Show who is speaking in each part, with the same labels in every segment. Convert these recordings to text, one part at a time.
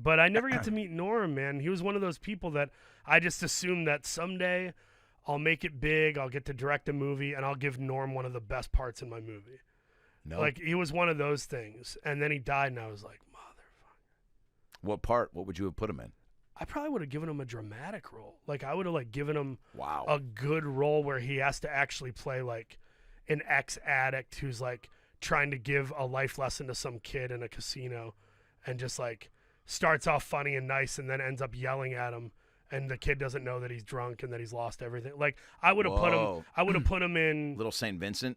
Speaker 1: But I never got to meet Norm, man. He was one of those people that I just assumed that someday I'll make it big, I'll get to direct a movie, and I'll give Norm one of the best parts in my movie.
Speaker 2: No.
Speaker 1: Like, he was one of those things. And then he died, and I was like, motherfucker.
Speaker 2: What part? What would you have put him in?
Speaker 1: I probably would have given him a dramatic role. Like, I would have, like, given him
Speaker 2: Wow.
Speaker 1: a good role where he has to actually play, like, an ex-addict who's, like, trying to give a life lesson to some kid in a casino and just, like, starts off funny and nice and then ends up yelling at him, and the kid doesn't know that he's drunk and that he's lost everything. Like, I would have put him in
Speaker 2: Little St. Vincent.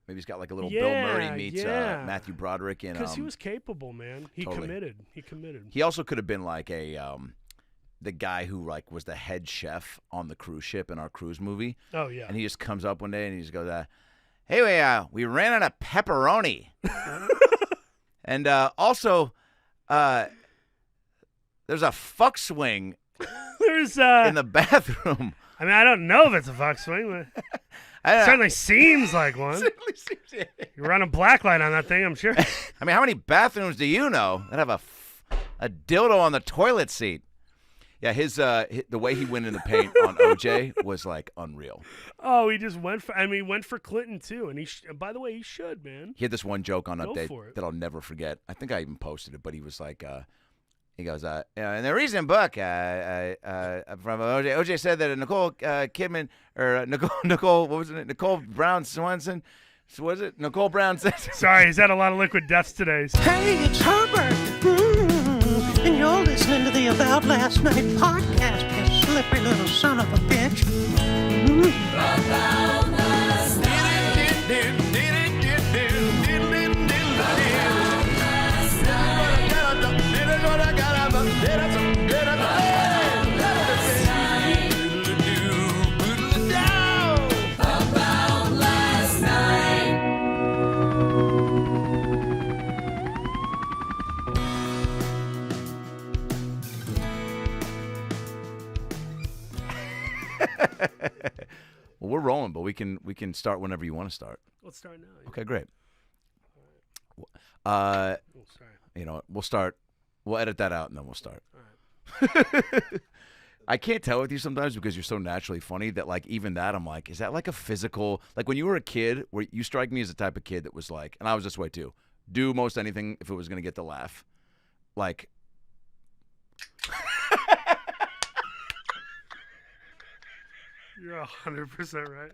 Speaker 2: Maybe he's got like a little
Speaker 1: Yeah,
Speaker 2: Bill Murray meets
Speaker 1: yeah.
Speaker 2: Matthew Broderick in.
Speaker 1: because he was capable, man. He
Speaker 2: totally.
Speaker 1: committed.
Speaker 2: He also could have been like the guy who like was the head chef on the cruise ship in our cruise movie.
Speaker 1: Oh yeah.
Speaker 2: And he just comes up one day and he just goes, "Hey, we ran out of pepperoni, and also, there's a fuck swing
Speaker 1: There's
Speaker 2: in the bathroom."
Speaker 1: I mean, I don't know if it's a fuck swing, but it certainly seems like one. You run a black light on that thing, I'm sure.
Speaker 2: I mean, how many bathrooms do you know that have a dildo on the toilet seat? Yeah, the way he went in the paint on OJ was like unreal.
Speaker 1: Oh, he just went for. I mean, he went for Clinton too, and by the way, he should, man.
Speaker 2: He had this one joke on
Speaker 1: Go
Speaker 2: Update
Speaker 1: for it.
Speaker 2: that I'll never forget. I think I even posted it, but he was like, he goes, in the recent book from OJ, OJ said that Nicole Kidman or Nicole, what was it? Nicole Brown Swanson. So was it Nicole Brown said?
Speaker 1: Sorry, he's had a lot of liquid deaths today.
Speaker 3: Hey, it's Herbert. And you're listening to the About Last Night podcast, you slippery little son of a bitch.
Speaker 4: About last night.
Speaker 2: Well, we're rolling, but we can start whenever you want to start.
Speaker 1: Let's start now. Yeah.
Speaker 2: Okay, great.
Speaker 1: Oh, sorry.
Speaker 2: You know, we'll start. We'll edit that out and then we'll start.
Speaker 1: All right.
Speaker 2: I can't tell with you sometimes because you're so naturally funny that like even that I'm like, is that like a physical, like when you were a kid, where you strike me as the type of kid that was like, and I was this way too, do most anything if it was gonna get the laugh, like.
Speaker 1: You're 100% right.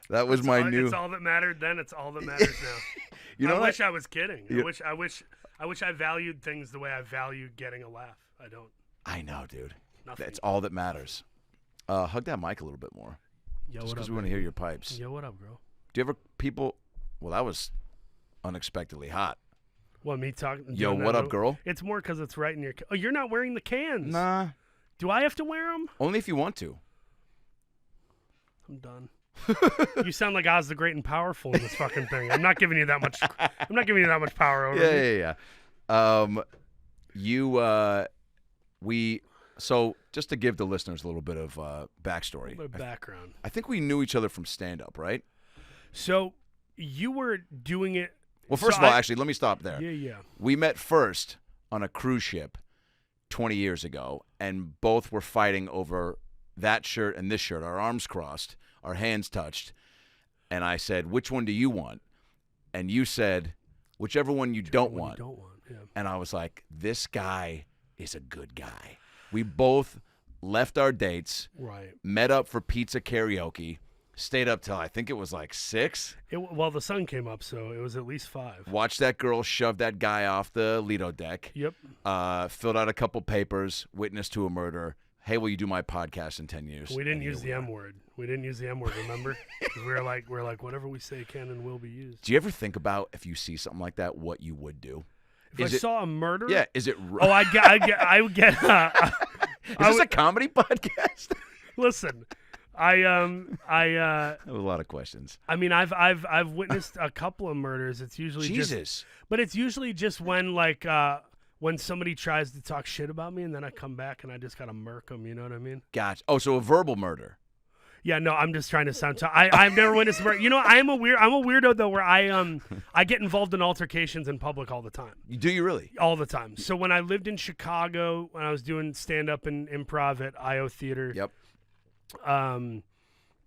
Speaker 2: That was
Speaker 1: It's all that mattered then. It's all that matters now.
Speaker 2: You know,
Speaker 1: I wish I was kidding. I wish I valued things the way I valued getting a laugh. I don't.
Speaker 2: I know, dude.
Speaker 1: Nothing.
Speaker 2: That's all that matters. Hug that mic a little bit more.
Speaker 1: Yo,
Speaker 2: Just
Speaker 1: what
Speaker 2: because
Speaker 1: up,
Speaker 2: we want to hear your pipes.
Speaker 1: Yo, what up, bro?
Speaker 2: Do you ever people? Well, that was unexpectedly hot.
Speaker 1: What, me talking?
Speaker 2: Yo,
Speaker 1: doing
Speaker 2: what
Speaker 1: that?
Speaker 2: up, girl?
Speaker 1: It's more because it's right in your. Oh, you're not wearing the cans.
Speaker 2: Nah,
Speaker 1: Do I have to wear them?
Speaker 2: only if you want to.
Speaker 1: I'm done. You sound like Oz the Great and Powerful in this fucking thing. I'm not giving you that much. I'm not giving you that much power over me.
Speaker 2: We so just to give the listeners a little bit of backstory.
Speaker 1: A little bit of background.
Speaker 2: I think we knew each other from stand-up, right?
Speaker 1: So you were doing it.
Speaker 2: Well, first
Speaker 1: so
Speaker 2: of all,
Speaker 1: I-
Speaker 2: actually, let me stop there.
Speaker 1: Yeah.
Speaker 2: We met first on a cruise ship 20 years ago, and both were fighting over that shirt and this shirt, our arms crossed, our hands touched, and I said, which one do you want? And you said, whichever one you don't want.
Speaker 1: Yeah.
Speaker 2: And I was like, this guy is a good guy. We both left our dates,
Speaker 1: Right.
Speaker 2: met up for pizza karaoke, stayed up till I think it was like 6.
Speaker 1: Well, the sun came up, so it was at least 5.
Speaker 2: Watched that girl shove that guy off the Lido deck.
Speaker 1: Yep.
Speaker 2: Filled out a couple papers, witness to a murder. Hey, will you do my podcast in 10 years?
Speaker 1: We didn't
Speaker 2: And
Speaker 1: use
Speaker 2: here
Speaker 1: the
Speaker 2: we
Speaker 1: M
Speaker 2: are.
Speaker 1: word. We didn't use the M word. Remember? 'Cause we're like whatever we say can and will be used.
Speaker 2: Do you ever think about if you see something like that, what you would do?
Speaker 1: If I saw a murder,
Speaker 2: Yeah, is it?
Speaker 1: Oh, I would get.
Speaker 2: Is this a comedy podcast?
Speaker 1: Listen, I
Speaker 2: I have a lot of questions.
Speaker 1: I mean, I've witnessed a couple of murders. It's usually
Speaker 2: Jesus.
Speaker 1: but it's usually just when when somebody tries to talk shit about me, and then I come back and I just gotta murk them. You know what I mean?
Speaker 2: Gotcha. Oh, so a verbal murder.
Speaker 1: Yeah, no, I'm just trying to sound. I've never witnessed. You know, I'm a weirdo though, where I get involved in altercations in public all the time.
Speaker 2: Do you really?
Speaker 1: All the time. So when I lived in Chicago, when I was doing stand up and improv at IO Theater,
Speaker 2: Yep.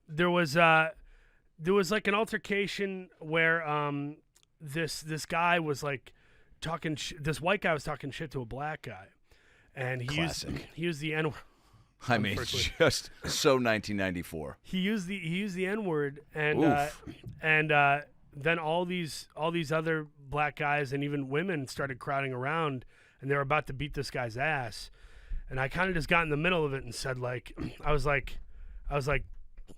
Speaker 1: there was like an altercation where this guy was like talking. This white guy was talking shit to a black guy, and he used the N-word.
Speaker 2: I mean, just so 1994.
Speaker 1: He used the N-word, and
Speaker 2: Oof.
Speaker 1: Then all these other black guys and even women started crowding around, and they were about to beat this guy's ass, and I kind of just got in the middle of it and said like, I was like,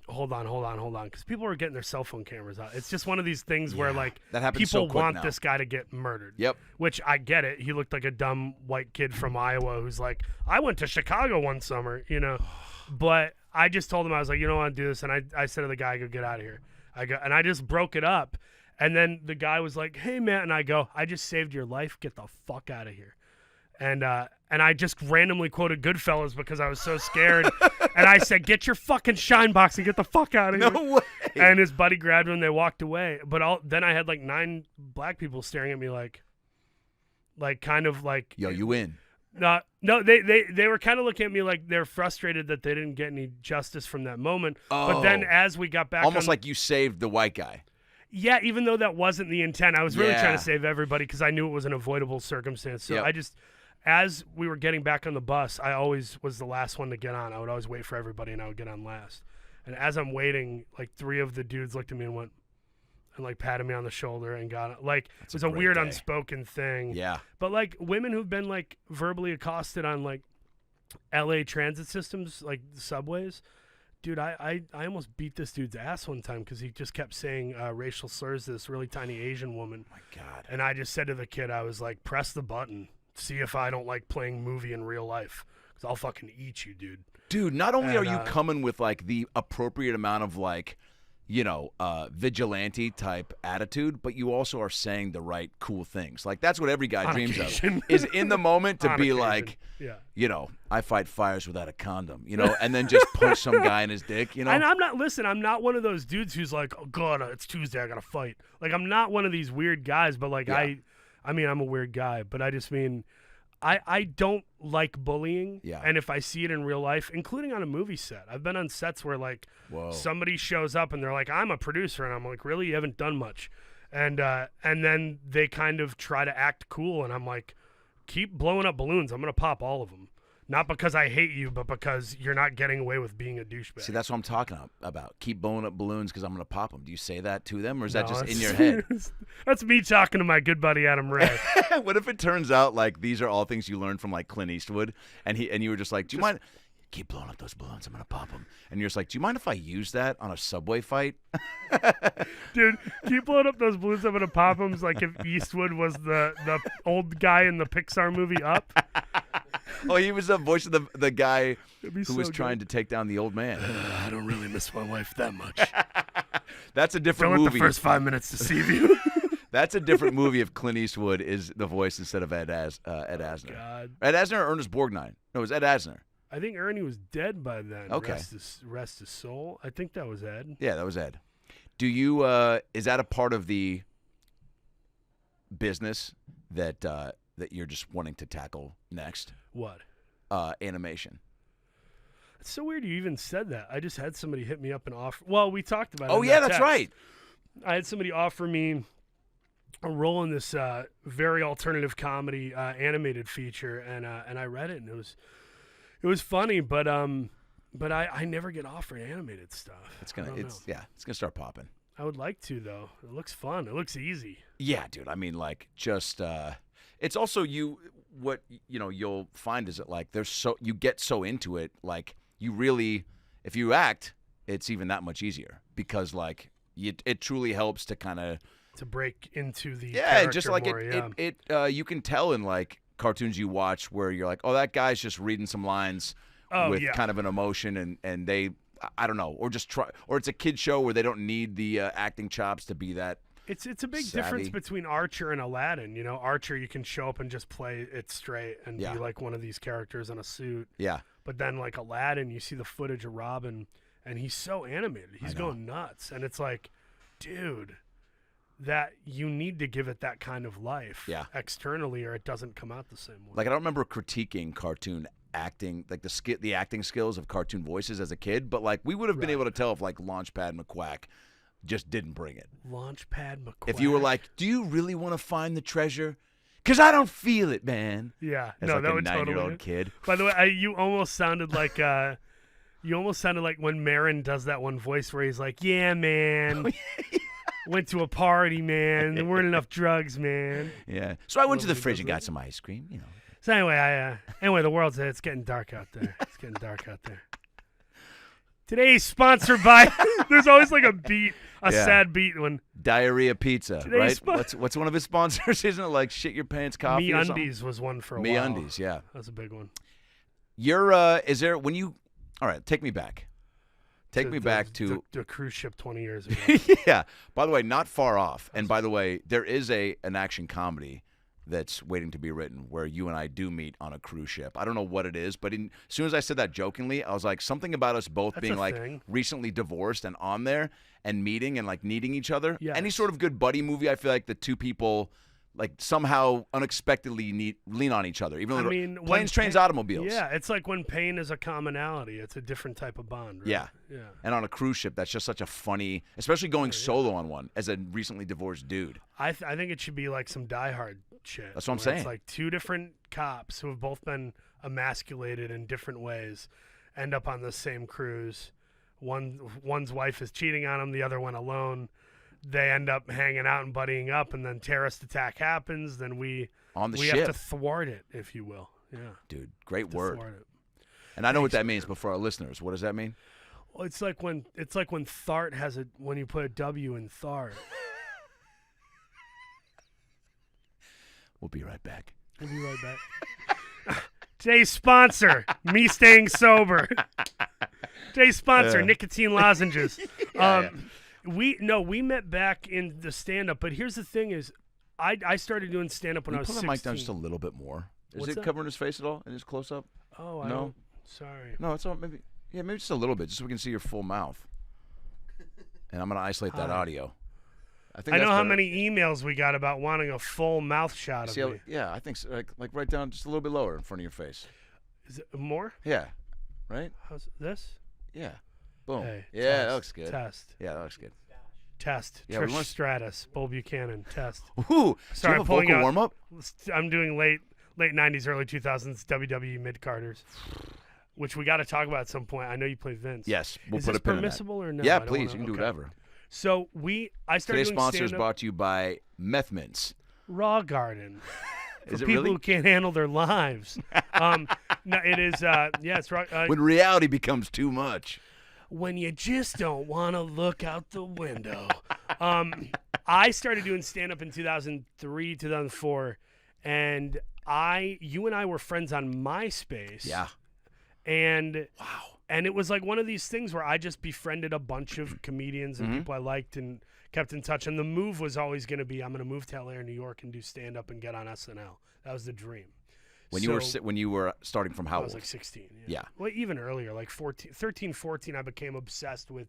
Speaker 1: hold on, because people were getting their cell phone cameras out. It's just one of these things where like
Speaker 2: that happens
Speaker 1: people
Speaker 2: so quick
Speaker 1: want
Speaker 2: now.
Speaker 1: this guy to get murdered.
Speaker 2: Yep.
Speaker 1: Which I get it. He looked like a dumb white kid from Iowa who's like, I went to Chicago one summer, you know. But I just told him, I was like, you don't want to do this, and I said to the guy, I go, get out of here. And I just broke it up, and then the guy was like, hey man, and I go, I just saved your life. Get the fuck out of here. And I just randomly quoted Goodfellas because I was so scared. And I said, get your fucking shine box and get the fuck out of here.
Speaker 2: No way.
Speaker 1: And his buddy grabbed him and they walked away. But then I had like 9 black people staring at me like kind of like.
Speaker 2: Yo, you win.
Speaker 1: No, they were kind of looking at me like they're frustrated that they didn't get any justice from that moment.
Speaker 2: Oh.
Speaker 1: But then as we got back
Speaker 2: Almost like you saved the white guy.
Speaker 1: Yeah, even though that wasn't the intent. I was really
Speaker 2: Yeah.
Speaker 1: trying to save everybody because I knew it was an avoidable circumstance. So
Speaker 2: Yep.
Speaker 1: as we were getting back on the bus, I always was the last one to get on. I would always wait for everybody, and I would get on last. And as I'm waiting, like 3 of the dudes looked at me and went, and like patted me on the shoulder and got it. Like it was a
Speaker 2: great
Speaker 1: weird
Speaker 2: day.
Speaker 1: unspoken thing.
Speaker 2: Yeah.
Speaker 1: But like women who've been like verbally accosted on like LA transit systems, like subways. Dude, I almost beat this dude's ass one time because he just kept saying racial slurs to this really tiny Asian woman.
Speaker 2: Oh my God.
Speaker 1: And I just said to the kid, I was like, press the button. See if I don't like playing movie in real life. Because I'll fucking eat you, dude.
Speaker 2: Dude, not only are
Speaker 1: And,
Speaker 2: you coming with like the appropriate amount of like, you know, vigilante type attitude, but you also are saying the right cool things. Like that's what every guy
Speaker 1: On
Speaker 2: dreams
Speaker 1: occasion.
Speaker 2: of. Is in the moment to
Speaker 1: On
Speaker 2: be
Speaker 1: occasion.
Speaker 2: like,
Speaker 1: Yeah.
Speaker 2: you know, I fight fires without a condom, you know, and then just punch some guy in his dick, you know.
Speaker 1: And I'm not one of those dudes who's like, oh God, it's Tuesday, I gotta fight. Like I'm not one of these weird guys, but like
Speaker 2: Yeah.
Speaker 1: I mean I'm a weird guy, but I just mean I don't like bullying.
Speaker 2: Yeah.
Speaker 1: And if I see it in real life, including on a movie set, I've been on sets where like
Speaker 2: Whoa.
Speaker 1: somebody shows up and they're like, I'm a producer, and I'm like, really? You haven't done much. And then they kind of try to act cool, and I'm like, keep blowing up balloons. I'm gonna pop all of them. Not because I hate you, but because you're not getting away with being a douchebag.
Speaker 2: See, that's what I'm talking about. Keep blowing up balloons because I'm going to pop them. Do you say that to them, or is that
Speaker 1: No,
Speaker 2: just in
Speaker 1: that's-
Speaker 2: your head?
Speaker 1: That's me talking to my good buddy Adam Ray.
Speaker 2: What if it turns out like these are all things you learned from like Clint Eastwood, and you were just like, do you mind? Keep blowing up those balloons. I'm going to pop them. And you're just like, do you mind if I use that on a subway fight?
Speaker 1: Dude, keep blowing up those balloons. I'm gonna pop them. It's like if Eastwood was the old guy in the Pixar movie Up.
Speaker 2: Oh, he was the voice of the guy
Speaker 1: It'd be
Speaker 2: who
Speaker 1: so
Speaker 2: was
Speaker 1: good.
Speaker 2: trying to take down the old man.
Speaker 1: I don't really miss my wife that much.
Speaker 2: That's a different
Speaker 1: Don't let
Speaker 2: movie.
Speaker 1: the first 5 minutes deceive you.
Speaker 2: That's a different movie if Clint Eastwood is the voice instead of Ed Asner.
Speaker 1: God.
Speaker 2: Ed Asner or Ernest Borgnine? No, it was Ed Asner.
Speaker 1: I think Ernie was dead by then.
Speaker 2: Okay.
Speaker 1: Rest his soul. I think that was Ed.
Speaker 2: Yeah, that was Ed. Do you? Is that a part of the business that you're just wanting to tackle next?
Speaker 1: What?
Speaker 2: Animation.
Speaker 1: It's so weird you even said that. I just had somebody hit me up and offer. Well, we talked about it.
Speaker 2: Oh
Speaker 1: in
Speaker 2: yeah,
Speaker 1: that
Speaker 2: that's
Speaker 1: text.
Speaker 2: right.
Speaker 1: I had somebody offer me a role in this very alternative comedy animated feature, and I read it, and it was funny, but I never get offered animated stuff.
Speaker 2: It's
Speaker 1: I
Speaker 2: gonna
Speaker 1: don't know.
Speaker 2: start popping.
Speaker 1: I would like to though. It looks fun. It looks easy.
Speaker 2: Yeah, dude. I mean, like, just it's also what you'll find is that like you get so into it, like you really, if you act, it's even that much easier because like it truly helps to kind of
Speaker 1: To break into the
Speaker 2: just
Speaker 1: character
Speaker 2: like
Speaker 1: more,
Speaker 2: you can tell in like cartoons you watch where you're like, oh, that guy's just reading some lines with kind of an emotion, and they, I don't know, or just try, or it's a kid show where they don't need the acting chops to be that.
Speaker 1: It's a big
Speaker 2: savvy.
Speaker 1: difference between Archer and Aladdin. You know, Archer, you can show up and just play it straight and
Speaker 2: Yeah.
Speaker 1: be like one of these characters in a suit.
Speaker 2: Yeah.
Speaker 1: But then like Aladdin, you see the footage of Robin, and he's so animated. He's going nuts, and it's like, dude, that you need to give it that kind of life externally, or it doesn't come out the same way.
Speaker 2: Like, I don't remember critiquing cartoon acting, like the acting skills of cartoon voices as a kid, but like we would have been able to tell if like Launchpad McQuack just didn't bring it.
Speaker 1: Launchpad McQuack.
Speaker 2: If you were like, do you really want to find the treasure? Because I don't feel it, man.
Speaker 1: Yeah.
Speaker 2: As
Speaker 1: no,
Speaker 2: like
Speaker 1: that
Speaker 2: a
Speaker 1: would
Speaker 2: 9-year-old
Speaker 1: totally.
Speaker 2: kid.
Speaker 1: By the way, you almost sounded like when Marin does that one voice where he's like, yeah, man. Went to a party, man. There weren't enough drugs, man.
Speaker 2: Yeah. So I went to the fridge and got some ice cream, you know.
Speaker 1: So anyway, the world's it's getting dark out there. It's getting dark out there. Today's sponsored by. There's always like a beat, sad beat when
Speaker 2: Diarrhea Pizza,
Speaker 1: Today's
Speaker 2: right? What's one of his sponsors? Isn't it like Shit Your Pants Coffee?
Speaker 1: MeUndies was one for a while.
Speaker 2: MeUndies, yeah.
Speaker 1: That's a big one.
Speaker 2: Is there when you? All right, take me back. Take me back to
Speaker 1: the cruise ship 20 years ago.
Speaker 2: Yeah. By the way, not far off. And by the way, there is an action comedy that's waiting to be written where you and I do meet on a cruise ship. I don't know what it is, but as soon as I said that jokingly, I was like, something about us both being like recently divorced and on there and meeting and like needing each other.
Speaker 1: Yes.
Speaker 2: Any sort of good buddy movie, I feel like the two people like somehow unexpectedly lean on each other. Even though planes, trains, automobiles.
Speaker 1: Yeah, it's like when pain is a commonality. It's a different type of bond. Right?
Speaker 2: Yeah. And on a cruise ship, that's just such a funny, especially going solo on one as a recently divorced dude.
Speaker 1: I think it should be like some Die Hard shit.
Speaker 2: That's what I'm saying.
Speaker 1: It's like two different cops who have both been emasculated in different ways end up on the same cruise. One's wife is cheating on him, the other one alone. They end up hanging out and buddying up, and then terrorist attack happens. Then we have to thwart it, if you will. Yeah,
Speaker 2: dude, great word. And I know what that means, but for our listeners, what does that mean?
Speaker 1: Well, it's like when Thart has when you put a W in Thart.
Speaker 2: We'll be right back.
Speaker 1: Today's sponsor, me staying sober. Today's sponsor, nicotine lozenges. We met back in the stand-up, but here's the thing is, I started doing stand-up when I was 16.
Speaker 2: Pull the mic down just a little bit more. Is it covering his face at all in his close-up?
Speaker 1: Oh,
Speaker 2: no.
Speaker 1: Sorry.
Speaker 2: No, it's all maybe just a little bit, just so we can see your full mouth. And I'm going to isolate that audio. I
Speaker 1: know how many emails we got about wanting a full mouth shot of me.
Speaker 2: Yeah, I think so. Like right down just a little bit lower in front of your face.
Speaker 1: Is it more?
Speaker 2: Yeah. Right?
Speaker 1: How's this?
Speaker 2: Yeah. Boom.
Speaker 1: Hey,
Speaker 2: yeah, that looks good.
Speaker 1: Test.
Speaker 2: Yeah, that looks good.
Speaker 1: Test.
Speaker 2: Yeah,
Speaker 1: Trish Stratus, Bull Buchanan. Test.
Speaker 2: Ooh.
Speaker 1: Sorry,
Speaker 2: do you have a vocal warm-up?
Speaker 1: I'm doing late 90s, early 2000s WWE mid-carders, which we got to talk about at some point. I know you play Vince.
Speaker 2: Yes, we'll
Speaker 1: Is
Speaker 2: put
Speaker 1: this
Speaker 2: a pin
Speaker 1: permissible
Speaker 2: in that.
Speaker 1: or no?
Speaker 2: Yeah, please. You can do whatever.
Speaker 1: So I started
Speaker 2: Today's
Speaker 1: doing
Speaker 2: sponsor is
Speaker 1: stand-up.
Speaker 2: brought to you by Meth Mints.
Speaker 1: Raw Garden. For
Speaker 2: Is it
Speaker 1: people
Speaker 2: really?
Speaker 1: who can't handle their lives. No, it is. It's raw.
Speaker 2: When reality becomes too much.
Speaker 1: When you just don't want to look out the window. I started doing stand-up in 2003, 2004, and you and I were friends on MySpace.
Speaker 2: Yeah.
Speaker 1: And
Speaker 2: wow.
Speaker 1: And it was like one of these things where I just befriended a bunch of comedians and people I liked and kept in touch. And the move was always going to be, I'm going to move to LA or New York and do stand-up and get on SNL. That was the dream.
Speaker 2: When you were starting from how old?
Speaker 1: I was like 16.
Speaker 2: Yeah.
Speaker 1: Well, even earlier, like 13, 14, I became obsessed with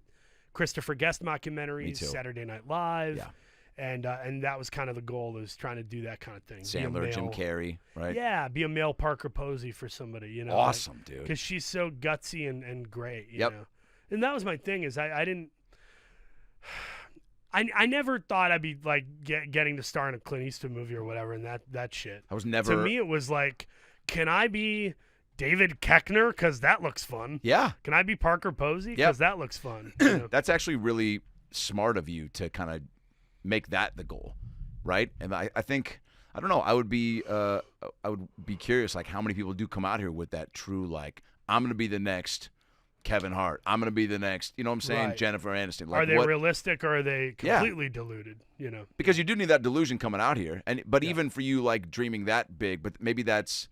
Speaker 1: Christopher Guest documentaries, Saturday Night Live.
Speaker 2: Yeah.
Speaker 1: And that was kind of the goal, is trying to do that kind of thing.
Speaker 2: Sandler, Jim Carrey, right?
Speaker 1: Yeah, be a male Parker Posey for somebody, you know.
Speaker 2: Awesome, dude.
Speaker 1: Because she's so gutsy and great, you
Speaker 2: Yep.
Speaker 1: know. And that was my thing, is I didn't – I never thought I'd be, like, getting to star in a Clint Eastwood movie or whatever and that shit.
Speaker 2: I was never –
Speaker 1: To me, it was like, can I be David Koechner? Because that looks fun.
Speaker 2: Yeah.
Speaker 1: Can I be Parker Posey? Because that looks fun. You know?
Speaker 2: That's actually really smart of you to kind of make that the goal, right? And I think I don't know. I would be curious, like how many people do come out here with that true, like, I'm gonna be the next Kevin Hart. I'm gonna be the next. You know what I'm saying?
Speaker 1: Right.
Speaker 2: Jennifer Aniston. Like,
Speaker 1: are they realistic or are they completely deluded? You know,
Speaker 2: because you do need that delusion coming out here, but even for you, like dreaming that big, but maybe that's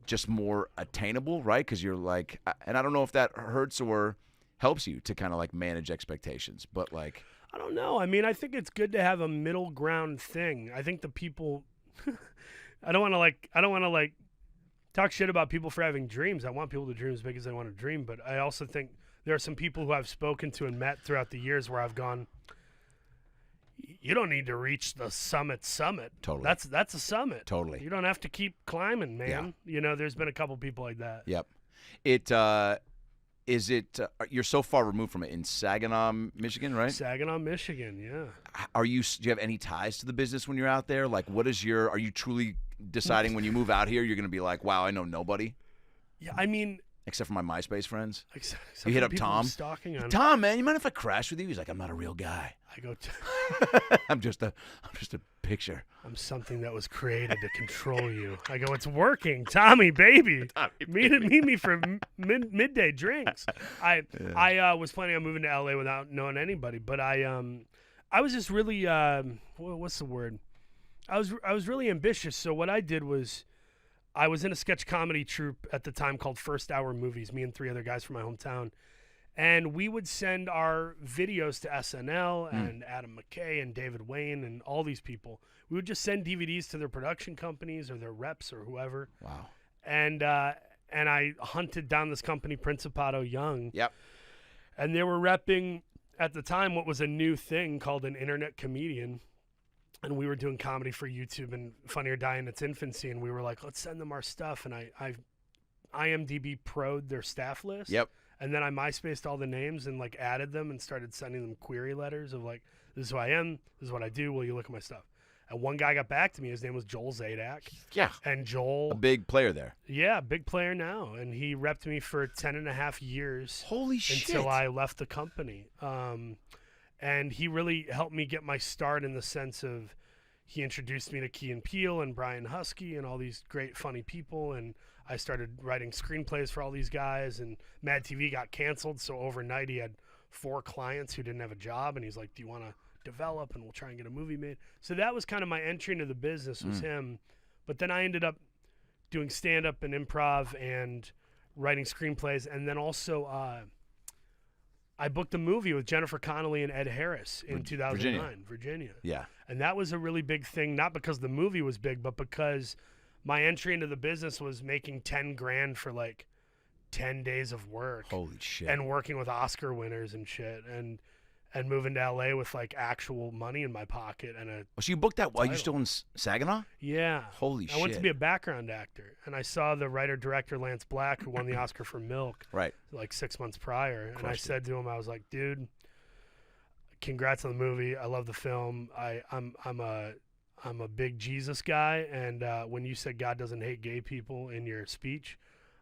Speaker 2: just more attainable, right? Because you're like, and I don't know if that hurts or helps you to kind of like manage expectations, but like.
Speaker 1: I don't know. I mean, I think it's good to have a middle ground thing. I think the people I don't want to talk shit about people for having dreams. I want people to dream as big as they want to dream, but I also think there are some people who I've spoken to and met throughout the years where I've gone, you don't need to reach the summit.
Speaker 2: Totally.
Speaker 1: That's a summit.
Speaker 2: Totally.
Speaker 1: You don't have to keep climbing, man.
Speaker 2: Yeah.
Speaker 1: You know, there's been a couple people like that.
Speaker 2: Yep. You're so far removed from it in Saginaw, Michigan, right?
Speaker 1: Saginaw, Michigan, yeah.
Speaker 2: Do you have any ties to the business when you're out there? Like, are you truly deciding when you move out here, you're going to be like, wow, I know nobody?
Speaker 1: Yeah, I mean,
Speaker 2: except for my MySpace friends.
Speaker 1: Except
Speaker 2: you hit
Speaker 1: for
Speaker 2: up
Speaker 1: people
Speaker 2: Tom.
Speaker 1: Stalking on.
Speaker 2: Tom, man, you mind if I crash with you? He's like, I'm not a real guy.
Speaker 1: I go,
Speaker 2: I'm just a picture.
Speaker 1: I'm something that was created to control you. I go, it's working, Tommy, baby. Meet me for midday drinks. I was planning on moving to LA without knowing anybody, but I was just really what's the word? I was really ambitious. So what I did was, I was in a sketch comedy troupe at the time called First Hour Movies. Me and 3 other guys from my hometown. And we would send our videos to SNL and Adam McKay and David Wayne and all these people. We would just send DVDs to their production companies or their reps or whoever.
Speaker 2: Wow.
Speaker 1: And I hunted down this company, Principato Young.
Speaker 2: Yep.
Speaker 1: And they were repping, at the time, what was a new thing called an internet comedian. And we were doing comedy for YouTube and Funny or Die in its infancy. And we were like, let's send them our stuff. And I IMDb pro'd their staff list.
Speaker 2: Yep.
Speaker 1: And then I MySpaced all the names and like added them and started sending them query letters of like, this is who I am, this is what I do, will you look at my stuff? And one guy got back to me, his name was Joel Zadak.
Speaker 2: Yeah.
Speaker 1: And Joel,
Speaker 2: a big player there.
Speaker 1: Yeah, big player now. And he repped me for 10.5 years.
Speaker 2: Holy shit.
Speaker 1: Until I left the company. And he really helped me get my start in the sense of, he introduced me to Key and Peele and Brian Husky and all these great funny people, and I started writing screenplays for all these guys, and Mad TV got canceled, so overnight he had 4 clients who didn't have a job, and he's like, do you want to develop, and we'll try and get a movie made. So that was kind of my entry into the business, was him. But then I ended up doing stand-up and improv and writing screenplays, and then also I booked a movie with Jennifer Connelly and Ed Harris in 2009, Virginia.
Speaker 2: Yeah.
Speaker 1: And that was a really big thing, not because the movie was big, but because my entry into the business was making $10,000 for like 10 days of work.
Speaker 2: Holy shit.
Speaker 1: And working with Oscar winners and shit, and moving to LA with like actual money in my pocket and a
Speaker 2: so you booked that while
Speaker 1: title.
Speaker 2: you're still in Saginaw?
Speaker 1: Yeah.
Speaker 2: Holy shit.
Speaker 1: I went to be a background actor, and I saw the writer-director Lance Black, who won the Oscar for Milk,
Speaker 2: right,
Speaker 1: like 6 months prior. And I said to him, I was like, dude, congrats on the movie. I love the film. I'm a big Jesus guy, and when you said God doesn't hate gay people in your speech,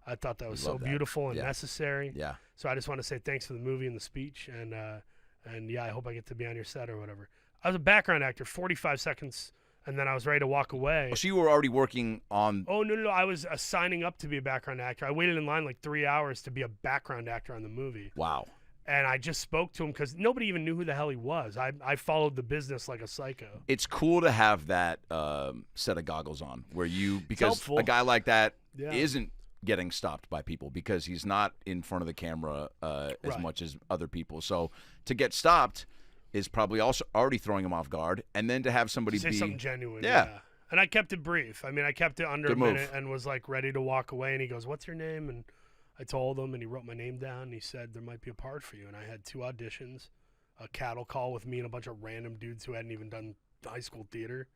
Speaker 1: I thought that was so beautiful and necessary.
Speaker 2: Yeah.
Speaker 1: So I just want to say thanks for the movie and the speech, and yeah, I hope I get to be on your set or whatever. I was a background actor, 45 seconds, and then I was ready to walk away.
Speaker 2: Oh, so you were already working on...
Speaker 1: Oh, no. I was signing up to be a background actor. I waited in line like 3 hours to be a background actor on the movie.
Speaker 2: Wow.
Speaker 1: And I just spoke to him because nobody even knew who the hell he was. I followed the business like a psycho.
Speaker 2: It's cool to have that set of goggles on where you... Because a guy like that isn't getting stopped by people because he's not in front of the camera as much as other people. So to get stopped is probably also already throwing him off guard, and then to have somebody
Speaker 1: say something genuine.
Speaker 2: Yeah.
Speaker 1: And I kept it brief. I mean, I kept it under
Speaker 2: Good
Speaker 1: a minute
Speaker 2: move.
Speaker 1: and was like ready to walk away. And he goes, "What's your name?" And I told him, and he wrote my name down. And he said, "There might be a part for you." And I had 2 auditions, a cattle call with me and a bunch of random dudes who hadn't even done high school theater,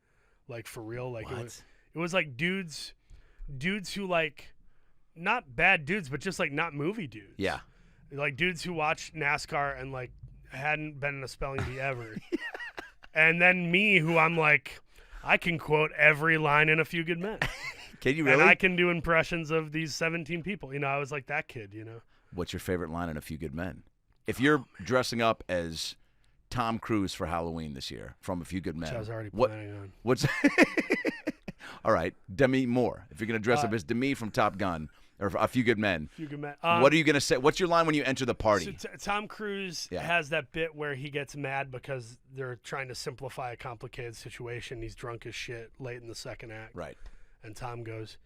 Speaker 1: like for real. Like it was like dudes who like, not bad dudes, but just like not movie dudes.
Speaker 2: Yeah.
Speaker 1: Like dudes who watched NASCAR and like hadn't been in a spelling bee ever. And then me, who I'm like, I can quote every line in A Few Good Men.
Speaker 2: Can you really?
Speaker 1: And I can do impressions of these 17 people. You know, I was like that kid, you know.
Speaker 2: What's your favorite line in A Few Good Men? If you're dressing up as Tom Cruise for Halloween this year from A Few Good Men.
Speaker 1: Which I was already planning on.
Speaker 2: What's all right, Demi Moore. If you're going to dress up as Demi from Top Gun or A Few Good Men.
Speaker 1: Few Good Men.
Speaker 2: What are you going to say? What's your line when you enter the party?
Speaker 1: So Tom Cruise has that bit where he gets mad because they're trying to simplify a complicated situation. He's drunk as shit late in the second act.
Speaker 2: Right.
Speaker 1: And Tom goes,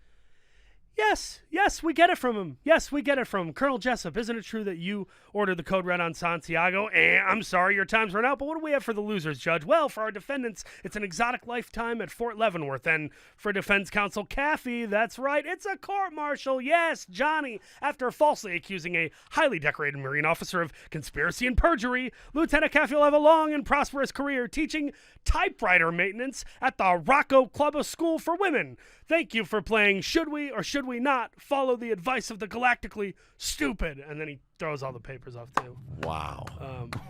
Speaker 1: Yes, we get it from him. Yes, we get it from him. Colonel Jessup, isn't it true that you ordered the code red on Santiago? I'm sorry, your time's run out, but what do we have for the losers, Judge? Well, for our defendants, it's an exotic lifetime at Fort Leavenworth. And for defense counsel Kathy, that's right, it's a court-martial. Yes, Johnny. After falsely accusing a highly decorated Marine officer of conspiracy and perjury, Lieutenant Kathy will have a long and prosperous career teaching typewriter maintenance at the Rocco Club of School for Women. Thank you for playing Should We or Should We Not Follow the Advice of the Galactically Stupid. And then he throws all the papers off, too.
Speaker 2: Wow.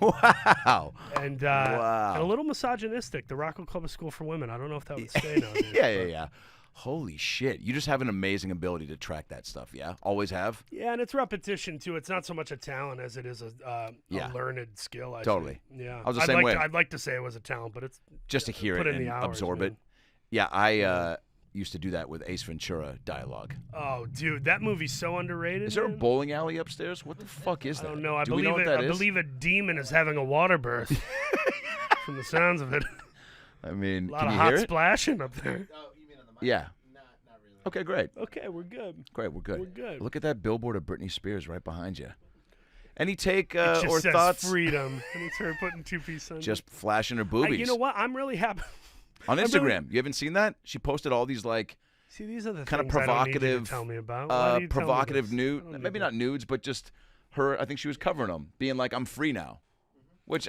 Speaker 1: Wow.
Speaker 2: Wow.
Speaker 1: And a little misogynistic, the Rocco Club of School for Women. I don't know if that would stay nowadays.
Speaker 2: Yeah. Holy shit. You just have an amazing ability to track that stuff, yeah? Always have?
Speaker 1: Yeah, and it's repetition, too. It's not so much a talent as it is a learned skill, I
Speaker 2: totally.
Speaker 1: think. Yeah.
Speaker 2: I was the same way.
Speaker 1: I'd like to say it was a talent, but it's
Speaker 2: just to hear
Speaker 1: put
Speaker 2: it
Speaker 1: in
Speaker 2: and
Speaker 1: the hours,
Speaker 2: absorb
Speaker 1: man.
Speaker 2: it. Yeah, I used to do that with Ace Ventura dialogue.
Speaker 1: Oh, dude, that movie's so underrated.
Speaker 2: Is there a
Speaker 1: man.
Speaker 2: bowling alley upstairs? What the fuck is that?
Speaker 1: I don't know.
Speaker 2: Do we know what that
Speaker 1: I
Speaker 2: is?
Speaker 1: believe a demon is having a water birth. From the sounds of it.
Speaker 2: I mean,
Speaker 1: A lot
Speaker 2: can
Speaker 1: of
Speaker 2: you
Speaker 1: hot
Speaker 2: hear it?
Speaker 1: splashing up there.
Speaker 2: Yeah.
Speaker 5: Not really.
Speaker 2: Okay, great.
Speaker 1: Okay, we're good.
Speaker 2: Great, we're good.
Speaker 1: We're good.
Speaker 2: Look at that billboard of Britney Spears right behind you. Any take
Speaker 1: It just
Speaker 2: or
Speaker 1: says
Speaker 2: thoughts?
Speaker 1: freedom. And it's her putting two-piece signs.
Speaker 2: Just flashing her boobies.
Speaker 1: You know what? I'm really happy.
Speaker 2: On
Speaker 1: I'm
Speaker 2: Instagram.
Speaker 1: really-
Speaker 2: You haven't seen that? She posted all these like
Speaker 1: See, these are the
Speaker 2: kind of
Speaker 1: things I don't need you to
Speaker 2: provocative,
Speaker 1: tell me about. Why do you tell me
Speaker 2: provocative
Speaker 1: this? I
Speaker 2: nude.
Speaker 1: don't need
Speaker 2: Maybe
Speaker 1: that.
Speaker 2: not nudes, but just her. I think she was covering them, being like, "I'm free now," which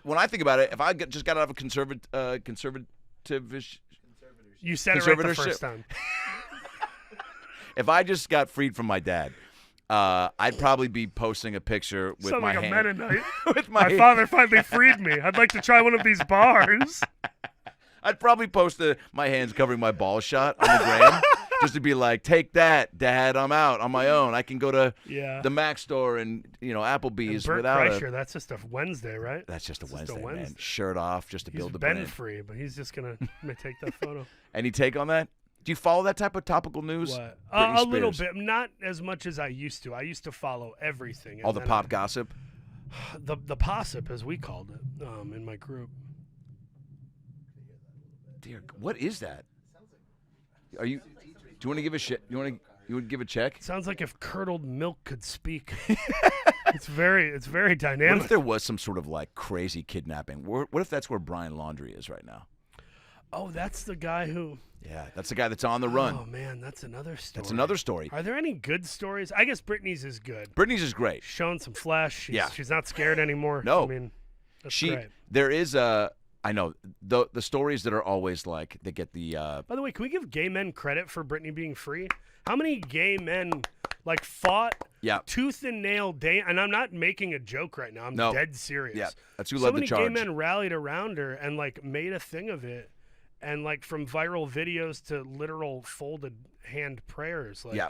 Speaker 2: when I think about it, if I just got out of a conservative,
Speaker 1: You said it right the
Speaker 2: conservatorship.
Speaker 1: first time.
Speaker 2: if I just got freed from my dad, I'd probably be posting a picture with
Speaker 1: Sound
Speaker 2: my
Speaker 1: like a
Speaker 2: hand.
Speaker 1: Mennonite.
Speaker 2: with my
Speaker 1: My father finally freed me. I'd like to try one of these bars.
Speaker 2: I'd probably post my hands covering my ball shot on the gram, just to be like, "Take that, Dad! I'm out on my own. I can go to
Speaker 1: Yeah.
Speaker 2: the Mac store and
Speaker 1: And
Speaker 2: Applebee's
Speaker 1: Bert
Speaker 2: without
Speaker 1: Kreischer,
Speaker 2: a."
Speaker 1: that's just a Wednesday, right?
Speaker 2: That's just a
Speaker 1: It's just a
Speaker 2: Wednesday, man.
Speaker 1: Wednesday.
Speaker 2: Shirt off, just to
Speaker 1: He's
Speaker 2: build the
Speaker 1: been
Speaker 2: brand.
Speaker 1: free, but he's just going to take that photo.
Speaker 2: Any take on that? Do you follow that type of topical news?
Speaker 1: What?
Speaker 2: Britney
Speaker 1: A little
Speaker 2: Spears.
Speaker 1: bit. Not as much as I used to. I used to follow everything.
Speaker 2: All
Speaker 1: and
Speaker 2: the
Speaker 1: then
Speaker 2: pop gossip.
Speaker 1: The possip, as we called it in my group.
Speaker 2: Dear, what is that? Are you? Do you want to give a shit? You would give a check?
Speaker 1: Sounds like if curdled milk could speak. It's very
Speaker 2: What
Speaker 1: dynamic.
Speaker 2: if there was some sort of like crazy kidnapping? What if that's where Brian Laundrie is right now?
Speaker 1: Oh, that's the guy who.
Speaker 2: Yeah, that's the guy that's on the run.
Speaker 1: Oh man, that's another story.
Speaker 2: That's another story.
Speaker 1: Are there any good stories? I guess Britney's is good.
Speaker 2: Britney's is great.
Speaker 1: Showing some flesh.
Speaker 2: Yeah.
Speaker 1: She's not scared anymore.
Speaker 2: No.
Speaker 1: I mean, that's
Speaker 2: She
Speaker 1: great.
Speaker 2: there is a. I know the stories that are always like they get the.
Speaker 1: By the way, can we give gay men credit for Britney being free? How many gay men like fought
Speaker 2: Yeah.
Speaker 1: tooth and nail day? And I'm not making a joke right now. I'm
Speaker 2: No.
Speaker 1: dead serious.
Speaker 2: Yeah, that's who
Speaker 1: so
Speaker 2: led the
Speaker 1: many
Speaker 2: charge.
Speaker 1: gay men rallied around her and like made a thing of it, and like from viral videos to literal folded hand prayers. Like,
Speaker 2: Yeah.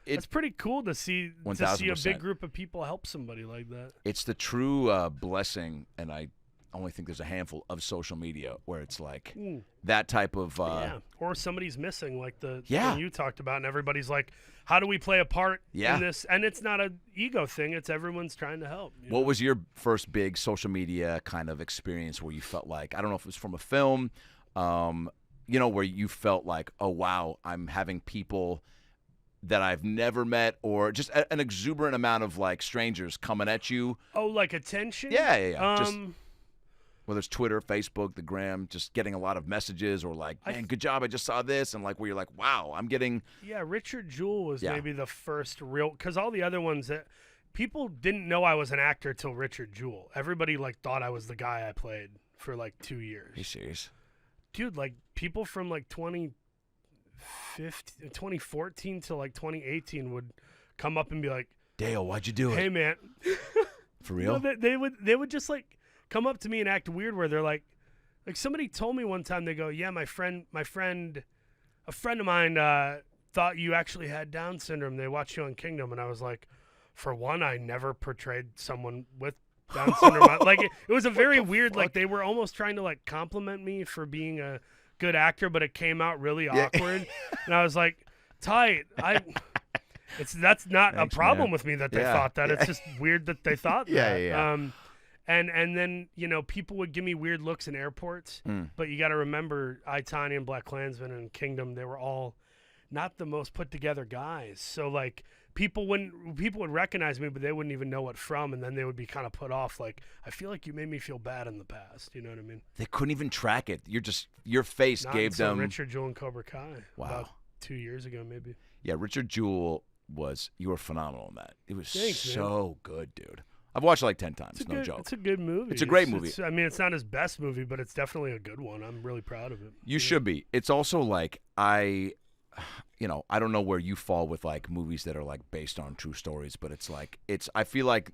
Speaker 1: it's pretty cool to see a
Speaker 2: 1000%.
Speaker 1: big group of people help somebody like that.
Speaker 2: It's the true blessing, and I only think there's a handful of social media where it's like that type of.
Speaker 1: Yeah, or somebody's missing, like the
Speaker 2: Yeah.
Speaker 1: thing you talked about, and everybody's like, "How do we play a part
Speaker 2: Yeah.
Speaker 1: in this?" And it's not an ego thing; it's everyone's trying to help. you know?
Speaker 2: What was your first big social media kind of experience where you felt like, I don't know if it was from a film, where you felt like, oh wow, I'm having people that I've never met, or just an exuberant amount of like strangers coming at you.
Speaker 1: Oh, like attention?
Speaker 2: Yeah. Just whether it's Twitter, Facebook, the gram, just getting a lot of messages, or like, man, good job, I just saw this, and like where you're like, wow, I'm getting.
Speaker 1: Yeah, Richard Jewell was
Speaker 2: Yeah.
Speaker 1: maybe the first real, because all the other ones that people didn't know I was an actor till Richard Jewell. Everybody like thought I was the guy I played for like 2 years.
Speaker 2: Are you serious?
Speaker 1: Dude, like people from like 2014 to like 2018 would come up and be like,
Speaker 2: Dale, why'd you do it?
Speaker 1: "Hey man,"
Speaker 2: For real?
Speaker 1: they would just like come up to me and act weird, where they're like somebody told me one time, they go, "Yeah, a friend of mine thought you actually had Down syndrome. They watched you on Kingdom," and I was like, for one, I never portrayed someone with Down syndrome. Like it was a very weird, like they were almost trying to like compliment me for being a good actor, but it came out really awkward. And I was like, tight. That's not
Speaker 2: Thanks,
Speaker 1: a problem
Speaker 2: man.
Speaker 1: with me that they
Speaker 2: Yeah.
Speaker 1: thought that. It's just weird that they thought
Speaker 2: Yeah,
Speaker 1: that.
Speaker 2: yeah.
Speaker 1: And then, people would give me weird looks in airports, but you got to remember, I, Tonya, and Black Klansman and Kingdom, they were all not the most put together guys. So like people would recognize me, but they wouldn't even know what from, and then they would be kind of put off. Like, I feel like you made me feel bad in the past. You know what I mean?
Speaker 2: They couldn't even track it. Your face
Speaker 1: Not
Speaker 2: gave
Speaker 1: until
Speaker 2: them.
Speaker 1: Richard, Jewell, and Cobra Kai.
Speaker 2: Wow.
Speaker 1: About 2 years ago, maybe.
Speaker 2: Yeah, Richard Jewell you were phenomenal in that. It was
Speaker 1: Thanks,
Speaker 2: so good, dude. I've watched it like 10 times. No joke.
Speaker 1: It's a good movie.
Speaker 2: It's a great movie.
Speaker 1: I mean, it's not his best movie, but it's definitely a good one. I'm really proud of it.
Speaker 2: You should be. It's also like I don't know where you fall with like movies that are like based on true stories, but I feel like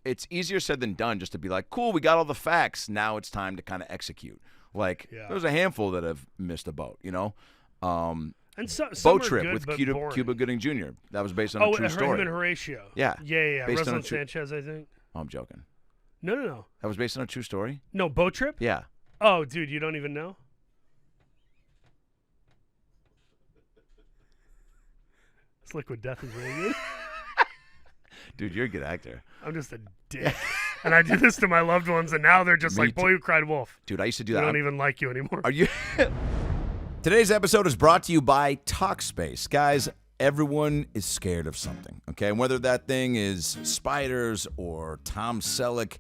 Speaker 2: it's easier said than done just to be like, cool, we got all the facts. Now it's time to kind of execute. Like there's a handful that have missed a boat,
Speaker 1: And some
Speaker 2: Boat
Speaker 1: are
Speaker 2: Trip
Speaker 1: good,
Speaker 2: with
Speaker 1: but
Speaker 2: Cuba
Speaker 1: boring.
Speaker 2: Gooding Jr. That was based on a true story.
Speaker 1: Him and Horatio.
Speaker 2: Yeah.
Speaker 1: Yeah.
Speaker 2: Based on a
Speaker 1: Rosalind Sanchez, I think.
Speaker 2: Oh, I'm joking.
Speaker 1: No.
Speaker 2: That was based on a true story?
Speaker 1: No, Boat Trip?
Speaker 2: Yeah.
Speaker 1: Oh, dude, you don't even know? This Liquid Death is really good.
Speaker 2: Dude, you're a good actor.
Speaker 1: I'm just a dick. And I do this to my loved ones, and now they're just
Speaker 2: Me
Speaker 1: like, boy who cried wolf.
Speaker 2: Dude, I used to do
Speaker 1: I
Speaker 2: that.
Speaker 1: don't even like you anymore.
Speaker 2: Are you? Today's episode is brought to you by Talkspace. Guys, everyone is scared of something, okay? And whether that thing is spiders or Tom Selleck,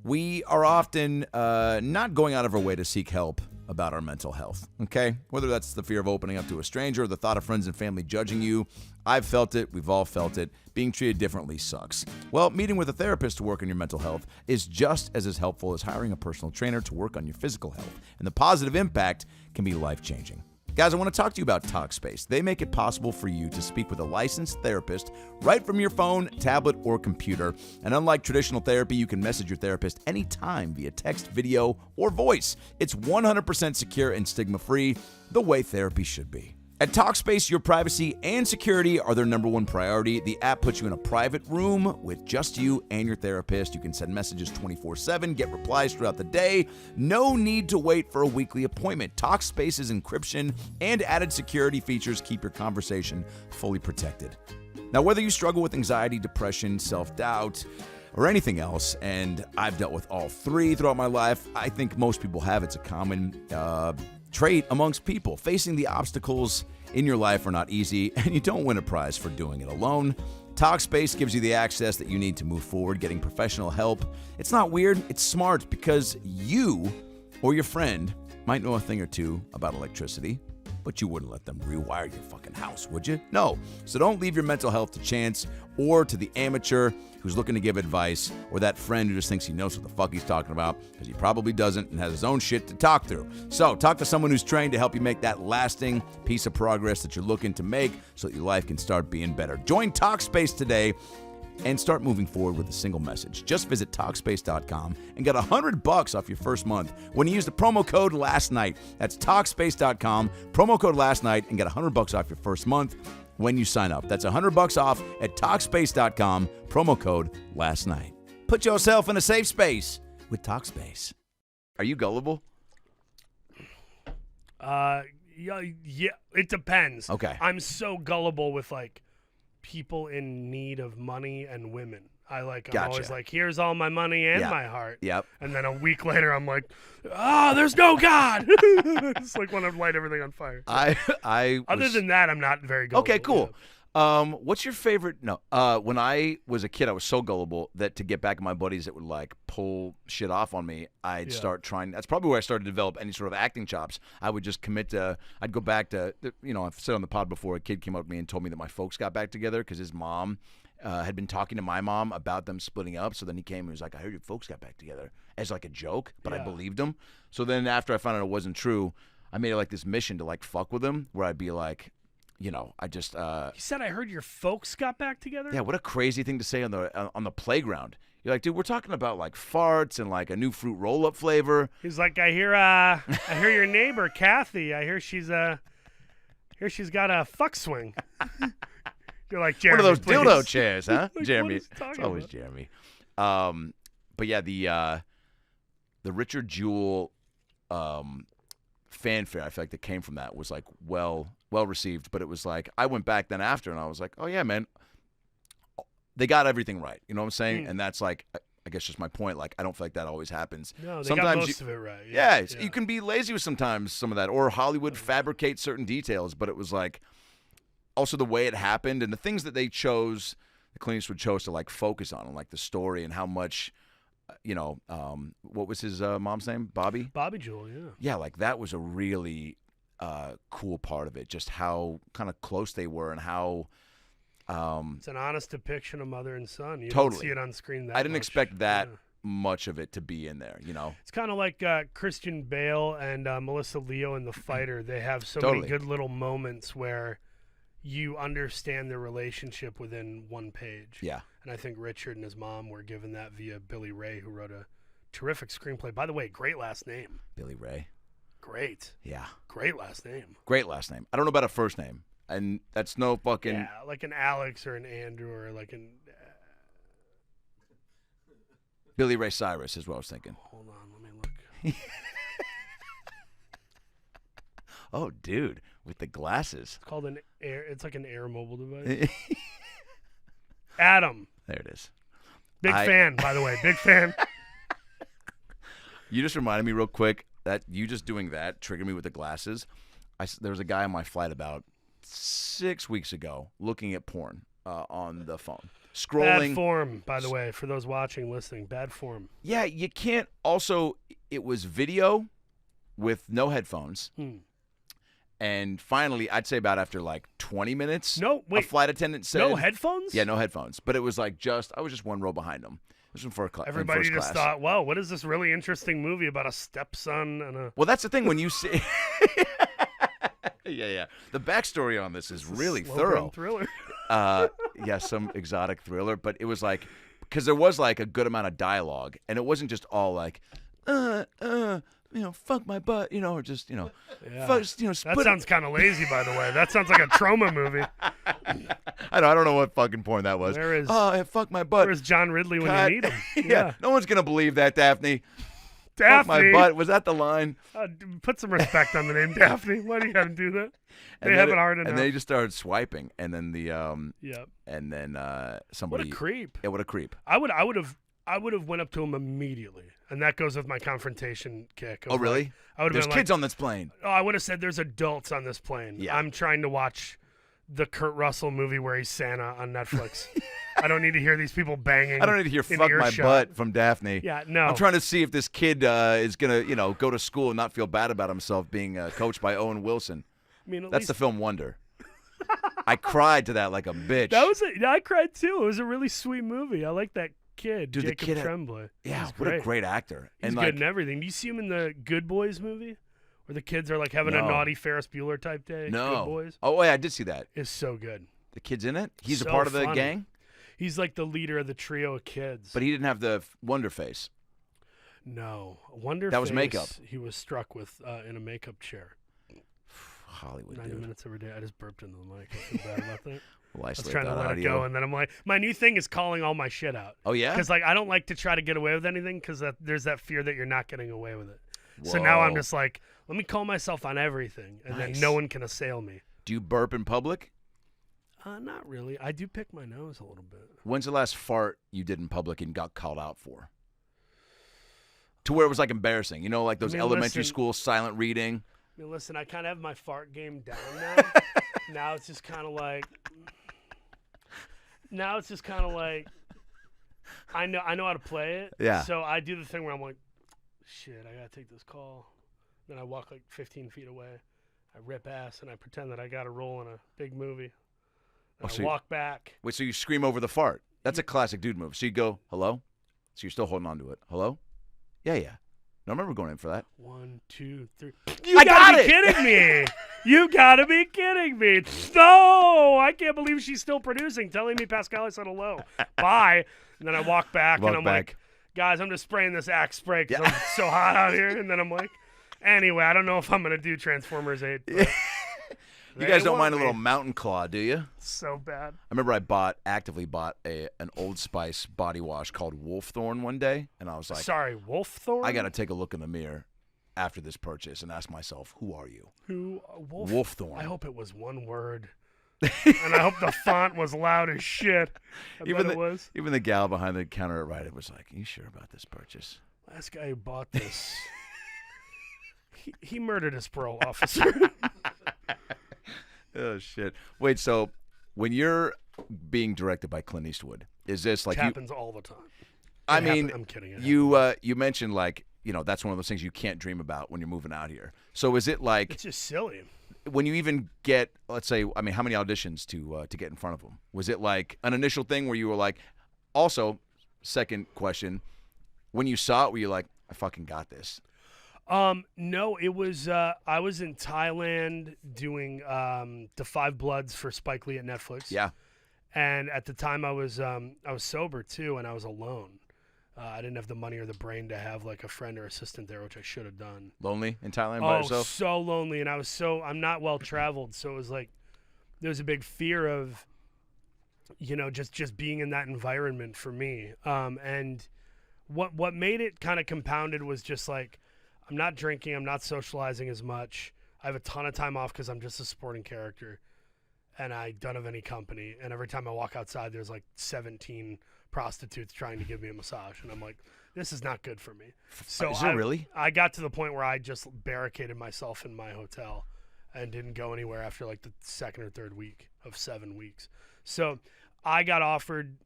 Speaker 2: we are often not going out of our way to seek help about our mental health, okay? Whether that's the fear of opening up to a stranger or the thought of friends and family judging you. I've felt it. We've all felt it. Being treated differently sucks. Well, meeting with a therapist to work on your mental health is just as helpful as hiring a personal trainer to work on your physical health. And the positive impact can be life-changing. Guys, I want to talk to you about Talkspace. They make it possible for you to speak with a licensed therapist right from your phone, tablet, or computer. And unlike traditional therapy, you can message your therapist anytime via text, video, or voice. It's 100% secure and stigma-free, the way therapy should be. At Talkspace, your privacy and security are their number one priority. The app puts you in a private room with just you and your therapist. You can send messages 24/7, get replies throughout the day. No need to wait for a weekly appointment. Talkspace's encryption and added security features keep your conversation fully protected. Now, whether you struggle with anxiety, depression, self-doubt, or anything else, and I've dealt with all three throughout my life, I think most people have. It's a common trait amongst people. Facing the obstacles in your life are not easy, and you don't win a prize for doing it alone. Talkspace gives you the access that you need to move forward, getting professional help. It's not weird, it's smart, because you or your friend might know a thing or two about electricity, but you wouldn't let them rewire your fucking house, would you? No. So don't leave your mental health to chance or to the amateur who's looking to give advice, or that friend who just thinks he knows what the fuck he's talking about, because he probably doesn't and has his own shit to talk through. So talk to someone who's trained to help you make that lasting piece of progress that you're looking to make so that your life can start being better. Join Talkspace today and start moving forward with a single message. Just visit Talkspace.com and get $100 off your first month when you use the promo code LASTNIGHT. That's Talkspace.com, promo code LASTNIGHT, and get $100 off your first month when you sign up. That's $100 off at Talkspace.com, promo code LASTNIGHT. Put yourself in a safe space with Talkspace. Are you gullible?
Speaker 1: Yeah, it depends.
Speaker 2: Okay.
Speaker 1: I'm so gullible with like people in need of money and women. I'm always like, here's all my money and my heart.
Speaker 2: Yep.
Speaker 1: And then a week later, I'm like, there's no God. It's like when I light everything on fire.
Speaker 2: Other
Speaker 1: than that, I'm not very gullible.
Speaker 2: Okay, cool. What's your favorite? No. When I was a kid, I was so gullible that to get back at my buddies that would like pull shit off on me, I'd start trying. That's probably where I started to develop any sort of acting chops. I would just I'd go back to, I've said on the pod before, a kid came up to me and told me that my folks got back together because his mom had been talking to my mom about them splitting up. So then he came and was like, I heard your folks got back together, as like a joke, but I believed him. So then after I found out it wasn't true, I made it like this mission to like fuck with him, where I'd be like, I just.
Speaker 1: He said, I heard your folks got back together?
Speaker 2: Yeah, what a crazy thing to say on the playground. You're like, dude, we're talking about like farts and like a new fruit roll-up flavor.
Speaker 1: He's like, I hear your neighbor Kathy. I hear she's got a fuck swing. You're like, Jeremy,
Speaker 2: one of those
Speaker 1: please.
Speaker 2: dildo chairs, huh?
Speaker 1: Like,
Speaker 2: Jeremy,
Speaker 1: what is he talking
Speaker 2: it's always
Speaker 1: about?
Speaker 2: Jeremy. But yeah, the Richard Jewell fanfare, I feel like that came from that was like well received. But it was like I went back then after, and I was like, oh yeah, man, they got everything right. You know what I'm saying? And that's like I guess just my point. Like, I don't feel like that always happens.
Speaker 1: No, they
Speaker 2: sometimes
Speaker 1: got most of it right.
Speaker 2: Yeah, you can be lazy with sometimes some of that, or Hollywood fabricates certain details. But it was like also the way it happened and the things that they chose, the Clint Eastwood chose to like focus on, like the story and how much, what was his mom's name? Bobby
Speaker 1: Jewell, yeah.
Speaker 2: Yeah, like that was a really cool part of it. Just how kind of close they were and how.
Speaker 1: It's an honest depiction of mother and son. You
Speaker 2: Totally.
Speaker 1: don't see it on screen that
Speaker 2: I didn't
Speaker 1: much.
Speaker 2: expect that much of it to be in there,
Speaker 1: It's kind of like Christian Bale and Melissa Leo in The Fighter. They have so
Speaker 2: Totally.
Speaker 1: many good little moments where you understand their relationship within one page.
Speaker 2: Yeah.
Speaker 1: And I think Richard and his mom were given that via Billy Ray, who wrote a terrific screenplay. By the way, great last name.
Speaker 2: Billy Ray.
Speaker 1: Great.
Speaker 2: Yeah.
Speaker 1: Great last name.
Speaker 2: Great last name. I don't know about a first name. And that's no fucking...
Speaker 1: Yeah, like an Alex or an Andrew or like an...
Speaker 2: Billy Ray Cyrus is what I was thinking.
Speaker 1: Hold on, let me look.
Speaker 2: Oh, dude, with the glasses.
Speaker 1: It's called it's like an air mobile device. Adam.
Speaker 2: There it is.
Speaker 1: Big fan, by the way. Big fan.
Speaker 2: You just reminded me real quick that you just doing that triggered me with the glasses. There was a guy on my flight about 6 weeks ago looking at porn on the phone. Scrolling.
Speaker 1: Bad form, by the way, for those watching, listening. Bad form.
Speaker 2: Yeah, you can't. Also, it was video with no headphones. And finally, I'd say about after like 20 minutes, a flight attendant said...
Speaker 1: No headphones?
Speaker 2: Yeah, no headphones. But it was like I was just one row behind him. This was
Speaker 1: Everybody
Speaker 2: in first
Speaker 1: just
Speaker 2: class.
Speaker 1: thought, wow, what is this really interesting movie about a stepson and a...
Speaker 2: Well, that's the thing when you see... Yeah. The backstory on this is really thorough.
Speaker 1: Thriller.
Speaker 2: Yeah, some exotic thriller. But it was like... Because there was like a good amount of dialogue. And it wasn't just all like... fuck my butt, or just, fuck, split.
Speaker 1: That sounds kind of lazy, by the way. That sounds like a trauma movie.
Speaker 2: I don't know what fucking porn that was. Fuck my butt.
Speaker 1: Where's John Ridley when you need him?
Speaker 2: Yeah. No one's going to believe that, Daphne.
Speaker 1: Daphne.
Speaker 2: Fuck my butt. Was that the line?
Speaker 1: Put some respect on the name Daphne. Why do you got to do that? They have it hard enough.
Speaker 2: And they just started swiping. And then and then somebody.
Speaker 1: What a creep.
Speaker 2: Yeah, what a creep.
Speaker 1: I would have went up to him immediately. And that goes with my confrontation kick.
Speaker 2: Oh, really?
Speaker 1: Like, I would have
Speaker 2: There's
Speaker 1: been
Speaker 2: kids
Speaker 1: like,
Speaker 2: on this plane.
Speaker 1: Oh, I would have said there's adults on this plane.
Speaker 2: Yeah.
Speaker 1: I'm trying to watch the Kurt Russell movie where he's Santa on Netflix. I don't need to hear these people banging.
Speaker 2: I don't need to hear "fuck my butt" from Daphne.
Speaker 1: Yeah, no.
Speaker 2: I'm trying to see if this kid is gonna, go to school and not feel bad about himself being coached by Owen Wilson.
Speaker 1: I mean,
Speaker 2: that's the film Wonder. I cried to that like a bitch.
Speaker 1: I cried too. It was a really sweet movie. I like that kid,
Speaker 2: Dude,
Speaker 1: Jacob Tremblay.
Speaker 2: Yeah, what a great actor.
Speaker 1: He's good in everything. Do you see him in the Good Boys movie? Where the kids are like having a naughty Ferris Bueller type day?
Speaker 2: No.
Speaker 1: Good Boys?
Speaker 2: Oh, yeah, I did see that.
Speaker 1: It's so good.
Speaker 2: The kid's in it? He's
Speaker 1: so
Speaker 2: a part of the
Speaker 1: funny.
Speaker 2: gang?
Speaker 1: He's like the leader of the trio of kids.
Speaker 2: But he didn't have the Wonder face.
Speaker 1: No. Wonder
Speaker 2: That was
Speaker 1: face,
Speaker 2: makeup.
Speaker 1: He was struck with in a makeup chair.
Speaker 2: Hollywood,
Speaker 1: 90
Speaker 2: dude.
Speaker 1: minutes every day. I just burped into the mic. I feel bad about that.
Speaker 2: Well, I
Speaker 1: was trying to let it go, and then I'm like, my new thing is calling all my shit out.
Speaker 2: Oh, yeah?
Speaker 1: Because I don't like to try to get away with anything because there's that fear that you're not getting away with it. Whoa. So now I'm just like, let me call myself on everything, and then no one can assail me.
Speaker 2: Do you burp in public?
Speaker 1: Not really. I do pick my nose a little bit.
Speaker 2: When's the last fart you did in public and got called out for? To where it was like embarrassing, like those elementary school silent reading.
Speaker 1: I mean, listen, I kind of have my fart game down now. Now it's just kind of like. I know how to play it.
Speaker 2: Yeah.
Speaker 1: So I do the thing where I'm like, shit, I gotta take this call. Then I walk like 15 feet away. I rip ass and I pretend that I got a role in a big movie. Then I walk back.
Speaker 2: Wait, so you scream over the fart? That's a classic dude move. So you go, hello? So you're still holding on to it. Hello? Yeah. No, I remember going in for that.
Speaker 1: 1, 2, 3.
Speaker 2: I
Speaker 1: gotta be kidding me. You gotta be kidding me. No, I can't believe she's still producing, telling me Pascal said hello. Bye. And then I walk back and I'm like, guys, I'm just spraying this Axe spray because I'm so hot out here. And then I'm like, anyway, I don't know if I'm going to do Transformers 8.
Speaker 2: You guys don't mind a little mountain claw, do you?
Speaker 1: So bad.
Speaker 2: I remember I actively bought an Old Spice body wash called Wolfthorn one day, and I was like,
Speaker 1: sorry, Wolfthorn?
Speaker 2: I got to take a look in the mirror after this purchase and ask myself, who are you?
Speaker 1: Who?
Speaker 2: Wolfthorn.
Speaker 1: I hope it was one word. And I hope the font was loud as shit. It was.
Speaker 2: Even the gal behind the counter at Rite Aid was like, "Are you sure about this purchase?"
Speaker 1: Last guy who bought this, he murdered his parole officer.
Speaker 2: Oh shit! Wait, so when you're being directed by Clint Eastwood, is this like
Speaker 1: it happens all the time?
Speaker 2: I mean,
Speaker 1: I'm kidding.
Speaker 2: You mentioned like that's one of those things you can't dream about when you're moving out here. So is it like
Speaker 1: it's just silly?
Speaker 2: When you even get, let's say, I mean, how many auditions to get in front of them? Was it like an initial thing where you were like, also, second question, when you saw it, were you like, I fucking got this?
Speaker 1: No, it was, I was in Thailand doing The Five Bloods for Spike Lee at Netflix.
Speaker 2: Yeah.
Speaker 1: And at the time I was sober too, and I was alone. I didn't have the money or the brain to have like a friend or assistant there, which I should have done.
Speaker 2: Lonely in Thailand by yourself?
Speaker 1: So lonely, and I'm not well traveled, so it was like there was a big fear of, just being in that environment for me. And what made it kind of compounded was just like I'm not drinking, I'm not socializing as much. I have a ton of time off because I'm just a supporting character, and I don't have any company. And every time I walk outside, there's like 17 prostitutes trying to give me a massage, and I'm like, this is not good for me. So
Speaker 2: is it really?
Speaker 1: I got to the point where I just barricaded myself in my hotel and didn't go anywhere after like the second or third week of 7 weeks. So I got offered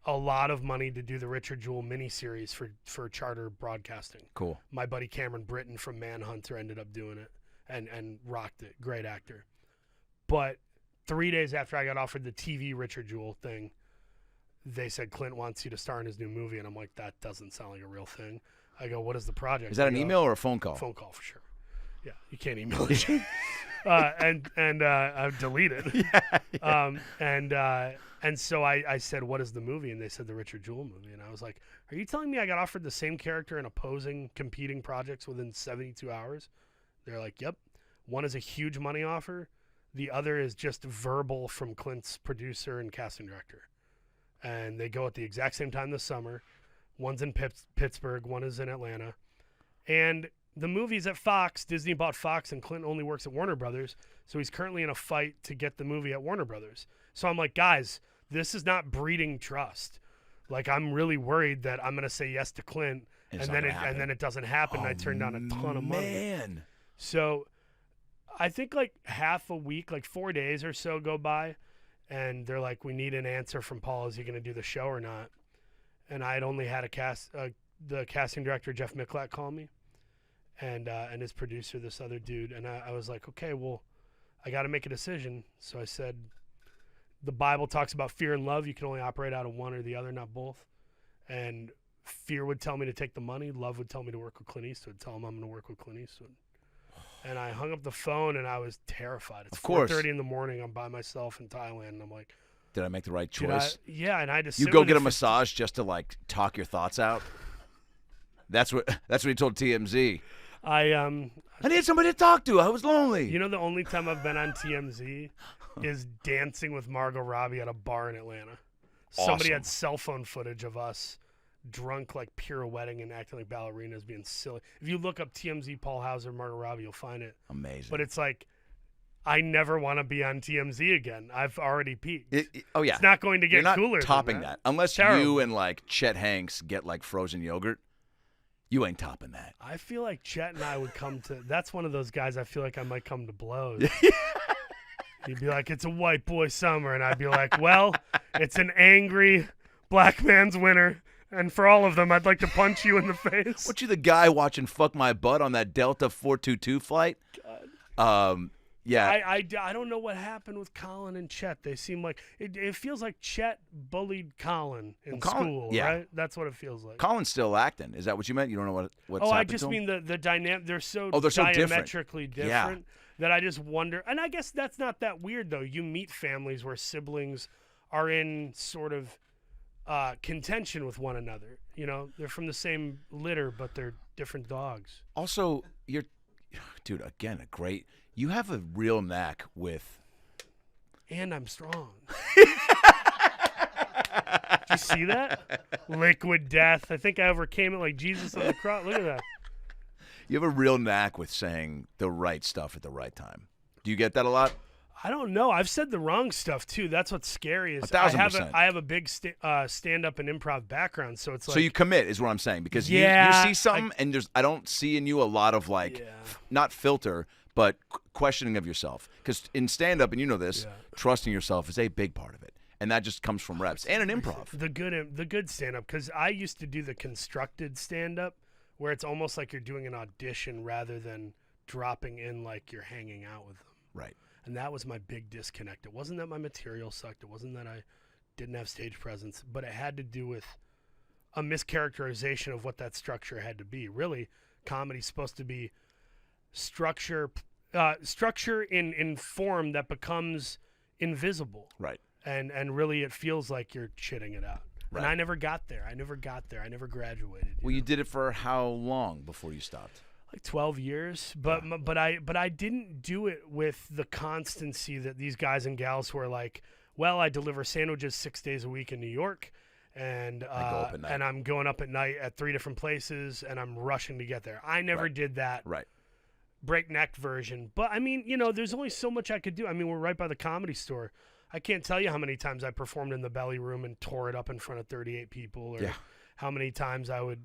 Speaker 1: a lot of money to do the Richard Jewell miniseries for Charter Broadcasting.
Speaker 2: Cool.
Speaker 1: My buddy Cameron Britton from Manhunter ended up doing it and rocked it. Great actor. But 3 days after I got offered the TV Richard Jewell thing, they said Clint wants you to star in his new movie, and I'm like, that doesn't sound like a real thing. I go, what is the project?
Speaker 2: Is that an email or a phone call?
Speaker 1: Phone call for sure. Yeah, you can't email it. and I've deleted. And so I said, what is the movie? And they said the Richard Jewell movie, and I was like, are you telling me I got offered the same character in opposing competing projects within 72 hours? They're like, yep. One is a huge money offer. The other is just verbal from Clint's producer and casting director. And they go at the exact same time this summer. One's in Pittsburgh, one is in Atlanta. And the movie's at Fox. Disney bought Fox, and Clint only works at Warner Brothers. So he's currently in a fight to get the movie at Warner Brothers. So I'm like, guys, this is not breeding trust. Like, I'm really worried that I'm going to say yes to Clint, and then it doesn't happen, and I turned down a ton of money.
Speaker 2: Man.
Speaker 1: So I think like half a week, like 4 days or so go by, and they're like, we need an answer from Paul. Is he going to do the show or not? And I had only had the casting director, Jeff Micklak, call me, and his producer, this other dude. And I was like, okay, well, I got to make a decision. So I said, the Bible talks about fear and love. You can only operate out of one or the other, not both. And fear would tell me to take the money. Love would tell me to work with Clint Eastwood. Tell him I'm going to work with Clint Eastwood. And I hung up the phone, and I was terrified. It's 4:30 in the morning. I'm by myself in Thailand, and I'm like,
Speaker 2: did I make the right choice?
Speaker 1: Yeah, and I just
Speaker 2: you go get a massage just to like talk your thoughts out. That's what he told TMZ. I need somebody to talk to. I was lonely.
Speaker 1: You know, the only time I've been on TMZ is dancing with Margo Robbie at a bar in Atlanta.
Speaker 2: Awesome.
Speaker 1: Somebody had cell phone footage of us drunk, like pirouetting and acting like ballerinas, being silly. If you look up TMZ, Paul Hauser, Margo Robbie, you'll find it.
Speaker 2: Amazing.
Speaker 1: But it's like, I never want to be on TMZ again. I've already peaked.
Speaker 2: Oh yeah,
Speaker 1: it's not going to get
Speaker 2: You're
Speaker 1: cooler.
Speaker 2: Not topping
Speaker 1: than
Speaker 2: that unless
Speaker 1: Terrible.
Speaker 2: you and like Chet Hanks get like frozen yogurt. You ain't topping that.
Speaker 1: I feel like Chet and I would come to. That's one of those guys. I feel like I might come to blows. He'd be like, "It's a white boy summer," and I'd be like, "Well, it's an angry black man's winter." And for all of them, I'd like to punch you in the face.
Speaker 2: What, you the guy watching Fuck My Butt on that Delta 422 flight?
Speaker 1: God.
Speaker 2: Yeah.
Speaker 1: I don't know what happened with Colin and Chet. They seem like it feels like Chet bullied Colin in school,
Speaker 2: yeah.
Speaker 1: right? That's what it feels like.
Speaker 2: Colin's still acting. Is that what you meant? You don't know what's happened
Speaker 1: I just
Speaker 2: to him?
Speaker 1: mean the dynamic. They're so
Speaker 2: different.
Speaker 1: diametrically different that I just wonder. And I guess that's not that weird, though. You meet families where siblings are in sort of contention with one another. You know, they're from the same litter, but they're different dogs.
Speaker 2: Also, dude, again, you have a real knack with.
Speaker 1: And I'm strong. Did you see that? Liquid death. I think I overcame it like Jesus on the cross. Look at that.
Speaker 2: You have a real knack with saying the right stuff at the right time. Do you get that a lot?
Speaker 1: I don't know. I've said the wrong stuff too. That's what's scary. Is
Speaker 2: 1,000%.
Speaker 1: I have a big stand-up and improv background, so it's like.
Speaker 2: So you commit is what I'm saying, because you see something and I don't see in you a lot of like, not filter, but questioning of yourself. Because in stand-up, and you know this, trusting yourself is a big part of it. And that just comes from reps and an improv.
Speaker 1: The good stand-up, because I used to do the constructed stand-up where it's almost like you're doing an audition rather than dropping in like you're hanging out with them.
Speaker 2: Right.
Speaker 1: And that was my big disconnect. It wasn't that my material sucked. It wasn't that I didn't have stage presence, but it had to do with a mischaracterization of what that structure had to be. Really, comedy's supposed to be structure in form that becomes invisible.
Speaker 2: Right.
Speaker 1: And really it feels like you're shitting it out.
Speaker 2: Right.
Speaker 1: And I never got there. I never graduated.
Speaker 2: Well, you did it for how long before you stopped?
Speaker 1: Like 12 years, but I didn't do it with the constancy that these guys and gals who are like, well, I deliver sandwiches 6 days a week in New York, and I'm going up at night at 3 different places, and I'm rushing to get there. I never did that breakneck version. But I mean, there's only so much I could do. I mean, we're right by the Comedy Store. I can't tell you how many times I performed in the Belly Room and tore it up in front of 38 people, or how many times I would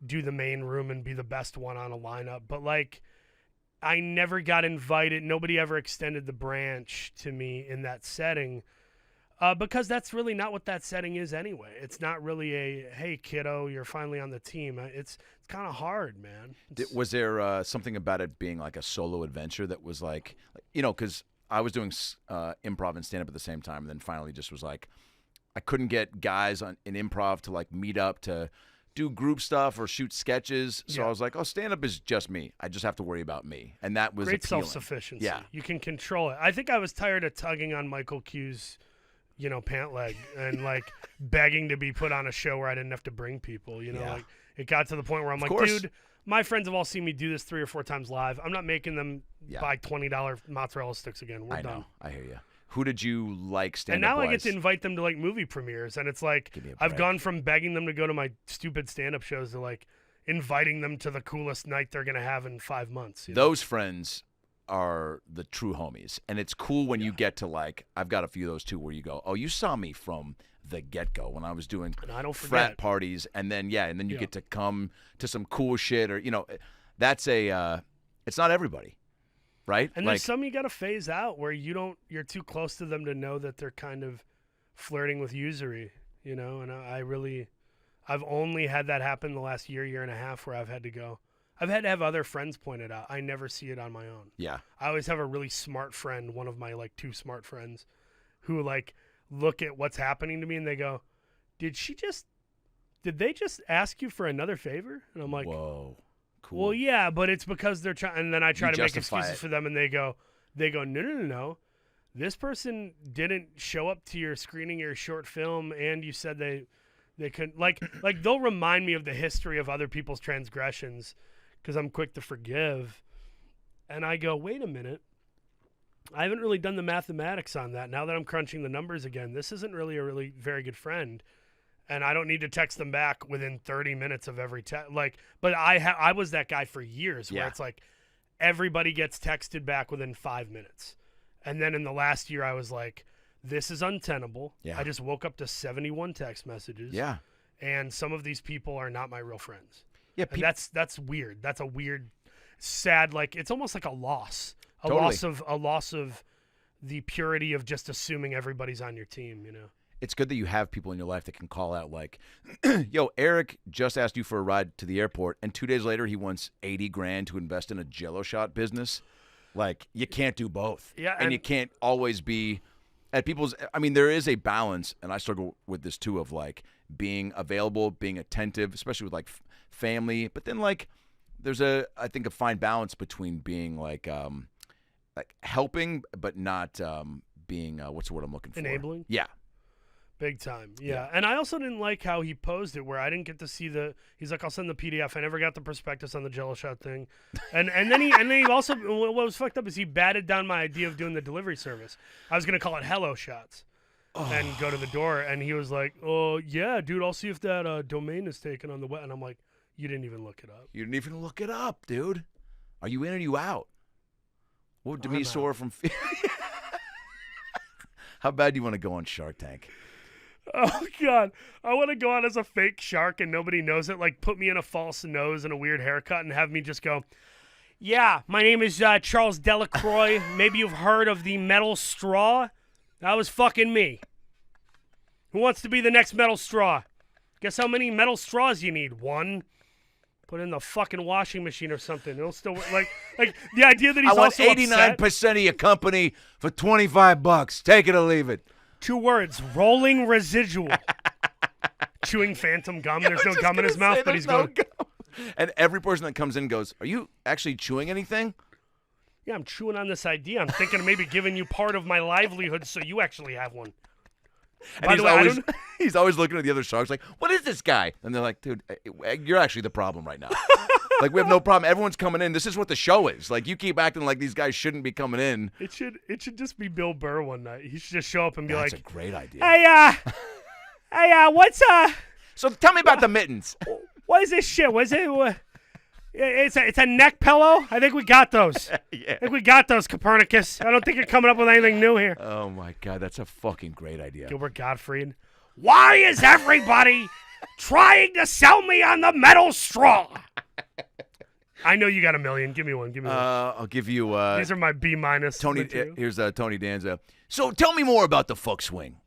Speaker 1: do the main room and be the best one on a lineup. But like, I never got invited. Nobody ever extended the branch to me in that setting, because that's really not what that setting is anyway. It's not really a, hey kiddo, you're finally on the team. It's kind of hard, man.
Speaker 2: Was there something about it being like a solo adventure that was like, because I was doing improv and stand-up at the same time, and then finally just was like, I couldn't get guys in improv to like meet up to do group stuff or shoot sketches. So I was like, stand-up is just me. I just have to worry about me. And that was
Speaker 1: great
Speaker 2: appealing.
Speaker 1: Self-sufficiency.
Speaker 2: Yeah.
Speaker 1: You can control it. I think I was tired of tugging on Michael Q's, pant leg and like begging to be put on a show where I didn't have to bring people, like it got to the point where I'm like, dude, my friends have all seen me do this 3 or 4 times live. I'm not making them buy $20 mozzarella sticks again. We're done.
Speaker 2: I hear you. Who did you like stand-up
Speaker 1: And now
Speaker 2: wise?
Speaker 1: I get to invite them to like movie premieres, and it's like I've gone from begging them to go to my stupid stand-up shows to like inviting them to the coolest night they're gonna have in 5 months.
Speaker 2: Those friends are the true homies, and it's cool when you get to like, I've got a few of those too, where you go, oh, you saw me from the get-go when I was doing frat parties, and then you get to come to some cool shit, or that's it's not everybody. Right?
Speaker 1: And there's some you got to phase out where you're too close to them to know that they're kind of flirting with usury, and I've only had that happen the last year and a half where I've had to have other friends point it out. I never see it on my own.
Speaker 2: Yeah.
Speaker 1: I always have a really smart friend, one of my like 2 smart friends, who like look at what's happening to me and they go, did they just ask you for another favor? And I'm like,
Speaker 2: whoa. Cool.
Speaker 1: Well, yeah, but it's because they're trying, and then I try to make excuses for them, and they go, no. This person didn't show up to your screening of your short film, and you said they couldn't. Like they'll remind me of the history of other people's transgressions, because I'm quick to forgive, and I go, wait a minute, I haven't really done the mathematics on that. Now that I'm crunching the numbers again, this isn't really a really very good friend. And I don't need to text them back within 30 minutes of every text. But I was that guy for years where it's like everybody gets texted back within 5 minutes. And then in the last year, I was like, this is untenable. Yeah. I just woke up to 71 text messages. Yeah. And some of these people are not my real friends. Yeah. And that's weird. That's a weird, sad, like it's almost like a loss. A loss of the purity of just assuming everybody's on your team,
Speaker 2: It's good that you have people in your life that can call out like, yo, Eric just asked you for a ride to the airport, and 2 days later he wants $80,000 to invest in a Jell-O shot business. Like, you can't do both. Yeah, and you can't always be at people's. I mean, there is a balance, and I struggle with this too, of like being available, being attentive, especially with like family. But then like, there's I think a fine balance between being like helping, but not being what's the word I'm looking for?
Speaker 1: Enabling.
Speaker 2: Yeah.
Speaker 1: Big time, yeah. And I also didn't like how he posed it, where I didn't get to see he's like, I'll send the PDF. I never got the prospectus on the Jell-O shot thing, and then he also, what was fucked up is he batted down my idea of doing the delivery service. I was gonna call it Hello Shots, and go to the door, and he was like, oh yeah, dude, I'll see if that domain is taken on the web. And I'm like, you didn't even look it up.
Speaker 2: You didn't even look it up, dude. Are you in or you out? What would Demi Sore from? How bad do you want to go on Shark Tank?
Speaker 1: Oh, God. I want to go out as a fake shark and nobody knows it. Like, put me in a false nose and a weird haircut and have me just go, yeah, my name is Charles Delacroix. Maybe you've heard of the metal straw. That was fucking me. Who wants to be the next metal straw? Guess how many metal straws you need? One. Put it in the fucking washing machine or something. It'll still work. Like the idea that he's
Speaker 2: I want
Speaker 1: also
Speaker 2: 89% of your company for $25. Take it or leave it.
Speaker 1: 2 words, rolling residual. Chewing phantom gum. There's no gum in his mouth, but he's going.
Speaker 2: And every person that comes in goes, are you actually chewing anything?
Speaker 1: Yeah, I'm chewing on this idea. I'm thinking of maybe giving you part of my livelihood so you actually have one.
Speaker 2: And
Speaker 1: By the way,
Speaker 2: he's always looking at the other sharks like, what is this guy? And they're like, dude, you're actually the problem right now. Like, we have no problem. Everyone's coming in. This is what the show is. Like, you keep acting like these guys shouldn't be coming in.
Speaker 1: It should just be Bill Burr one night. He should just show up and be
Speaker 2: That's
Speaker 1: like,
Speaker 2: a great idea.
Speaker 1: Hey, what's
Speaker 2: So tell me about the mittens.
Speaker 1: what is this shit? What is it? It's a neck pillow. I think we got those.
Speaker 2: Yeah.
Speaker 1: I think we got those, Copernicus. I don't think you're coming up with anything new here.
Speaker 2: Oh, my God. That's a fucking great idea.
Speaker 1: Gilbert Gottfried. Why is everybody trying to sell me on the metal straw? I know you got a million. Give me one.
Speaker 2: I'll give you...
Speaker 1: These are my B-.
Speaker 2: Tony. Here's Tony Danza. So tell me more about the fuck swing.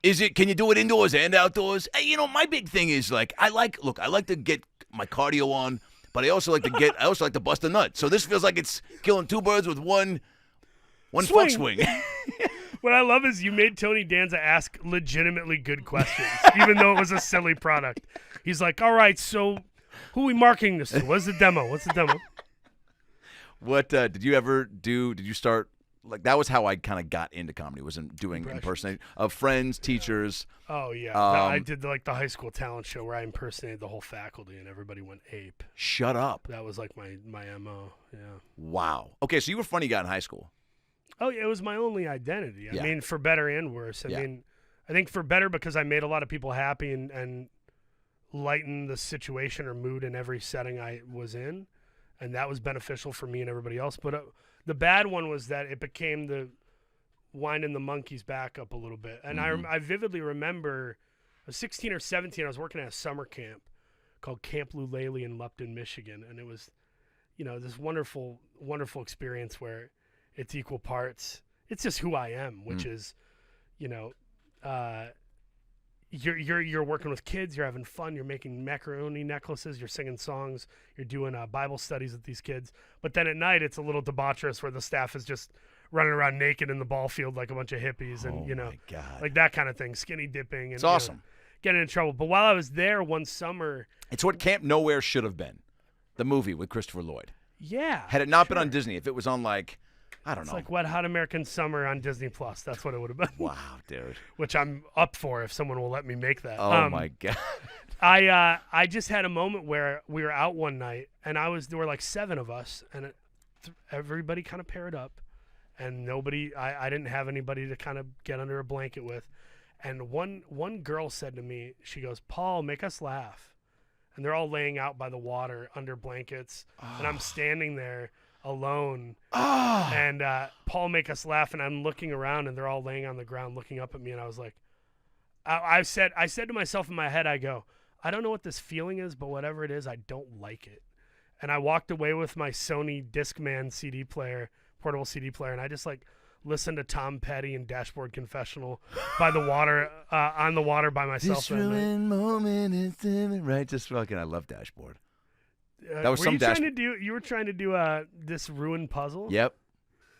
Speaker 2: Can you do it indoors and outdoors? Hey, my big thing is, like, I like to get my cardio on, but I also like to bust a nut. So this feels like it's killing 2 birds with one fuck swing.
Speaker 1: What I love is you made Tony Danza ask legitimately good questions, even though it was a silly product. He's like, all right, so who are we marketing this to? What's the demo?
Speaker 2: What did you ever do? Did you start, like, that was how I kind of got into comedy, was in doing impersonation of friends, teachers.
Speaker 1: Oh, yeah. I did the high school talent show where I impersonated the whole faculty and everybody went ape.
Speaker 2: Shut up.
Speaker 1: That was like my MO, yeah.
Speaker 2: Wow. Okay, so you were a funny guy in high school.
Speaker 1: Oh, yeah, it was my only identity.
Speaker 2: Yeah.
Speaker 1: I mean, for better and worse. I mean, I think for better because I made a lot of people happy and lightened the situation or mood in every setting I was in. And that was beneficial for me and everybody else. But the bad one was that it became the winding the monkeys back up a little bit. And I vividly remember I was 16 or 17. I was working at a summer camp called Camp Lulele in Lupton, Michigan. And it was, this wonderful, wonderful experience where it's equal parts. It's just who I am, which is, you're working with kids, you're having fun, you're making macaroni necklaces, you're singing songs, you're doing Bible studies with these kids. But then at night, it's a little debaucherous where the staff is just running around naked in the ball field like a bunch of hippies and,
Speaker 2: my God.
Speaker 1: like that kind of thing, skinny dipping. And,
Speaker 2: it's awesome.
Speaker 1: Getting in trouble. But while I was there one summer.
Speaker 2: It's what Camp Nowhere should have been, the movie with Christopher Lloyd.
Speaker 1: Yeah.
Speaker 2: Had it not been on Disney, if it was on, like, I don't know.
Speaker 1: It's like Wet Hot American Summer on Disney Plus. That's what it would have been.
Speaker 2: Wow, dude.
Speaker 1: Which I'm up for if someone will let me make that.
Speaker 2: Oh, my God.
Speaker 1: I just had a moment where we were out one night, and there were like 7 of us, and everybody kind of paired up, and I didn't have anybody to kind of get under a blanket with. And one girl said to me, she goes, Paul, make us laugh. And they're all laying out by the water under blankets, and I'm standing there alone, and Paul, make us laugh, and I'm looking around and they're all laying on the ground looking up at me, and I was like, I said to myself in my head, I go, I don't know what this feeling is, but whatever it is, I don't like it. And I walked away with my Sony Discman CD player, portable CD player, and I just like listened to Tom Petty and Dashboard Confessional by the water, on the water by myself.
Speaker 2: This ruined moment is right, just fucking, I love Dashboard. That was
Speaker 1: you were trying to do this ruined puzzle?
Speaker 2: Yep.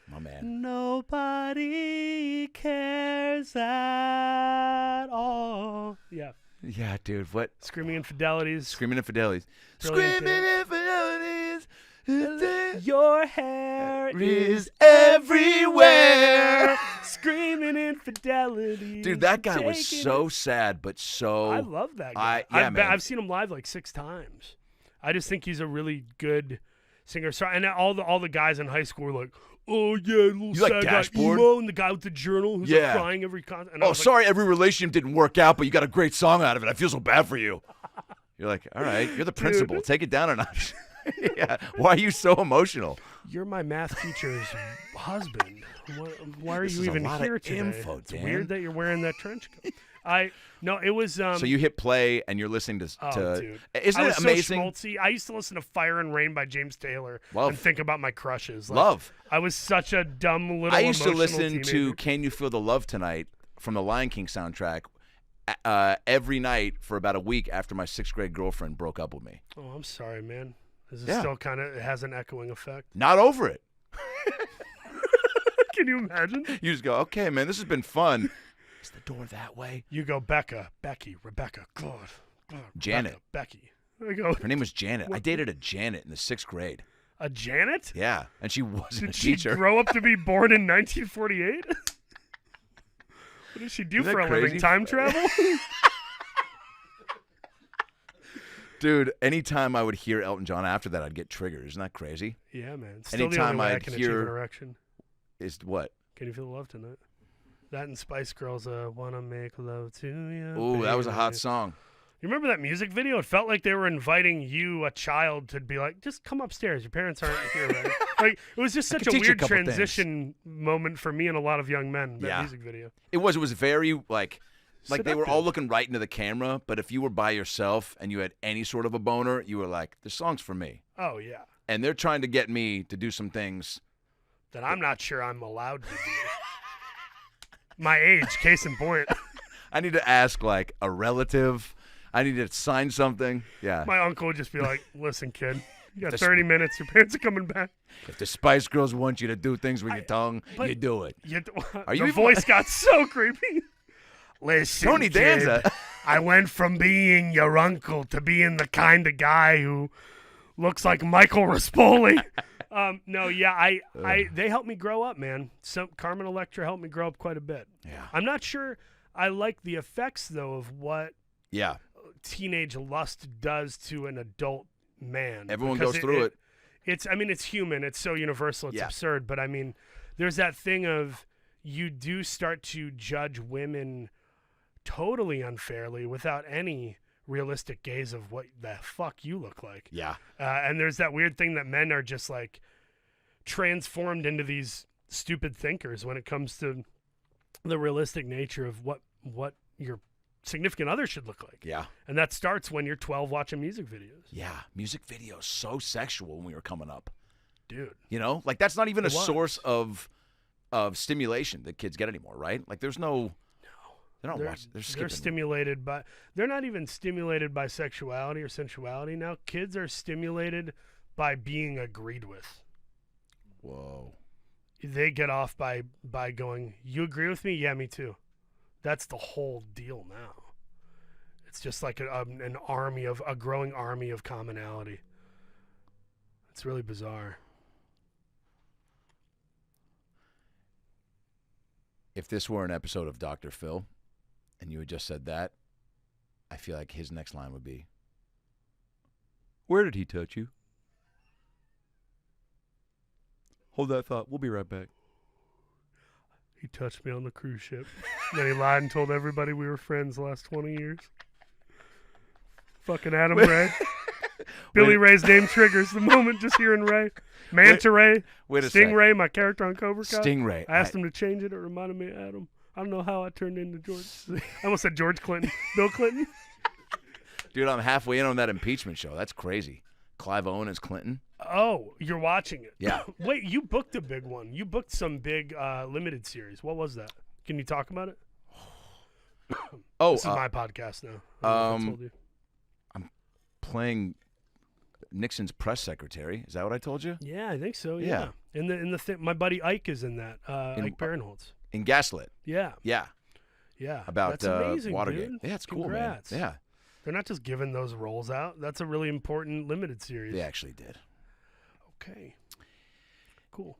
Speaker 2: My man.
Speaker 1: Nobody cares at all. Yeah.
Speaker 2: Yeah, dude. What?
Speaker 1: Screaming Infidelities.
Speaker 2: Screaming Infidelities.
Speaker 1: Brilliant,
Speaker 2: Screaming Infidelities.
Speaker 1: Your hair
Speaker 2: is everywhere.
Speaker 1: Screaming Infidelity.
Speaker 2: Dude, that guy was so sad, but so...
Speaker 1: I love that guy. I've seen him live like 6 times. I just think he's a really good singer. And all the guys in high school were like, oh, yeah, little sad
Speaker 2: like Dashboard?
Speaker 1: guy, emo, and the guy with the journal who's like crying every concert.
Speaker 2: Oh, sorry, every relationship didn't work out, but you got a great song out of it. I feel so bad for you. You're like, all right, you're the principal. Take it down a notch. Yeah. Why are you so emotional?
Speaker 1: You're my math teacher's husband. Why are
Speaker 2: This
Speaker 1: you
Speaker 2: is a
Speaker 1: even
Speaker 2: lot
Speaker 1: here
Speaker 2: of
Speaker 1: today?
Speaker 2: info,
Speaker 1: It's
Speaker 2: Dan.
Speaker 1: weird that you're wearing that trench coat. No, it was.
Speaker 2: So you hit play and you're listening to.
Speaker 1: Dude.
Speaker 2: Isn't
Speaker 1: I
Speaker 2: it
Speaker 1: was
Speaker 2: amazing?
Speaker 1: So schmaltzy. I used to listen to Fire and Rain by James Taylor
Speaker 2: Love.
Speaker 1: and think about my crushes. Like,
Speaker 2: Love.
Speaker 1: I was such a dumb little.
Speaker 2: I used to
Speaker 1: emotional
Speaker 2: listen to
Speaker 1: teenager.
Speaker 2: "Can You Feel the Love Tonight" from the Lion King soundtrack every night for about a week after my 6th grade girlfriend broke up with me.
Speaker 1: Oh, I'm sorry, man. Is it
Speaker 2: Yeah.
Speaker 1: still kind of? It has an echoing effect.
Speaker 2: Not over it.
Speaker 1: Can you imagine?
Speaker 2: You just go, okay, man, this has been fun. Is the door that way?
Speaker 1: You go Becca, Becky, Rebecca, God,
Speaker 2: Janet.
Speaker 1: Rebecca, Becky. I go.
Speaker 2: Her name was Janet. I dated a Janet in the 6th grade.
Speaker 1: A Janet?
Speaker 2: Yeah, and she wasn't
Speaker 1: Did
Speaker 2: a
Speaker 1: she
Speaker 2: teacher.
Speaker 1: grow up to be born in 1948? What did she do
Speaker 2: Isn't
Speaker 1: for
Speaker 2: that
Speaker 1: a living?
Speaker 2: crazy?
Speaker 1: Time travel?
Speaker 2: Dude, anytime I would hear Elton John after that, I'd get triggered. Isn't that crazy?
Speaker 1: Yeah, man. Still
Speaker 2: Anytime
Speaker 1: the only way I
Speaker 2: I'd
Speaker 1: can achieve an
Speaker 2: hear-
Speaker 1: erection.
Speaker 2: Is what?
Speaker 1: Can you feel the love tonight? That and Spice Girls, Wanna Make Love to You.
Speaker 2: Ooh, that was a hot
Speaker 1: baby.
Speaker 2: song.
Speaker 1: You remember that music video? It felt like they were inviting you, a child, to be like, just come upstairs. Your parents aren't here, right? Like, it was just
Speaker 2: I
Speaker 1: such
Speaker 2: could
Speaker 1: a
Speaker 2: teach you a
Speaker 1: weird
Speaker 2: couple
Speaker 1: transition moment for me and a lot of young men, that
Speaker 2: Yeah.
Speaker 1: music video.
Speaker 2: It was very like they were all
Speaker 1: Seductive.
Speaker 2: looking right into the camera, but if you were by yourself and you had any sort of a boner, you were like, "This song's for me."
Speaker 1: Oh, yeah.
Speaker 2: And they're trying to get me to do some things.
Speaker 1: That I'm not sure I'm allowed to do. My age, case in point.
Speaker 2: I need to ask like a relative. I need to sign something. Yeah.
Speaker 1: My uncle would just be like, listen, kid, you got
Speaker 2: This-
Speaker 1: 30 minutes. Your parents are coming back.
Speaker 2: If the Spice Girls want you to do things with your tongue,
Speaker 1: but-
Speaker 2: you do it.
Speaker 1: Are
Speaker 2: you
Speaker 1: the
Speaker 2: even-
Speaker 1: voice got so creepy. Listen,
Speaker 2: Tony
Speaker 1: kid,
Speaker 2: Danza.
Speaker 1: I went from being your uncle to being the kind of guy who looks like Michael Rispoli. No, yeah, they helped me grow up, man. Carmen Electra helped me grow up quite a bit.
Speaker 2: Yeah.
Speaker 1: I'm not sure I like the effects, though, of what
Speaker 2: Yeah.
Speaker 1: teenage lust does to an adult man.
Speaker 2: Everyone
Speaker 1: Because
Speaker 2: goes through it.
Speaker 1: It's human. It's so universal. It's
Speaker 2: Yeah.
Speaker 1: absurd. But I mean, there's that thing of you do start to judge women totally unfairly without any realistic gaze of what the fuck you look like.
Speaker 2: Yeah.
Speaker 1: And there's that weird thing that men are just like transformed into these stupid thinkers when it comes to the realistic nature of what your significant other should look like.
Speaker 2: Yeah.
Speaker 1: And that starts when you're 12 watching music videos.
Speaker 2: Yeah. Music videos so sexual when we were coming up.
Speaker 1: Dude.
Speaker 2: You know, like that's not even a
Speaker 1: It was.
Speaker 2: source of stimulation that kids get anymore, right? Like there's no. They're not watching. They're skipping.
Speaker 1: They're stimulated by. They're not even stimulated by sexuality or sensuality now. Kids are stimulated by being agreed with.
Speaker 2: Whoa.
Speaker 1: They get off by going, "You agree with me? Yeah, me too." That's the whole deal now. It's just like an army of a growing army of commonality. It's really bizarre.
Speaker 2: If this were an episode of Dr. Phil, and you had just said that, I feel like his next line would be, "Where did he touch you?" Hold that thought. We'll be right back.
Speaker 1: He touched me on the cruise ship. Then he lied and told everybody we were friends the last 20 years. Fucking Adam Ray. Billy Ray's name triggers the moment just hearing Ray. Manta Ray.
Speaker 2: Wait a sec.
Speaker 1: Stingray, my character on Cobra Kai.
Speaker 2: Stingray.
Speaker 1: I asked him to change it. It reminded me of Adam. I don't know how I turned into George. I almost said George Clinton. Bill Clinton.
Speaker 2: Dude, I'm halfway in on that impeachment show. That's crazy. Clive Owen as Clinton.
Speaker 1: Oh, you're watching it.
Speaker 2: Yeah.
Speaker 1: Wait, you booked a big one. You booked some big limited series. What was that? Can you talk about it?
Speaker 2: Oh,
Speaker 1: This is my podcast now. I don't know if I told you.
Speaker 2: playing Nixon's press secretary. Is that what I told you?
Speaker 1: Yeah, I think so.
Speaker 2: Yeah.
Speaker 1: Yeah. In the my buddy Ike is in that. Ike Barinholtz.
Speaker 2: In Gaslit.
Speaker 1: Yeah.
Speaker 2: Yeah.
Speaker 1: Yeah.
Speaker 2: About
Speaker 1: That's amazing,
Speaker 2: Watergate.
Speaker 1: dude.
Speaker 2: Yeah, it's cool,
Speaker 1: Congrats.
Speaker 2: man. Yeah.
Speaker 1: They're not just giving those roles out. That's a really important limited series.
Speaker 2: They actually did.
Speaker 1: Okay. Cool.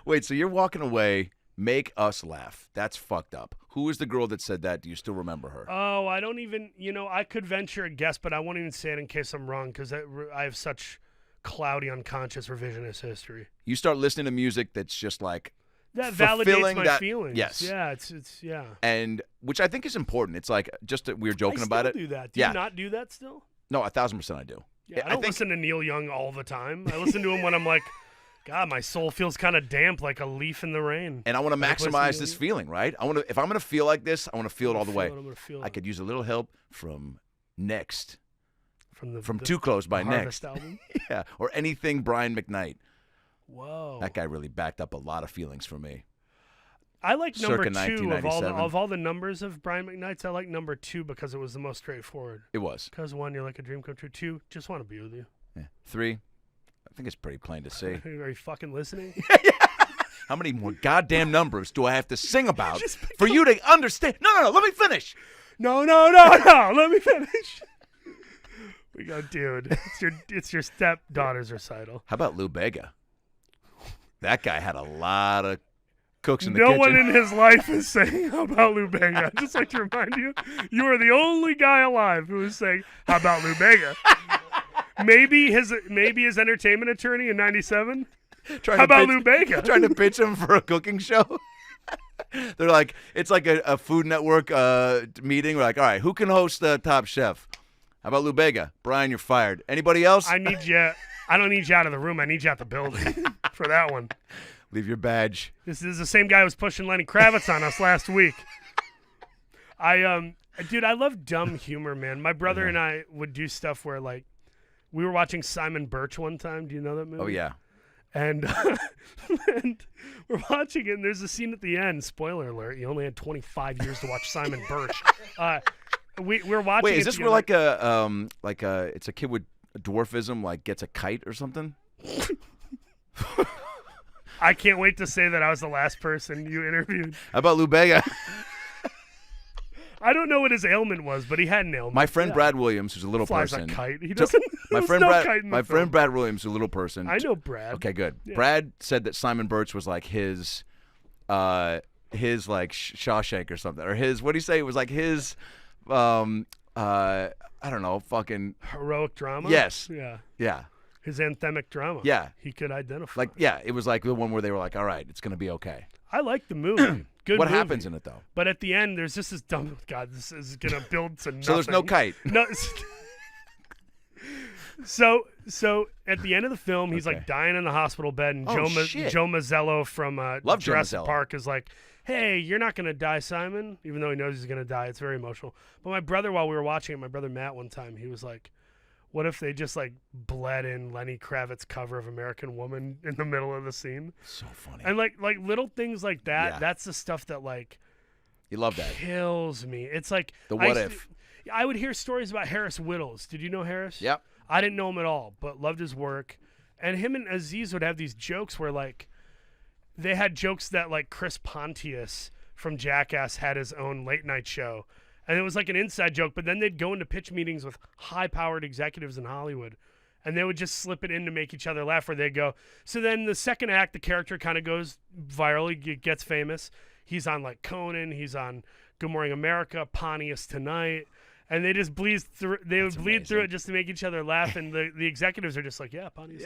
Speaker 2: Wait, so you're walking away, make us laugh. That's fucked up. Who is the girl that said that? Do you still remember her?
Speaker 1: Oh, I don't even, I could venture a guess, but I won't even say it in case I'm wrong because I have such cloudy, unconscious revisionist history.
Speaker 2: You start listening to music that's just like
Speaker 1: That
Speaker 2: fulfilling
Speaker 1: validates my
Speaker 2: that-
Speaker 1: feelings.
Speaker 2: yes.
Speaker 1: Yeah, it's yeah.
Speaker 2: and which I think is important. It's like just we were joking
Speaker 1: I
Speaker 2: about
Speaker 1: still
Speaker 2: it.
Speaker 1: do that. Do
Speaker 2: Yeah.
Speaker 1: you not do that still?
Speaker 2: No, 1,000% I do.
Speaker 1: Yeah, I don't listen to Neil Young all the time. I listen to him when I'm like, God, my soul feels kind of damp, like a leaf in the rain.
Speaker 2: And I want to maximize this feeling, right? If I'm gonna feel like this, I want to feel it all the way. I could use a little help from Next, from Too Close by Next,
Speaker 1: album.
Speaker 2: yeah, or anything Brian McKnight.
Speaker 1: Whoa,
Speaker 2: that guy really backed up a lot of feelings for me.
Speaker 1: I like number
Speaker 2: Circa
Speaker 1: 2 of all the numbers of Brian McKnight's. I like number 2 because it was the most straightforward.
Speaker 2: It was.
Speaker 1: Because 1, you're like a dream come true. 2, just want to be with you.
Speaker 2: Yeah. 3, I think it's pretty plain to see.
Speaker 1: Are you fucking listening?
Speaker 2: How many more goddamn numbers do I have to sing about for you to understand? No, let me finish.
Speaker 1: No, let me finish. We go, dude. It's your stepdaughter's recital.
Speaker 2: How about Lou Bega? That guy had a lot of cooks in the kitchen.
Speaker 1: No one in his life is saying, how about Lou Bega? I'd just like to remind you, you are the only guy alive who is saying, how about Lou Bega? Maybe his entertainment attorney in 97? How about Lou Bega?
Speaker 2: Trying to pitch him for a cooking show? They're like, it's like a Food Network meeting. We're like, all right, who can host Top Chef? How about Lou Bega? Brian, you're fired. Anybody else?
Speaker 1: I need you. I don't need you out of the room. I need you out the building for that one.
Speaker 2: Leave your badge.
Speaker 1: This is the same guy who was pushing Lenny Kravitz on us last week. Dude, I love dumb humor, man. My brother and I would do stuff where, like, we were watching Simon Birch one time. Do you know that movie?
Speaker 2: Oh, yeah.
Speaker 1: And, and we're watching it, and there's a scene at the end. Spoiler alert, you only had 25 years to watch Simon Birch. We're watching
Speaker 2: Wait,
Speaker 1: it
Speaker 2: is this
Speaker 1: together.
Speaker 2: where it's a kid with dwarfism, like, gets a kite or something?
Speaker 1: I can't wait to say that I was the last person you interviewed.
Speaker 2: How about Lou Bega?
Speaker 1: I don't know what his ailment was, but he had an ailment.
Speaker 2: My friend Brad Williams, who's a little
Speaker 1: Flies
Speaker 2: person.
Speaker 1: a kite. He doesn't.
Speaker 2: My friend Brad Williams, who's a little person.
Speaker 1: I know Brad.
Speaker 2: Okay, good.
Speaker 1: Yeah.
Speaker 2: Brad said that Simon Birch was like his like Shawshank or something, or his. What do you say? It was like his. I don't know. Fucking
Speaker 1: heroic drama.
Speaker 2: Yes.
Speaker 1: Yeah.
Speaker 2: Yeah.
Speaker 1: His anthemic drama.
Speaker 2: Yeah.
Speaker 1: He could identify.
Speaker 2: Like, yeah, it was like the one where they were like, all right, it's gonna be okay.
Speaker 1: I like the movie. Good
Speaker 2: What
Speaker 1: movie.
Speaker 2: happens in it though?
Speaker 1: But at the end, there's just this dumb. God, this is gonna build to nothing.
Speaker 2: So there's no kite.
Speaker 1: No. So at the end of the film, he's like dying in the hospital bed, and Joe Mazzello from Jurassic Park is like, "Hey, you're not gonna die, Simon," even though he knows he's gonna die. It's very emotional. But my brother, while we were watching it, my brother Matt, one time, he was like, "What if they just like bled in Lenny Kravitz's cover of American Woman in the middle of the scene?"
Speaker 2: So funny.
Speaker 1: And like little things like that.
Speaker 2: Yeah.
Speaker 1: That's the stuff that like
Speaker 2: You love that.
Speaker 1: kills me. It's like
Speaker 2: The what if.
Speaker 1: I would hear stories about Harris Whittles. Did you know Harris?
Speaker 2: Yep.
Speaker 1: I didn't know him at all, but loved his work. And him and Aziz would have these jokes where, like, they had jokes that, like, Chris Pontius from Jackass had his own late-night show. And it was, like, an inside joke. But then they'd go into pitch meetings with high-powered executives in Hollywood. And they would just slip it in to make each other laugh, where they'd go, so then the second act, the character kind of goes viral. He gets famous. He's on, like, Conan. He's on Good Morning America, Pontius Tonight. And they just bleed through. They would bleed through it just to make each other laugh, and the executives are just like, "Yeah, Pontius."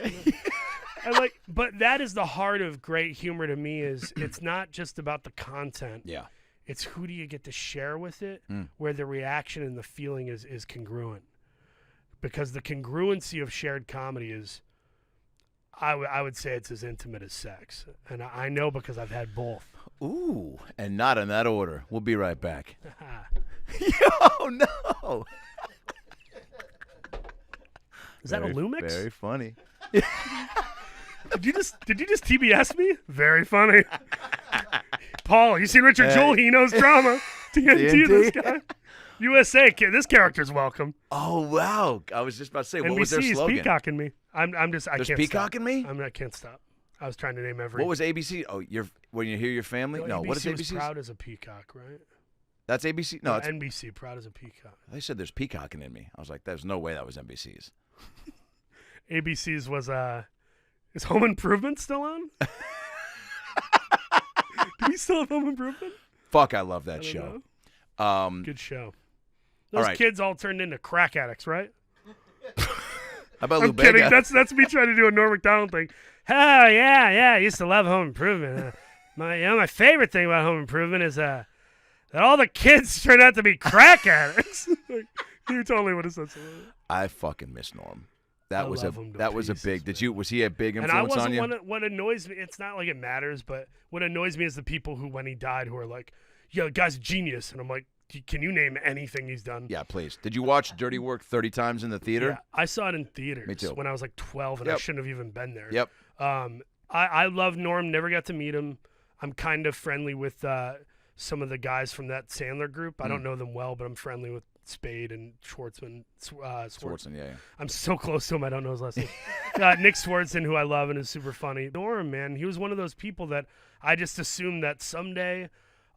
Speaker 1: And like, but that is the heart of great humor to me. Is it's not just about the content.
Speaker 2: Yeah.
Speaker 1: It's who do you get to share with it, where the reaction and the feeling is congruent. Because the congruency of shared comedy is, I would say it's as intimate as sex, and I know because I've had both.
Speaker 2: Ooh, and not in that order. We'll be right back. Yo, no.
Speaker 1: Is that a Lumix?
Speaker 2: Very funny.
Speaker 1: Did you just TBS me? Very funny. Paul, you seen Richard Jewell? He knows drama. TNT, this guy. USA, this character's welcome.
Speaker 2: Oh wow! I was just about to say, what was their
Speaker 1: NBC's
Speaker 2: slogan?
Speaker 1: Peacock in me. I
Speaker 2: There's
Speaker 1: can't
Speaker 2: Peacock
Speaker 1: stop.
Speaker 2: in me?
Speaker 1: I can't stop. I was trying to name every.
Speaker 2: What was ABC? Oh, when you hear your family? No, what is
Speaker 1: ABC?
Speaker 2: ABC?
Speaker 1: Proud as a peacock, right?
Speaker 2: That's ABC. No, it's
Speaker 1: NBC. Proud as a peacock.
Speaker 2: They said there's peacocking in me. I was like, there's no way that was NBC's.
Speaker 1: ABC's was is Home Improvement still on? Do we still have Home Improvement?
Speaker 2: Fuck, I love that
Speaker 1: I
Speaker 2: show.
Speaker 1: don't know. Good show. Those kids all turned into crack addicts, right?
Speaker 2: How about
Speaker 1: I'm
Speaker 2: Lou Bega?
Speaker 1: kidding. That's me trying to do a Norm Macdonald thing. Oh yeah. I used to love Home Improvement. My favorite thing about Home Improvement is that all the kids turned out to be crack addicts. You totally would have said something.
Speaker 2: I fucking miss Norm. That was
Speaker 1: love him to
Speaker 2: a
Speaker 1: pieces,
Speaker 2: big.
Speaker 1: man.
Speaker 2: Was he a big
Speaker 1: And
Speaker 2: influence on you?
Speaker 1: what annoys me, it's not like it matters, but what annoys me is the people who, when he died, who are like, "Yo, the guy's a genius," and I'm like, "Can you name anything he's done?"
Speaker 2: Yeah, please. Did you watch Dirty Work 30 times in the theater?
Speaker 1: Yeah, I saw it in theaters
Speaker 2: Me too.
Speaker 1: when I was like 12, and I shouldn't have even been there.
Speaker 2: Yep.
Speaker 1: I love Norm. Never got to meet him. I'm kind of friendly with some of the guys from that Sandler group. I don't know them well, but I'm friendly with Spade and Schwartzman.
Speaker 2: Schwartzen, yeah.
Speaker 1: I'm so close to him, I don't know his last name. Nick Swartzen, who I love and is super funny. Norm, man, he was one of those people that I just assumed that someday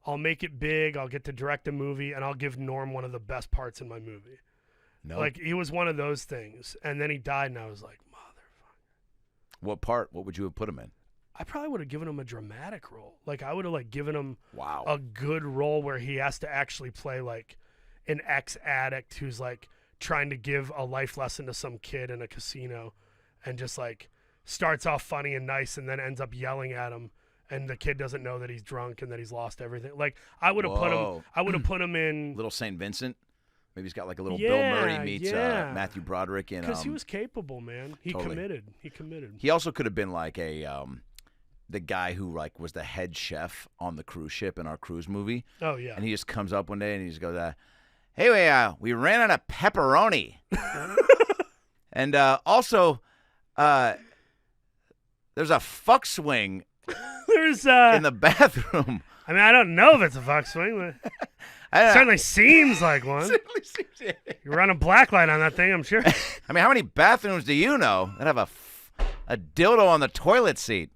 Speaker 1: I'll make it big, I'll get to direct a movie, and I'll give Norm one of the best parts in my movie.
Speaker 2: No.
Speaker 1: Like, he was one of those things. And then he died, and I was like, motherfucker.
Speaker 2: What part? What would you have put him in?
Speaker 1: I probably would have given him a dramatic role. Like, I would have, like, given him
Speaker 2: Wow.
Speaker 1: a good role where he has to actually play, like, an ex-addict who's, like, trying to give a life lesson to some kid in a casino and just, like, starts off funny and nice and then ends up yelling at him, and the kid doesn't know that he's drunk and that he's lost everything. Like, I would have put him in
Speaker 2: Little St. Vincent. Maybe he's got like a little
Speaker 1: Yeah,
Speaker 2: Bill Murray meets
Speaker 1: yeah.
Speaker 2: Matthew Broderick in.
Speaker 1: because he was capable, man. He
Speaker 2: totally.
Speaker 1: committed.
Speaker 2: He also could have been like the guy who like was the head chef on the cruise ship in our cruise movie.
Speaker 1: Oh yeah.
Speaker 2: And he just comes up one day and he just goes, "Hey, we ran out of pepperoni, and also there's a fuck swing
Speaker 1: There's
Speaker 2: in the bathroom."
Speaker 1: I mean, I don't know if it's a fuck swing, but it certainly seems like one. You run a black light on that thing, I'm sure.
Speaker 2: I mean, how many bathrooms do you know that have a dildo on the toilet seat?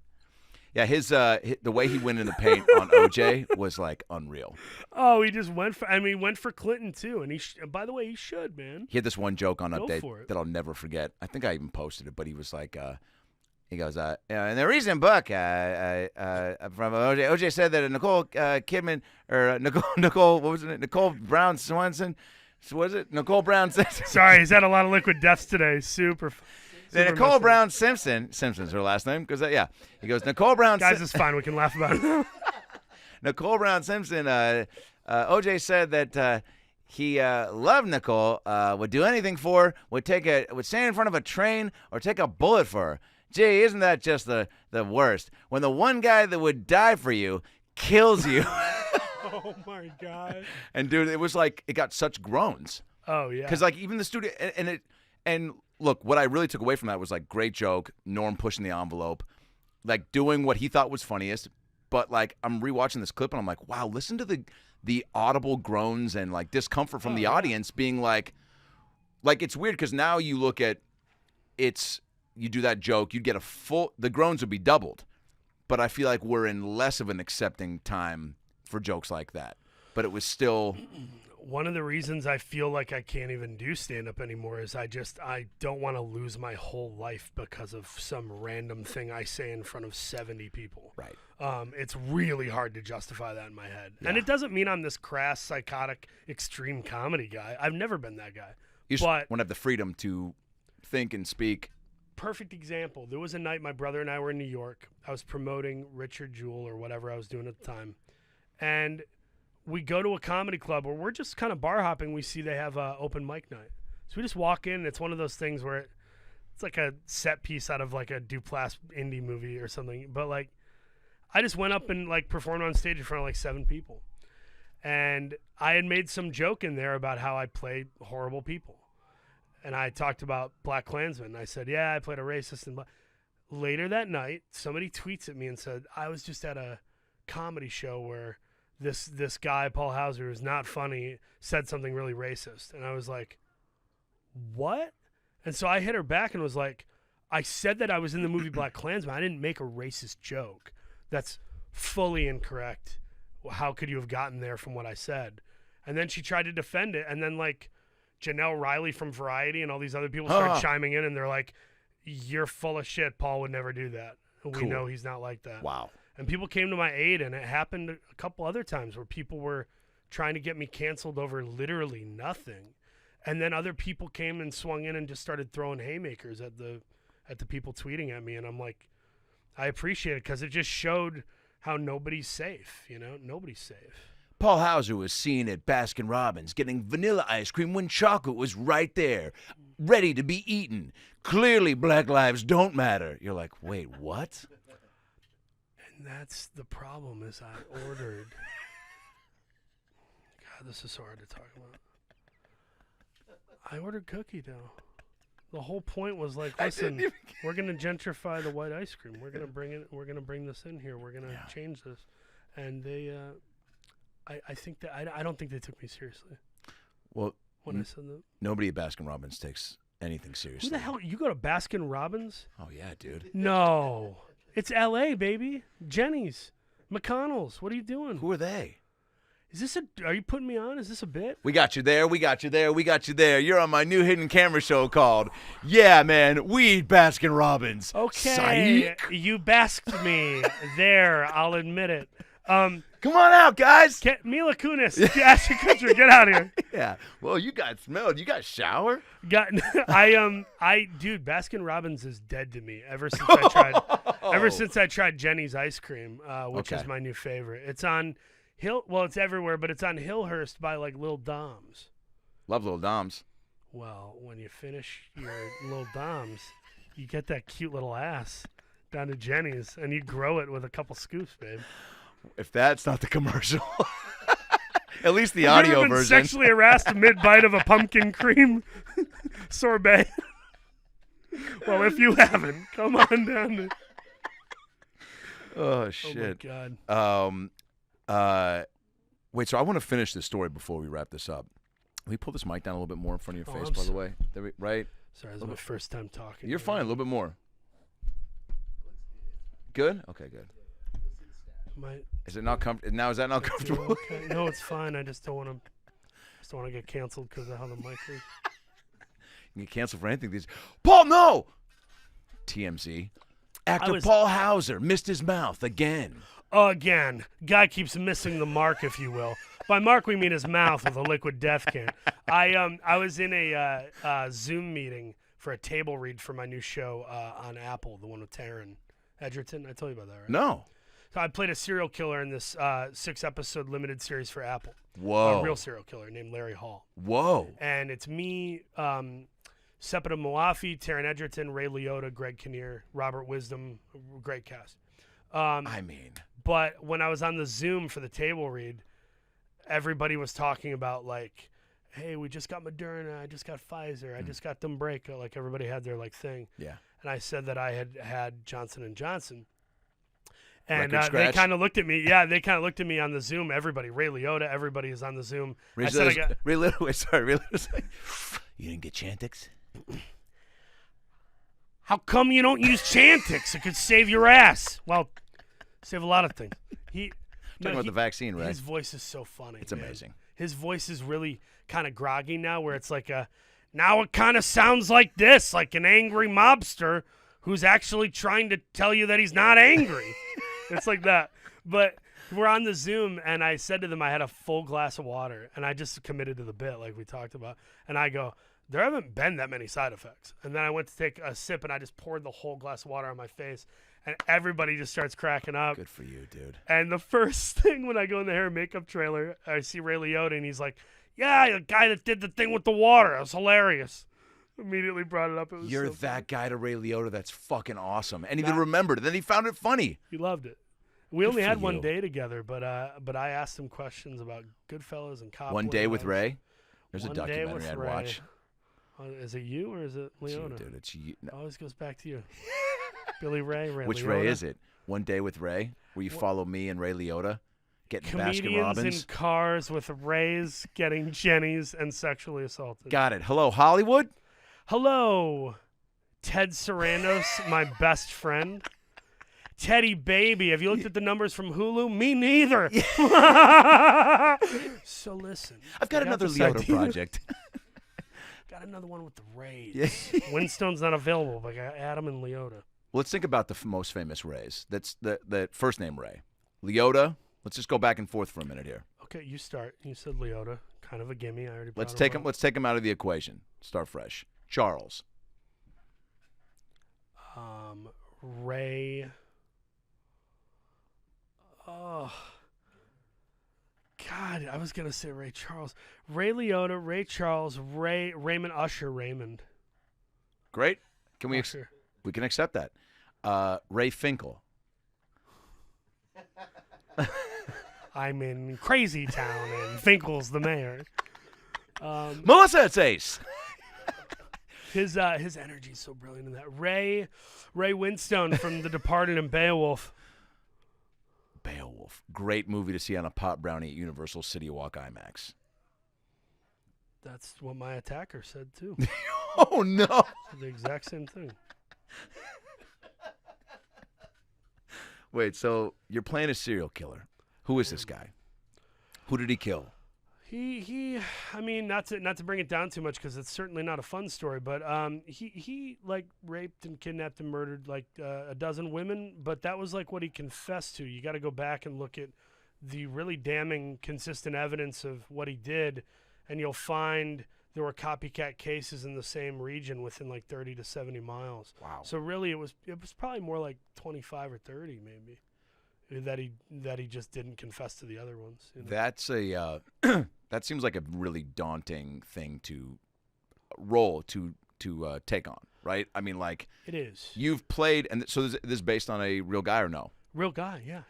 Speaker 2: Yeah, the way he went in the paint on OJ was like unreal.
Speaker 1: Oh, he just went for. I mean, he went for Clinton too, and by the way, he should, man.
Speaker 2: He had this one joke on
Speaker 1: Go for
Speaker 2: Update
Speaker 1: it.
Speaker 2: that I'll never forget. I think I even posted it, but he was like, he goes, in the recent book from OJ, OJ said that Nicole Kidman or Nicole, what was it? Nicole Brown Swanson. Was it Nicole Brown Simpson?
Speaker 1: Sorry, he's had a lot of liquid deaths today. Super
Speaker 2: Nicole
Speaker 1: messed
Speaker 2: Brown Simpson. Simpson's her last name because yeah. He goes Nicole Brown.
Speaker 1: Guys, it's fine. We can laugh about it.
Speaker 2: Nicole Brown Simpson. OJ said that he loved Nicole. Would do anything for her. Would stand in front of a train or take a bullet for her. Gee, isn't that just the worst? When the one guy that would die for you kills you.
Speaker 1: Oh my god.
Speaker 2: And dude, it was like it got such groans.
Speaker 1: Oh yeah.
Speaker 2: Because like even the studio and look, what I really took away from that was like great joke, Norm pushing the envelope, like doing what he thought was funniest. But like I'm rewatching this clip and I'm like, wow, listen to the audible groans and like discomfort from the audience being like it's weird because now you look at you do that joke, you'd get the groans would be doubled. But I feel like we're in less of an accepting time for jokes like that. But it was still
Speaker 1: one of the reasons I feel like I can't even do stand-up anymore is I don't want to lose my whole life because of some random thing I say in front of 70 people.
Speaker 2: right.
Speaker 1: It's really hard to justify that in my head.
Speaker 2: Yeah.
Speaker 1: And it doesn't mean I'm this crass, psychotic, extreme comedy guy. I've never been that guy.
Speaker 2: You just
Speaker 1: But
Speaker 2: want to have the freedom to think and speak.
Speaker 1: perfect example. There was a night my brother and I were in New York. I was promoting Richard Jewell or whatever I was doing at the time. And we go to a comedy club where we're just kind of bar hopping. We see they have a open mic night. So we just walk in, and it's one of those things where it's like a set piece out of like a Duplass indie movie or something. But like, I just went up and like performed on stage in front of like 7 people. And I had made some joke in there about how I played horrible people. And I talked about Black Klansmen. I said, yeah, I played a racist. And later that night, somebody tweets at me and said, I was just at a comedy show where this guy, Paul Hauser, who's not funny, said something really racist. And I was like, what? And so I hit her back and was like, I said that I was in the movie Black Klansman. I didn't make a racist joke. That's fully incorrect. How could you have gotten there from what I said? And then she tried to defend it. And then like Janelle Riley from Variety and all these other people started chiming in, and they're like, you're full of shit. Paul would never do that. We know he's not like that.
Speaker 2: Wow.
Speaker 1: And people came to my aid, and it happened a couple other times where people were trying to get me canceled over literally nothing. And then other people came and swung in and just started throwing haymakers at the people tweeting at me. And I'm like, I appreciate it because it just showed how nobody's safe, you know? Nobody's safe.
Speaker 2: Paul Hauser was seen at Baskin Robbins getting vanilla ice cream when chocolate was right there, ready to be eaten. Clearly, Black lives don't matter. You're like, wait, what?
Speaker 1: And that's the problem is I ordered. God, this is so hard to talk about. I ordered cookie dough. The whole point was like, listen, we're gonna gentrify the white ice cream. We're gonna bring it. We're gonna bring this in here. We're gonna change this. And they, I think that I don't think they took me seriously.
Speaker 2: Well,
Speaker 1: when I said that,
Speaker 2: nobody at Baskin Robbins takes anything seriously.
Speaker 1: who the hell? You go to Baskin Robbins?
Speaker 2: Oh yeah, dude.
Speaker 1: No, it's L.A., baby. Jenny's, McConnell's. What are you doing?
Speaker 2: Who are they?
Speaker 1: Is this a? Are you putting me on? Is this a bit?
Speaker 2: We got you there. We got you there. We got you there. You're on my new hidden camera show called Yeah, Man, We Eat Baskin Robbins.
Speaker 1: Okay,
Speaker 2: Psych.
Speaker 1: you basked me there. I'll admit it.
Speaker 2: Come on out, guys.
Speaker 1: Mila Kunis, Ashton Kutcher, get out of here.
Speaker 2: Yeah. Well, you got smelled. You got shower.
Speaker 1: Dude, Baskin Robbins is dead to me. Ever since I tried Jenny's ice cream, which is my new favorite. It's on it's everywhere, but it's on Hillhurst by like Lil Dom's.
Speaker 2: Love Little Doms.
Speaker 1: Well, when you finish your Lil Dom's, you get that cute little ass down to Jenny's, and you grow it with a couple scoops, babe.
Speaker 2: If that's not the commercial, at least the
Speaker 1: Have you
Speaker 2: audio
Speaker 1: ever been
Speaker 2: version.
Speaker 1: sexually harassed mid-bite of a pumpkin cream sorbet? Well, if you haven't, come on down to...
Speaker 2: Oh shit.
Speaker 1: Oh my God.
Speaker 2: Wait. So I want to finish this story before we wrap this up. Can we pull this mic down a little bit more in front of your face,
Speaker 1: I'm
Speaker 2: by the way? Right.
Speaker 1: Sorry, this is my first time talking.
Speaker 2: You're fine. A little bit more. Good. Okay. Good. Is it not comfortable? Now is that not comfortable?
Speaker 1: Okay. No, it's fine. I just don't want to get canceled because of how the mic is.
Speaker 2: You get canceled for anything. Paul, no. TMZ. Actor Paul Hauser missed his mouth again.
Speaker 1: Again, guy keeps missing the mark, if you will. By mark, we mean his mouth with a liquid death can. I was in a Zoom meeting for a table read for my new show on Apple, the one with Taron Egerton. I told you about that, right?
Speaker 2: No.
Speaker 1: So I played a serial killer in this 6-episode limited series for Apple.
Speaker 2: Whoa.
Speaker 1: A real serial killer named Larry Hall.
Speaker 2: Whoa.
Speaker 1: And it's me, Sepida Moafi, Taron Egerton, Ray Liotta, Greg Kinnear, Robert Wisdom. Great cast. But when I was on the Zoom for the table read, everybody was talking about like, hey, we just got Moderna, I just got Pfizer, I just got Dumbreka. Like everybody had their like thing.
Speaker 2: Yeah.
Speaker 1: And I said that I had Johnson & Johnson. And
Speaker 2: Record
Speaker 1: they kind of looked at me. Yeah, they kind of looked at me on the Zoom. Everybody, Ray Liotta, everybody is on the Zoom.
Speaker 2: Ray Liotta's like, you didn't get Chantix?
Speaker 1: How come you don't use Chantix? It could save your ass. Well, save a lot of things.
Speaker 2: Talking about the vaccine, right?
Speaker 1: His voice is so funny.
Speaker 2: It's amazing.
Speaker 1: His voice is really kind of groggy now, where it's like now it kind of sounds like this, like an angry mobster who's actually trying to tell you that he's not angry. It's like that. But we're on the Zoom, and I said to them I had a full glass of water, and I just committed to the bit like we talked about. And I go, there haven't been that many side effects. And then I went to take a sip, and I just poured the whole glass of water on my face, and everybody just starts cracking up.
Speaker 2: Good for you, dude.
Speaker 1: And the first thing when I go in the hair and makeup trailer, I see Ray Liotta, and he's like, yeah, the guy that did the thing with the water. It was hilarious. Immediately brought it up. It was
Speaker 2: You're
Speaker 1: so
Speaker 2: that
Speaker 1: funny.
Speaker 2: guy to Ray Liotta. That's fucking awesome. And he remembered it. Then he found it funny.
Speaker 1: He loved it. We
Speaker 2: Good
Speaker 1: only
Speaker 2: for
Speaker 1: had one
Speaker 2: you.
Speaker 1: day together, but I asked him questions about Goodfellas and Cop.
Speaker 2: One Day with Ray. There's a
Speaker 1: One Day
Speaker 2: documentary
Speaker 1: with
Speaker 2: I'd
Speaker 1: Ray.
Speaker 2: watch.
Speaker 1: Is it you or is it
Speaker 2: It's you,
Speaker 1: Leona?
Speaker 2: dude. It's you. No.
Speaker 1: Always goes back to you. Billy Ray.
Speaker 2: Which
Speaker 1: Liotta.
Speaker 2: Ray is it? One Day with Ray, where you follow me and Ray Liotta getting Baskin
Speaker 1: Comedians
Speaker 2: Robbins.
Speaker 1: in cars with Rays getting Jennies and sexually assaulted.
Speaker 2: Got it. Hello, Hollywood.
Speaker 1: Hello, Ted Sarandos, my best friend. Teddy Baby, have you looked at the numbers from Hulu? Me neither. So listen.
Speaker 2: I've got another
Speaker 1: this
Speaker 2: Liotta
Speaker 1: idea.
Speaker 2: project.
Speaker 1: Got another one with the Rays.
Speaker 2: Yeah.
Speaker 1: Winstone's not available, but I got Adam and Liotta.
Speaker 2: Well, let's think about the most famous Rays. That's the first name Ray. Liotta. Let's just go back and forth for a minute here.
Speaker 1: Okay, you start. You said Liotta. Kind of a gimme. I already
Speaker 2: Let's
Speaker 1: brought
Speaker 2: take
Speaker 1: him
Speaker 2: him.
Speaker 1: up.
Speaker 2: Let's take him out of the equation. Start fresh. Charles.
Speaker 1: Ray. Oh. God, I was gonna say Ray Charles, Ray Liotta, Ray Charles, Raymond Usher, Raymond.
Speaker 2: Great. Can we
Speaker 1: Usher.
Speaker 2: we can accept that. Ray Finkel.
Speaker 1: I'm in Crazy Town, and Finkel's the mayor.
Speaker 2: Melissa, it's Ace.
Speaker 1: His energy is so brilliant in that. Ray Winstone from The Departed and Beowulf.
Speaker 2: Beowulf. Great movie to see on a pot brownie at Universal City Walk IMAX.
Speaker 1: That's what my attacker said too.
Speaker 2: Oh no.
Speaker 1: The exact same thing.
Speaker 2: Wait, so you're playing a serial killer. Who is this guy? Who did he kill?
Speaker 1: He I mean, not to bring it down too much because it's certainly not a fun story, but he like raped and kidnapped and murdered like a dozen women, but that was like what he confessed to. You got to go back and look at the really damning consistent evidence of what he did, and you'll find there were copycat cases in the same region within like 30 to 70 miles.
Speaker 2: Wow.
Speaker 1: So really it was probably more like 25 or 30 maybe that he just didn't confess to the other ones. You know?
Speaker 2: That's a that seems like a really daunting thing to take on, right? I mean, like
Speaker 1: it is.
Speaker 2: You've played, and so this is based on a real guy or no?
Speaker 1: Real guy, yeah.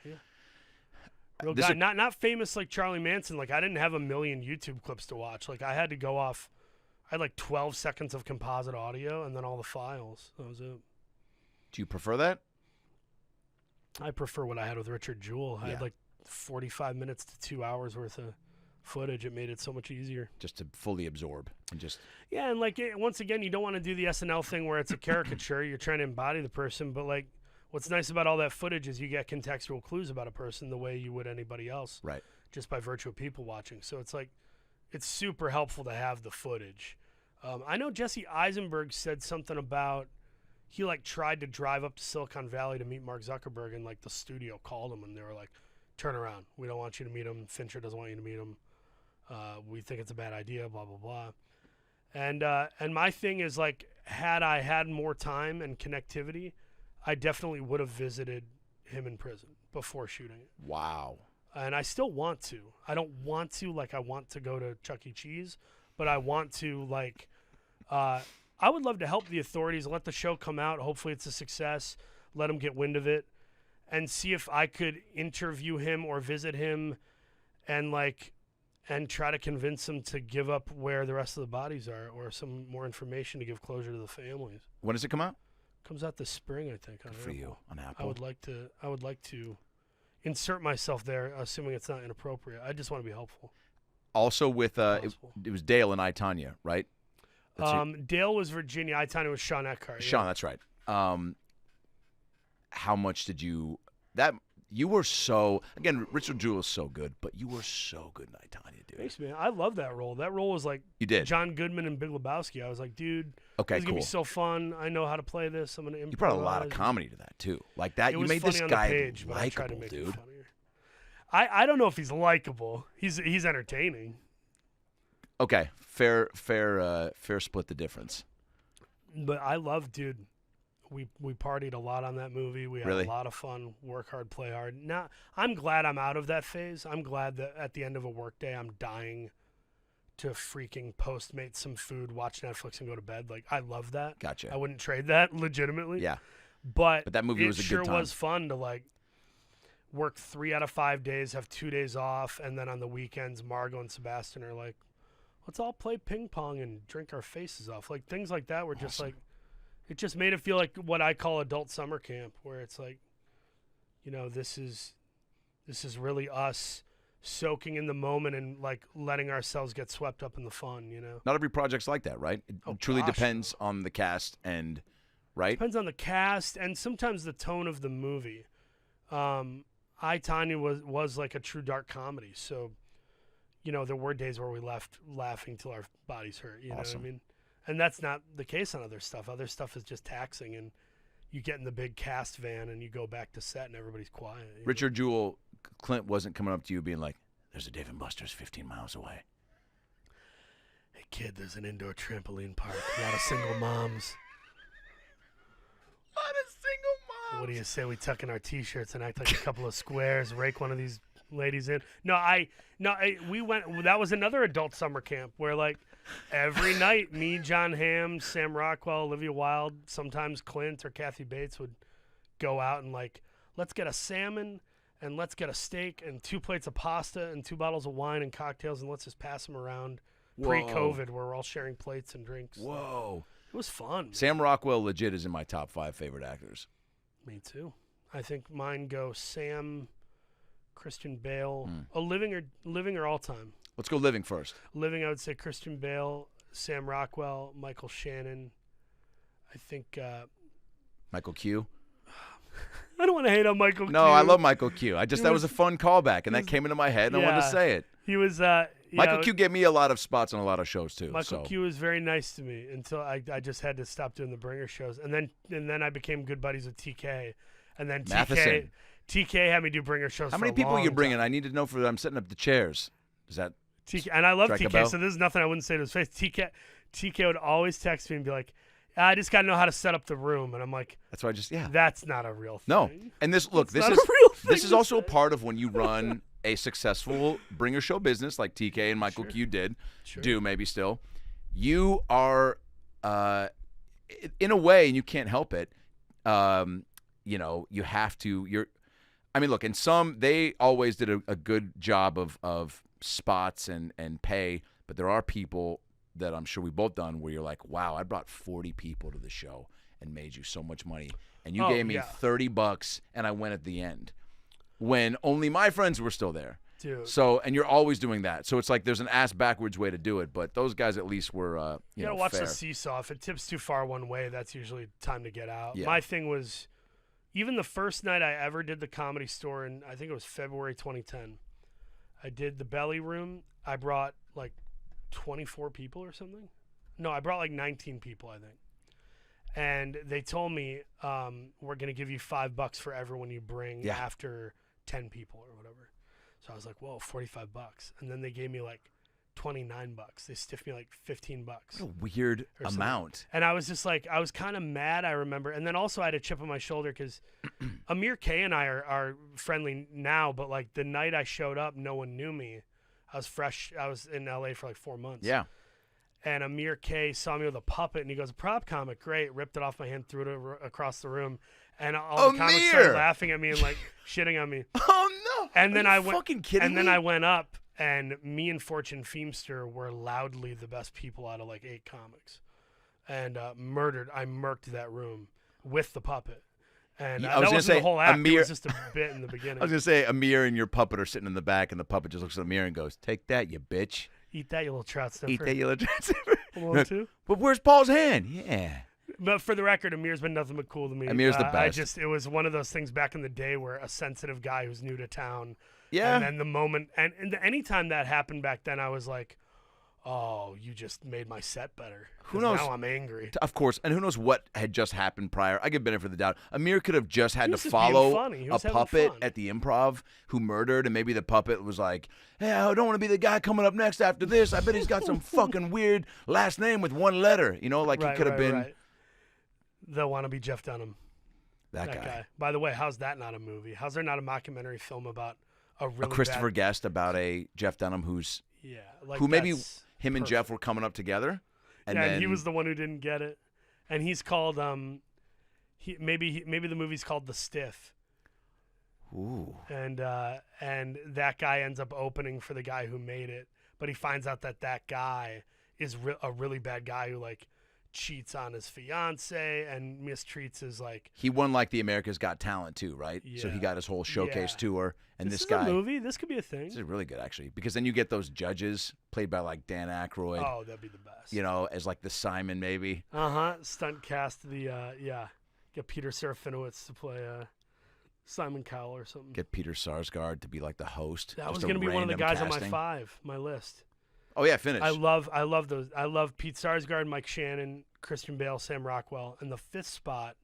Speaker 1: Real guy, not famous like Charlie Manson. Like I didn't have a million YouTube clips to watch. Like I had to go off. I had like 12 seconds of composite audio and then all the files. That was it.
Speaker 2: Do you prefer that?
Speaker 1: I prefer what I had with Richard Jewell. I had like 45 minutes to 2 hours worth of footage. It made it so much easier.
Speaker 2: Just to fully absorb and just.
Speaker 1: Yeah, and like once again, you don't want to do the SNL thing where it's a caricature. You're trying to embody the person, but like. What's nice about all that footage is you get contextual clues about a person the way you would anybody else.
Speaker 2: Right.
Speaker 1: Just by virtue of people watching. So it's like, it's super helpful to have the footage. I know Jesse Eisenberg said something about, he like tried to drive up to Silicon Valley to meet Mark Zuckerberg, and like the studio called him and they were like, turn around. We don't want you to meet him. Fincher doesn't want you to meet him. We think it's a bad idea, blah, blah, blah. And my thing is like, had I had more time and connectivity, I definitely would have visited him in prison before shooting it.
Speaker 2: Wow.
Speaker 1: And I still want to. I don't want to, like, I want to go to Chuck E. Cheese, but I want to, like, I would love to help the authorities, let the show come out. Hopefully it's a success. Let them get wind of it and see if I could interview him or visit him and, like, and try to convince him to give up where the rest of the bodies are or some more information to give closure to the families.
Speaker 2: When does it come out?
Speaker 1: Comes out this spring, I think. On
Speaker 2: for
Speaker 1: Apple.
Speaker 2: you on Apple.
Speaker 1: I would like to insert myself there, assuming it's not inappropriate. I just want to be helpful.
Speaker 2: Also with it was Dale and I, Tonya, right?
Speaker 1: Dale was Virginia. I, Tonya was Sean Eckhart.
Speaker 2: Sean, that's right. How much did you that? You were so again. Richard Jewell is so good, but you were so good in I, Tonya, dude.
Speaker 1: Thanks, man. I love that role. That role was like
Speaker 2: you did.
Speaker 1: John Goodman and Big Lebowski. I was like, dude,
Speaker 2: okay,
Speaker 1: this is gonna be so fun. I know how to play this. I'm gonna improvise.
Speaker 2: You brought a lot of comedy to that too, like that. You made this guy likable, dude.
Speaker 1: I don't know if he's likable. He's entertaining.
Speaker 2: Okay, fair split the difference.
Speaker 1: But I love, dude. We partied a lot on that movie. We had a lot of fun. Work hard, play hard. Now I'm glad I'm out of that phase. I'm glad that at the end of a workday, I'm dying to freaking Postmate some food, watch Netflix, and go to bed. Like I love that.
Speaker 2: Gotcha.
Speaker 1: I wouldn't trade that legitimately.
Speaker 2: Yeah.
Speaker 1: But
Speaker 2: that movie was a good time. It
Speaker 1: sure was fun to like work 3 out of 5 days, have 2 days off, and then on the weekends, Margo and Sebastian are like, let's all play ping pong and drink our faces off. Like things like that were just like. It just made it feel like what I call adult summer camp, where it's like, you know, this is really us soaking in the moment and like letting ourselves get swept up in the fun, you know.
Speaker 2: Not every project's like that, right? It truly depends on the cast and right?
Speaker 1: Depends on the cast and sometimes the tone of the movie. I, Tonya was like a true dark comedy, so you know, there were days where we left laughing till our bodies hurt, you know what I mean? And that's not the case on other stuff. Other stuff is just taxing, and you get in the big cast van and you go back to set and everybody's quiet.
Speaker 2: Richard Jewell, Clint wasn't coming up to you being like, there's a Dave & Buster's 15 miles away.
Speaker 1: Hey, kid, there's an indoor trampoline park. A lot of single moms.
Speaker 2: A lot of single moms.
Speaker 1: What do you say we tuck in our T-shirts and act like a couple of squares, rake one of these ladies in. We went. That was another adult summer camp where like every night, me, John Hamm, Sam Rockwell, Olivia Wilde, sometimes Clint or Kathy Bates would go out and like, let's get a salmon and let's get a steak and 2 plates of pasta and 2 bottles of wine and cocktails and let's just pass them around.
Speaker 2: Whoa.
Speaker 1: Pre-COVID, where we're all sharing plates and drinks.
Speaker 2: Whoa.
Speaker 1: It was fun.
Speaker 2: Sam Rockwell legit is in my top 5 favorite actors.
Speaker 1: Me too. I think mine go Sam, Christian Bale. Living or all time?
Speaker 2: Let's go living first.
Speaker 1: Living, I would say Christian Bale, Sam Rockwell, Michael Shannon. I think
Speaker 2: Michael Q.
Speaker 1: I don't want to hate on Michael Q.
Speaker 2: No, I love Michael Q. That was a fun callback, and that came into my head, and I wanted to say it.
Speaker 1: He was
Speaker 2: Michael Q gave me a lot of spots on a lot of shows too.
Speaker 1: Michael Q was very nice to me until I just had to stop doing the Bringer shows, and then I became good buddies with TK, and then TK had me do Bringer shows.
Speaker 2: How many people are you bringing? I need to know for I'm setting up the chairs. Is that
Speaker 1: TK? And I love
Speaker 2: TK,
Speaker 1: so this is nothing I wouldn't say to his face. TK would always text me and be like, I just got to know how to set up the room, and I'm like,
Speaker 2: that's why
Speaker 1: that's not a real thing.
Speaker 2: No, and this is also a part of when you run a successful Bringer show business like TK and Michael Q did, do maybe still. You are, in a way, and you can't help it. You have to. Look, and they always did a good job of spots and pay, but there are people that I'm sure we both done where you're like, wow, I brought 40 people to the show and made you so much money, and you gave me $30 and I went at the end when only my friends were still there.
Speaker 1: Dude.
Speaker 2: So, and you're always doing that. So it's like there's an ass backwards way to do it, but those guys at least were
Speaker 1: you gotta watch the seesaw. If it tips too far one way, that's usually time to get out.
Speaker 2: Yeah.
Speaker 1: My thing was, even the first night I ever did the Comedy Store, in I think it was February 2010, I did the Belly Room. I brought like 24 people or something. No, I brought like 19 people, I think. And they told me, we're going to give you $5 for everyone you bring after 10 people or whatever. So I was like, whoa, $45. And then they gave me like $29. They stiffed me like $15.
Speaker 2: What a weird amount.
Speaker 1: And I was just like, I was kind of mad, I remember. And then also I had a chip on my shoulder because Amir K and I are friendly now, but like the night I showed up, no one knew me. I was fresh. I was in LA for like 4 months.
Speaker 2: Yeah.
Speaker 1: And Amir K saw me with a puppet, and he goes, "Prop comic, great." Ripped it off my hand, threw it across the room, and all the comics started laughing at me and like shitting on me.
Speaker 2: Oh no!
Speaker 1: And then I went.
Speaker 2: Fucking kidding
Speaker 1: and then
Speaker 2: me?
Speaker 1: I went up, and me and Fortune Feemster were loudly the best people out of like 8 comics, and I murked that room with the puppet. And
Speaker 2: I was
Speaker 1: that wasn't
Speaker 2: say,
Speaker 1: the whole act.
Speaker 2: Amir,
Speaker 1: it was just a bit in the beginning.
Speaker 2: I was gonna say Amir and your puppet are sitting in the back, and the puppet just looks at Amir and goes, "Take that, you bitch."
Speaker 1: Eat that, you little trout sniffer.
Speaker 2: Eat that, you little trout sniffer.
Speaker 1: Too?
Speaker 2: But where's Paul's hand? Yeah.
Speaker 1: But for the record, Amir's been nothing but cool to me.
Speaker 2: Amir's the best.
Speaker 1: It was one of those things back in the day where a sensitive guy who's new to town.
Speaker 2: Yeah.
Speaker 1: And then the moment, and anytime that happened back then, I was like, oh, you just made my set better.
Speaker 2: Who knows?
Speaker 1: Now I'm angry.
Speaker 2: Of course. And who knows what had just happened prior. I give benefit of the doubt. Amir could have just had to follow a puppet at the Improv who murdered, and maybe the puppet was like, hey, I don't want to be the guy coming up next after this. I bet he's got some fucking weird last name with 1 letter. You know, like he could have been. Right.
Speaker 1: They'll want to be Jeff Dunham.
Speaker 2: That guy.
Speaker 1: By the way, how's that not a movie? How's there not a mockumentary film about a
Speaker 2: Christopher Guest about a Jeff Dunham who maybe him and Jeff were coming up together, and then
Speaker 1: he was the one who didn't get it, and he's called maybe the movie's called The Stiff.
Speaker 2: Ooh.
Speaker 1: And that guy ends up opening for the guy who made it, but he finds out that guy is a really bad guy who like cheats on his fiance and mistreats his like.
Speaker 2: He won like the America's Got Talent too, right?
Speaker 1: Yeah.
Speaker 2: So he got his whole showcase tour, and this
Speaker 1: guy. This is a movie. This could be a thing.
Speaker 2: This is really good actually, because then you get those judges played by like Dan Aykroyd.
Speaker 1: Oh, that'd be the best.
Speaker 2: You know, as like the Simon maybe.
Speaker 1: Stunt cast get Peter Serafinowicz to play Simon Cowell or something.
Speaker 2: Get Peter Sarsgaard to be like the host.
Speaker 1: That was going to be one of the guys on my list.
Speaker 2: Oh yeah, finish.
Speaker 1: I love those. I love Pete Sarsgaard, Mike Shannon, Christian Bale, Sam Rockwell, and the fifth spot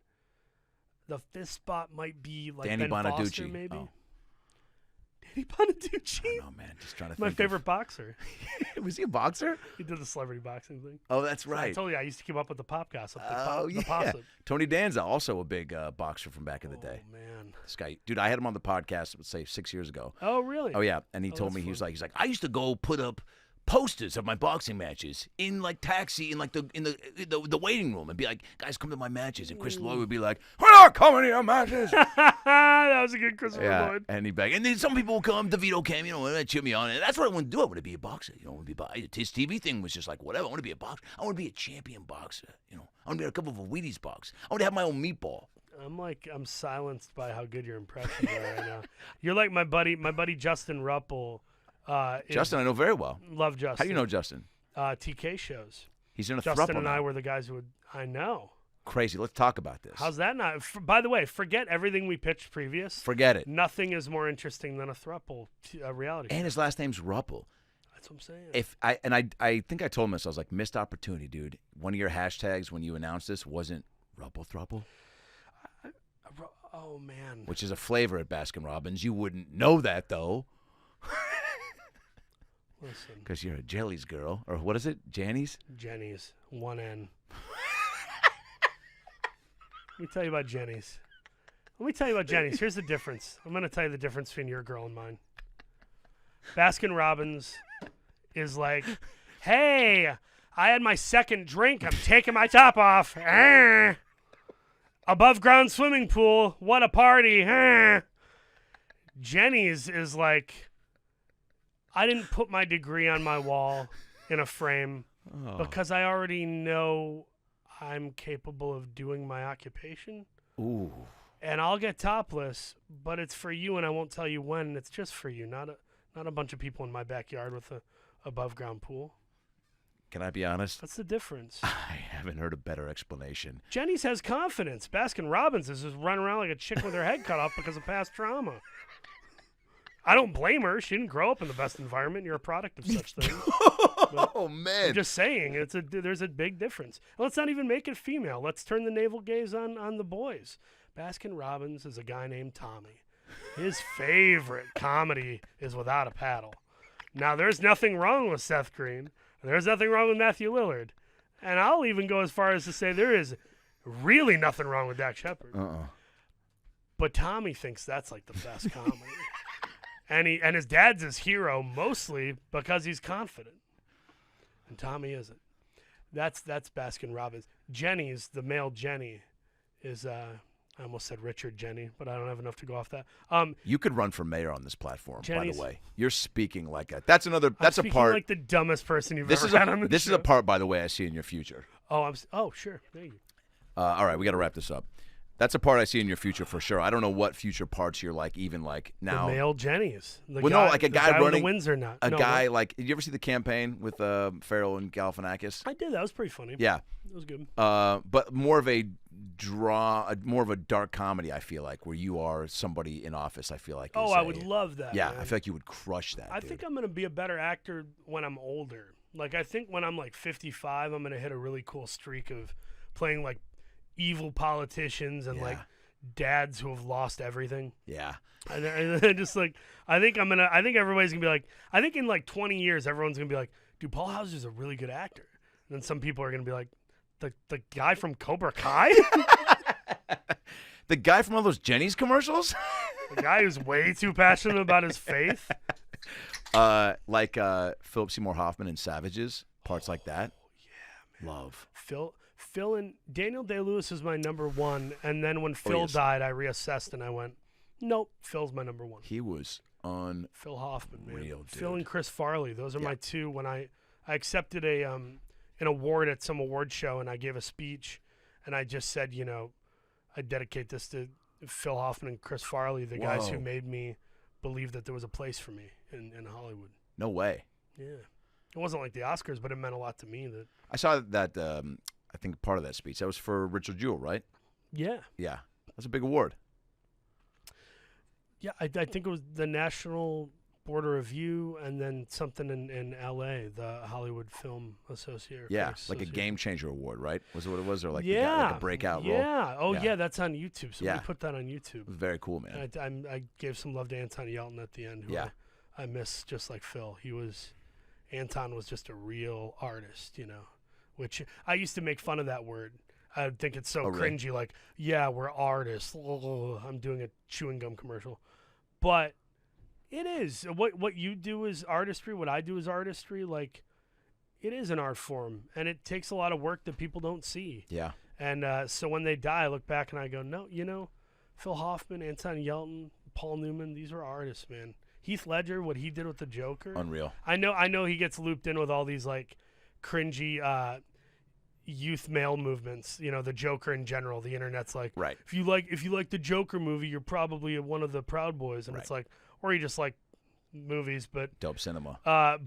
Speaker 1: might be like
Speaker 2: Danny
Speaker 1: Ben
Speaker 2: Bonaducci.
Speaker 1: Foster, maybe.
Speaker 2: Oh.
Speaker 1: Manny Bonaducci.
Speaker 2: Oh man, just trying to
Speaker 1: My
Speaker 2: think.
Speaker 1: favorite boxer.
Speaker 2: Was he a boxer?
Speaker 1: He did the celebrity boxing thing.
Speaker 2: Oh, that's
Speaker 1: I
Speaker 2: right.
Speaker 1: told you I used to keep up with the pop gossip.
Speaker 2: Oh
Speaker 1: The
Speaker 2: yeah.
Speaker 1: possum.
Speaker 2: Tony Danza, also a big boxer from back in the day.
Speaker 1: Oh man.
Speaker 2: This guy, dude, I had him on the podcast, let's say 6 years ago.
Speaker 1: Oh really?
Speaker 2: Oh yeah, and he told
Speaker 1: that's
Speaker 2: me he's
Speaker 1: fun.
Speaker 2: like I used to go put up posters of my boxing matches in like taxi in like the waiting room and be like, guys, come to my matches, and Chris Lloyd would be like, we're not coming to your matches.
Speaker 1: That was a good Christopher Lloyd.
Speaker 2: And he'd be like, and then some people will come, DeVito came, and cheer me on, and that's what I want to do. I want to be a boxer, I want to be. His TV thing was just like whatever. I want to be a boxer. I want to be a champion boxer. I want to be a couple of a Wheaties box. I want to have my own meatball.
Speaker 1: I'm silenced by how good your impressions are right now. You're like my buddy Justin Ruppel.
Speaker 2: Justin, I know very well.
Speaker 1: Love Justin.
Speaker 2: How do you know Justin?
Speaker 1: TK shows.
Speaker 2: He's in a
Speaker 1: Justin
Speaker 2: throuple
Speaker 1: and I
Speaker 2: now.
Speaker 1: were the guys who would. I know.
Speaker 2: Crazy. Let's talk about this.
Speaker 1: How's that not? By the way, forget everything we pitched previous.
Speaker 2: Forget it.
Speaker 1: Nothing is more interesting than a throuple reality show.
Speaker 2: And his last name's Ruppel.
Speaker 1: That's what I'm saying.
Speaker 2: I think I told him this. I was like, missed opportunity, dude. One of your hashtags when you announced this wasn't Ruppel Thruppel,
Speaker 1: Oh man.
Speaker 2: which is a flavor at Baskin Robbins. You wouldn't know that though,
Speaker 1: Listen,
Speaker 2: because you're a Jellies girl, or what is it, Jannies?
Speaker 1: Jenny's 1N. Let me tell you about Jenny's. Here's the difference. I'm going to tell you the difference between your girl and mine. Baskin Robbins is like, hey, I had my second drink. I'm taking my top off. Above ground swimming pool. What a party. Jenny's is like, I didn't put my degree on my wall in a frame because I already know I'm capable of doing my occupation.
Speaker 2: Ooh.
Speaker 1: And I'll get topless, but it's for you, and I won't tell you when. It's just for you, not a bunch of people in my backyard with a above ground pool.
Speaker 2: Can I be honest?
Speaker 1: That's the difference.
Speaker 2: I haven't heard a better explanation.
Speaker 1: Jenny's has confidence. Baskin Robbins is just running around like a chick with her head cut off because of past trauma. I don't blame her. She didn't grow up in the best environment. You're a product of such things.
Speaker 2: Oh man.
Speaker 1: I'm just saying, there's a big difference. And let's not even make it female. Let's turn the navel gaze on the boys. Baskin Robbins is a guy named Tommy. His favorite comedy is Without a Paddle. Now, there's nothing wrong with Seth Green. There's nothing wrong with Matthew Lillard. And I'll even go as far as to say there is really nothing wrong with Dak Shepard. But Tommy thinks that's like the best comedy. And his dad's his hero mostly because he's confident. And Tommy isn't. That's Baskin Robbins. Jenny's, the male Jenny, is I almost said Richard Jenny, but I don't have enough to go off that.
Speaker 2: You could run for mayor on this platform,
Speaker 1: Jenny's,
Speaker 2: by the way. You're speaking like a that's a
Speaker 1: speaking
Speaker 2: part
Speaker 1: like the dumbest person you've
Speaker 2: this
Speaker 1: ever
Speaker 2: is
Speaker 1: had on the
Speaker 2: this
Speaker 1: show.
Speaker 2: is a part, by the way, I see in your future.
Speaker 1: Oh, sure. Thank you.
Speaker 2: All right, we got to wrap this up. That's a part I see in your future for sure. I don't know what future parts you're like, even like now.
Speaker 1: The male Jennies. The
Speaker 2: Well,
Speaker 1: guy,
Speaker 2: no, like a
Speaker 1: the
Speaker 2: guy
Speaker 1: guy
Speaker 2: running
Speaker 1: with the Windsor nut.
Speaker 2: a
Speaker 1: No,
Speaker 2: guy
Speaker 1: what?
Speaker 2: like. Did you ever see the campaign with Farrell and Galifianakis?
Speaker 1: I did. That was pretty funny.
Speaker 2: Yeah,
Speaker 1: It was good.
Speaker 2: but more of a dark comedy. I feel like where you are somebody in office. I feel like.
Speaker 1: Oh,
Speaker 2: is
Speaker 1: I
Speaker 2: a-
Speaker 1: would love that.
Speaker 2: Yeah,
Speaker 1: man.
Speaker 2: I feel like you would crush that.
Speaker 1: I
Speaker 2: dude.
Speaker 1: think I'm going to be a better actor when I'm older. Like, I think when I'm like 55, I'm going to hit a really cool streak of playing like evil politicians and like dads who have lost everything.
Speaker 2: Yeah.
Speaker 1: And I just like, I think everybody's going to be like, I think in like 20 years, everyone's going to be like, dude, Paul Hauser's a really good actor. And then some people are going to be like, the guy from Cobra Kai?
Speaker 2: The guy from all those Jenny's commercials?
Speaker 1: The guy who's way too passionate about his faith?
Speaker 2: Like Philip Seymour Hoffman in Savages, parts like that.
Speaker 1: Yeah, man.
Speaker 2: Love.
Speaker 1: Phil and Daniel Day-Lewis is my number one, and then when Phil
Speaker 2: yes.
Speaker 1: died, I reassessed and I went, nope, Phil's my number one.
Speaker 2: He was on.
Speaker 1: Phil Hoffman, man.
Speaker 2: Real
Speaker 1: Phil
Speaker 2: dude.
Speaker 1: and Chris Farley, those are
Speaker 2: Yeah.
Speaker 1: my two. When I accepted an award at some award show, and I gave a speech, and I just said, I dedicate this to Phil Hoffman and Chris Farley, the guys who
Speaker 2: Whoa.
Speaker 1: made me believe that there was a place for me in Hollywood.
Speaker 2: No way.
Speaker 1: Yeah. It wasn't like the Oscars, but it meant a lot to me. That
Speaker 2: I saw that. I think part of that speech that was for Richard Jewell, right?
Speaker 1: Yeah.
Speaker 2: Yeah, that's a big award.
Speaker 1: Yeah, I think it was the National Board of Review, and then something in L.A., the Hollywood Film Association.
Speaker 2: Yeah, like a Game Changer Award, right? Was it what it was? Or like,
Speaker 1: yeah,
Speaker 2: you got like a breakout role?
Speaker 1: Yeah. Oh,
Speaker 2: Yeah.
Speaker 1: yeah, that's on YouTube. So
Speaker 2: Yeah.
Speaker 1: we put that on YouTube.
Speaker 2: It was very cool, man.
Speaker 1: I gave some love to Anton Yelton at the end, who
Speaker 2: Yeah.
Speaker 1: I miss just like Phil. Anton was just a real artist, which I used to make fun of that word. I think it's so
Speaker 2: really?
Speaker 1: cringy, like, yeah, we're artists. I'm doing a chewing gum commercial. But it is. What you do is artistry. What I do is artistry. Like, it is an art form, and it takes a lot of work that people don't see.
Speaker 2: Yeah.
Speaker 1: And so when they die, I look back and I go, no, Phil Hoffman, Anton Yelton, Paul Newman, these are artists, man. Heath Ledger, what he did with the Joker.
Speaker 2: Unreal.
Speaker 1: I know he gets looped in with all these, like, cringy youth male movements, the Joker in general. The internet's like,
Speaker 2: Right.
Speaker 1: if you like the Joker movie, you're probably one of the Proud Boys, and
Speaker 2: Right.
Speaker 1: it's like, or you just like movies, but
Speaker 2: Dope cinema.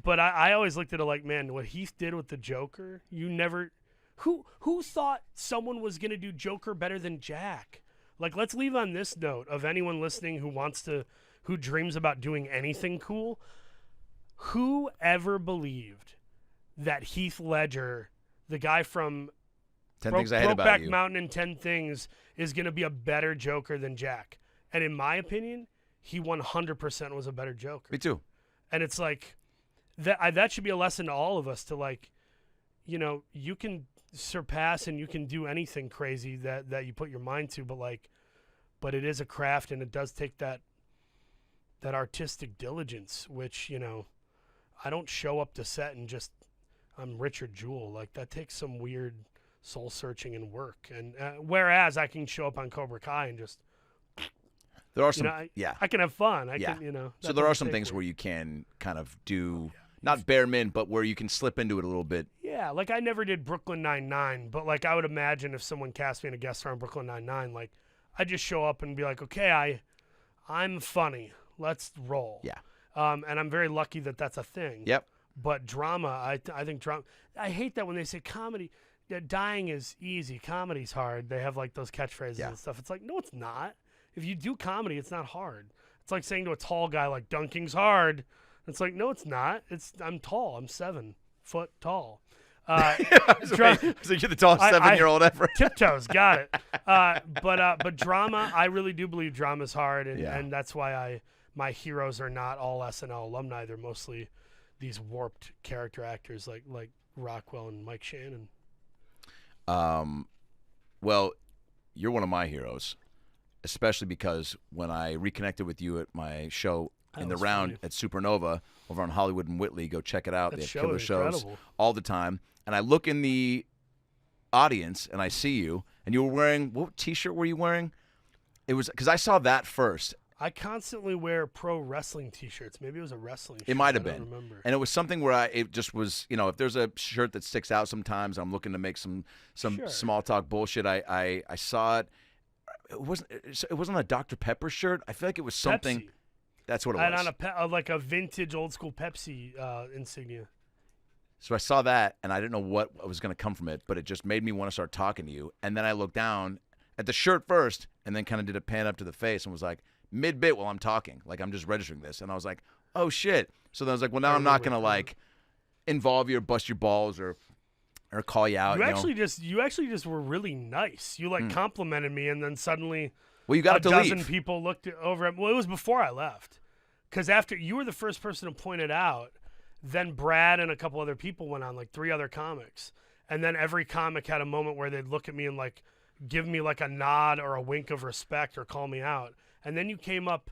Speaker 1: but I always looked at it like, man, what Heath did with the Joker, who thought someone was gonna do Joker better than Jack? Like, let's leave on this note of anyone listening who dreams about doing anything cool. Who ever believed that Heath Ledger, the guy from
Speaker 2: 10 Things I Hate About
Speaker 1: Brokeback
Speaker 2: You.
Speaker 1: Mountain and 10 Things, is going to be a better Joker than Jack? And in my opinion, he 100% was a better Joker.
Speaker 2: Me too.
Speaker 1: And it's like, that should be a lesson to all of us to, like, you can surpass and you can do anything crazy that you put your mind to, but it is a craft, and it does take that artistic diligence, which, I don't show up to set and just, I'm Richard Jewell. Like, that takes some weird soul searching and work. And whereas I can show up on Cobra Kai and just,
Speaker 2: There are some,
Speaker 1: I can have fun. I
Speaker 2: Yeah.
Speaker 1: can,
Speaker 2: So
Speaker 1: that
Speaker 2: there are
Speaker 1: doesn't
Speaker 2: some
Speaker 1: take
Speaker 2: things
Speaker 1: work.
Speaker 2: where you can kind of do, not bare min, but where you can slip into it a little bit.
Speaker 1: Yeah, like, I never did Brooklyn Nine-Nine, but, like, I would imagine if someone cast me in a guest star on Brooklyn Nine-Nine, like, I'd just show up and be like, okay, I'm funny. Let's roll.
Speaker 2: Yeah.
Speaker 1: And I'm very lucky that that's a thing.
Speaker 2: Yep.
Speaker 1: But drama, I think drama. I hate that when they say comedy, dying is easy, comedy's hard. They have, like, those catchphrases
Speaker 2: Yeah.
Speaker 1: and stuff. It's like, no, it's not. If you do comedy, it's not hard. It's like saying to a tall guy, like, dunking's hard. It's like, no, it's not. I'm tall. I'm 7 foot tall.
Speaker 2: So you're the tallest 7-year-old ever.
Speaker 1: Tiptoes, got it. But drama, I really do believe drama's hard, and,
Speaker 2: Yeah.
Speaker 1: and that's why my heroes are not all SNL alumni. They're mostly these warped character actors like Rockwell and Mike Shannon.
Speaker 2: Well, you're one of my heroes, especially because when I reconnected with you at my show
Speaker 1: That
Speaker 2: in the
Speaker 1: was
Speaker 2: round
Speaker 1: funny.
Speaker 2: at Supernova over on Hollywood and Whitley, go check it out.
Speaker 1: That
Speaker 2: They have
Speaker 1: show
Speaker 2: killer
Speaker 1: is
Speaker 2: shows
Speaker 1: incredible.
Speaker 2: all the time. And I look in the audience and I see you, and you were wearing, what T-shirt were you wearing? It was because I saw that first.
Speaker 1: I constantly wear pro wrestling T-shirts. Maybe it was a wrestling shirt.
Speaker 2: It might have
Speaker 1: I
Speaker 2: been.
Speaker 1: don't remember.
Speaker 2: And it was something where it just was, if there's a shirt that sticks out sometimes, I'm looking to make some
Speaker 1: Sure.
Speaker 2: small talk bullshit. I saw it. It wasn't a Dr. Pepper shirt. I feel like it was something.
Speaker 1: Pepsi.
Speaker 2: That's what it
Speaker 1: I had
Speaker 2: was.
Speaker 1: on like a vintage old school Pepsi insignia.
Speaker 2: So I saw that, and I didn't know what was going to come from it, but it just made me want to start talking to you. And then I looked down at the shirt first, and then kind of did a pan up to the face and was like, mid-bit while I'm talking. Like, I'm just registering this. And I was like, oh, shit. So then I was like, well, now I'm not going to, like, involve you or bust your balls or call you out.
Speaker 1: You actually just were really nice. You, like, complimented me, and then suddenly
Speaker 2: Well, you got
Speaker 1: a
Speaker 2: up to
Speaker 1: dozen
Speaker 2: leave.
Speaker 1: people looked over at. Well, it was before I left, because after you were the first person to point it out. Then Brad and a couple other people went on, like 3 other comics, and then every comic had a moment where they'd look at me and like give me like a nod or a wink of respect or call me out. And then you came up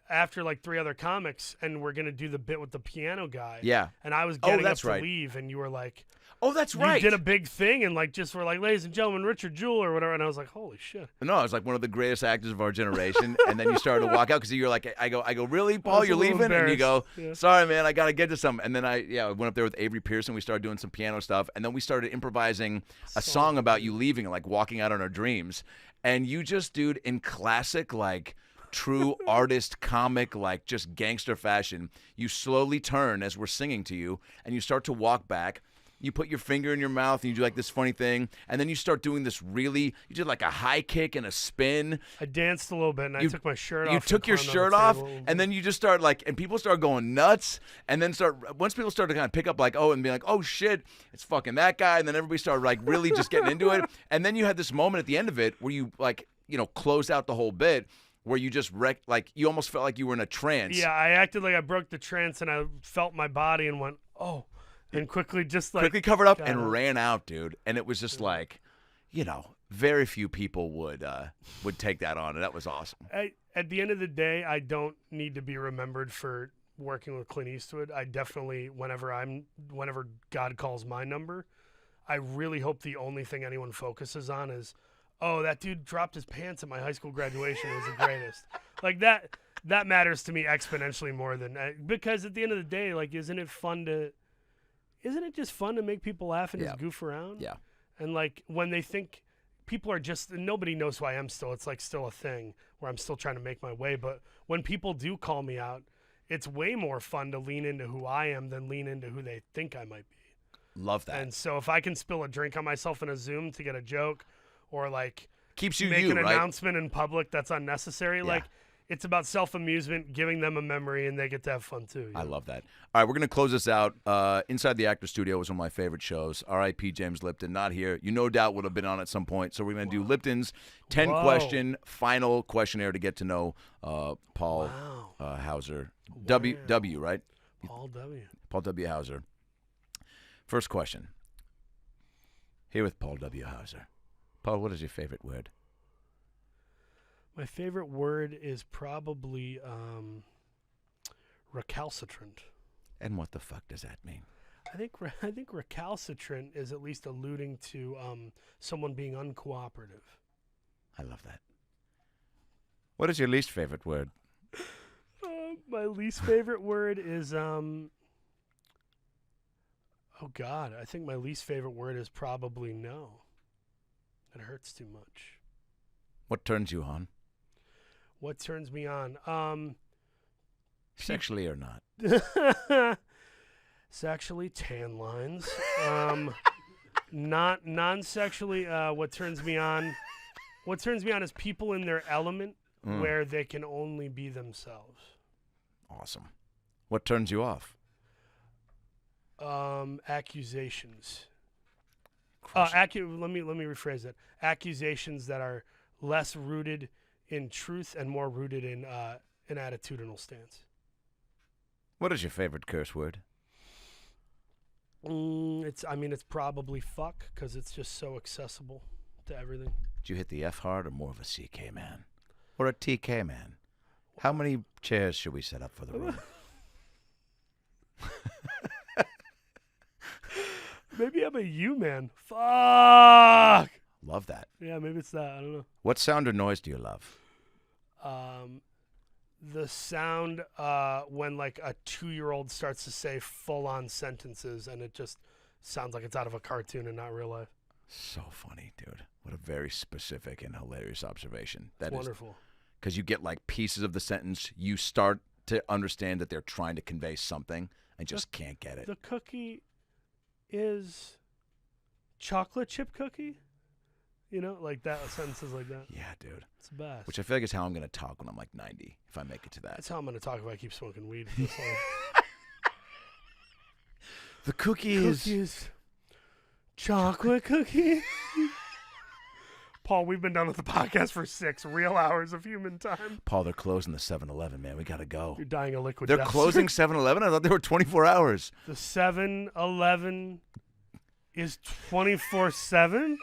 Speaker 1: after like 3 other comics, and we're gonna do the bit with the piano guy.
Speaker 2: Yeah.
Speaker 1: And I was getting up
Speaker 2: that's
Speaker 1: to
Speaker 2: right.
Speaker 1: leave, and you were like,
Speaker 2: Oh, that's
Speaker 1: you
Speaker 2: right.
Speaker 1: did a big thing, and like just were like, ladies and gentlemen, Richard Jewell or whatever, and I was like, holy shit.
Speaker 2: No, I was like one of the greatest actors of our generation. And then you started to walk out because you're like, I go, really, Paul,
Speaker 1: was
Speaker 2: you're
Speaker 1: a little
Speaker 2: leaving? And you go,
Speaker 1: embarrassed.
Speaker 2: sorry, man, I got to get to something. And then I went up there with Avery Pearson. We started doing some piano stuff. And then we started improvising a song about you leaving and like walking out on our dreams. And you just, dude, in classic, like, true artist comic, like just gangster fashion, you slowly turn as we're singing to you and you start to walk back. You put your finger in your mouth and you do like this funny thing, and then you start doing this you did like a high kick and a spin.
Speaker 1: I danced a little bit and I took my shirt off.
Speaker 2: You took your shirt off, and then you just start and people start going nuts, and then once people start to kind of pick up and be like, oh shit, it's fucking that guy, and then everybody started really just getting into it, and then you had this moment at the end of it where you closed out the whole bit, where you just you almost felt like you were in a trance.
Speaker 1: Yeah, I acted like I broke the trance, and I felt my body and went, oh, and quickly
Speaker 2: quickly covered up and ran out, dude. And it was just very few people would take that on, and that was awesome.
Speaker 1: At the end of the day, I don't need to be remembered for working with Clint Eastwood. I definitely, whenever God calls my number, I really hope the only thing anyone focuses on is, oh, that dude dropped his pants at my high school graduation. It was the greatest. Like that matters to me exponentially more than because at the end of the day, isn't it just fun to make people laugh and just goof around?
Speaker 2: Yeah.
Speaker 1: And when they think people are nobody knows who I am still. It's still a thing where I'm still trying to make my way. But when people do call me out, it's way more fun to lean into who I am than lean into who they think I might be.
Speaker 2: Love that.
Speaker 1: And so if I can spill a drink on myself in a Zoom to get a joke, or
Speaker 2: keeps you
Speaker 1: make an
Speaker 2: right?
Speaker 1: announcement in public that's unnecessary.
Speaker 2: Yeah.
Speaker 1: It's about self-amusement, giving them a memory, and they get to have fun too.
Speaker 2: I love that. All right, we're going to close this out. Inside the Actors Studio was one of my favorite shows. R.I.P. James Lipton, not here. You no doubt would have been on at some point. So we're going to do Lipton's 10-question final questionnaire to get to know Paul Hauser. W, right?
Speaker 1: Paul W.
Speaker 2: Paul W. Hauser. First question. Here with Paul W. Hauser. Paul, what is your favorite word?
Speaker 1: My favorite word is probably recalcitrant.
Speaker 2: And what the fuck does that mean?
Speaker 1: I think recalcitrant is at least alluding to someone being uncooperative.
Speaker 2: I love that. What is your least favorite word?
Speaker 1: My least favorite word is oh God, I think my least favorite word is probably no. It hurts too much.
Speaker 2: What turns you on?
Speaker 1: What turns me on?
Speaker 2: Sexually or not?
Speaker 1: Sexually, tan lines. Not non-sexually. What turns me on is people in their element where they can only be themselves.
Speaker 2: Awesome. What turns you off?
Speaker 1: Accusations. Let me rephrase that. Accusations that are less rooted in truth and more rooted in an attitudinal stance.
Speaker 2: What is your favorite curse word?
Speaker 1: It's probably fuck because it's just so accessible to everything.
Speaker 2: Did you hit the F hard or more of a CK man? Or a TK man? How many chairs should we set up for the room?
Speaker 1: Maybe I'm a U-man. Fuck!
Speaker 2: Love that.
Speaker 1: Yeah, maybe it's that. I don't know.
Speaker 2: What sound or noise do you love?
Speaker 1: The sound when a 2-year-old starts to say full-on sentences and it just sounds like it's out of a cartoon and not real life.
Speaker 2: So funny, dude. What a very specific and hilarious observation. That is
Speaker 1: wonderful.
Speaker 2: Because you get pieces of the sentence, you start to understand that they're trying to convey something and just can't get it.
Speaker 1: The cookie is chocolate chip cookie? That, sentences like that.
Speaker 2: Yeah, dude.
Speaker 1: It's the best.
Speaker 2: Which I feel like is how I'm going to talk when I'm 90, if I make it to that.
Speaker 1: That's how I'm going to talk if I keep smoking weed for this long.
Speaker 2: The cookie is
Speaker 1: chocolate cookie. Paul, we've been done with the podcast for 6 real hours of human time.
Speaker 2: Paul, they're closing the 7-Eleven, man. We got to go.
Speaker 1: You're dying a liquid
Speaker 2: They're
Speaker 1: death.
Speaker 2: closing 7-Eleven? I thought they were 24 hours.
Speaker 1: The 7-Eleven is 24/7?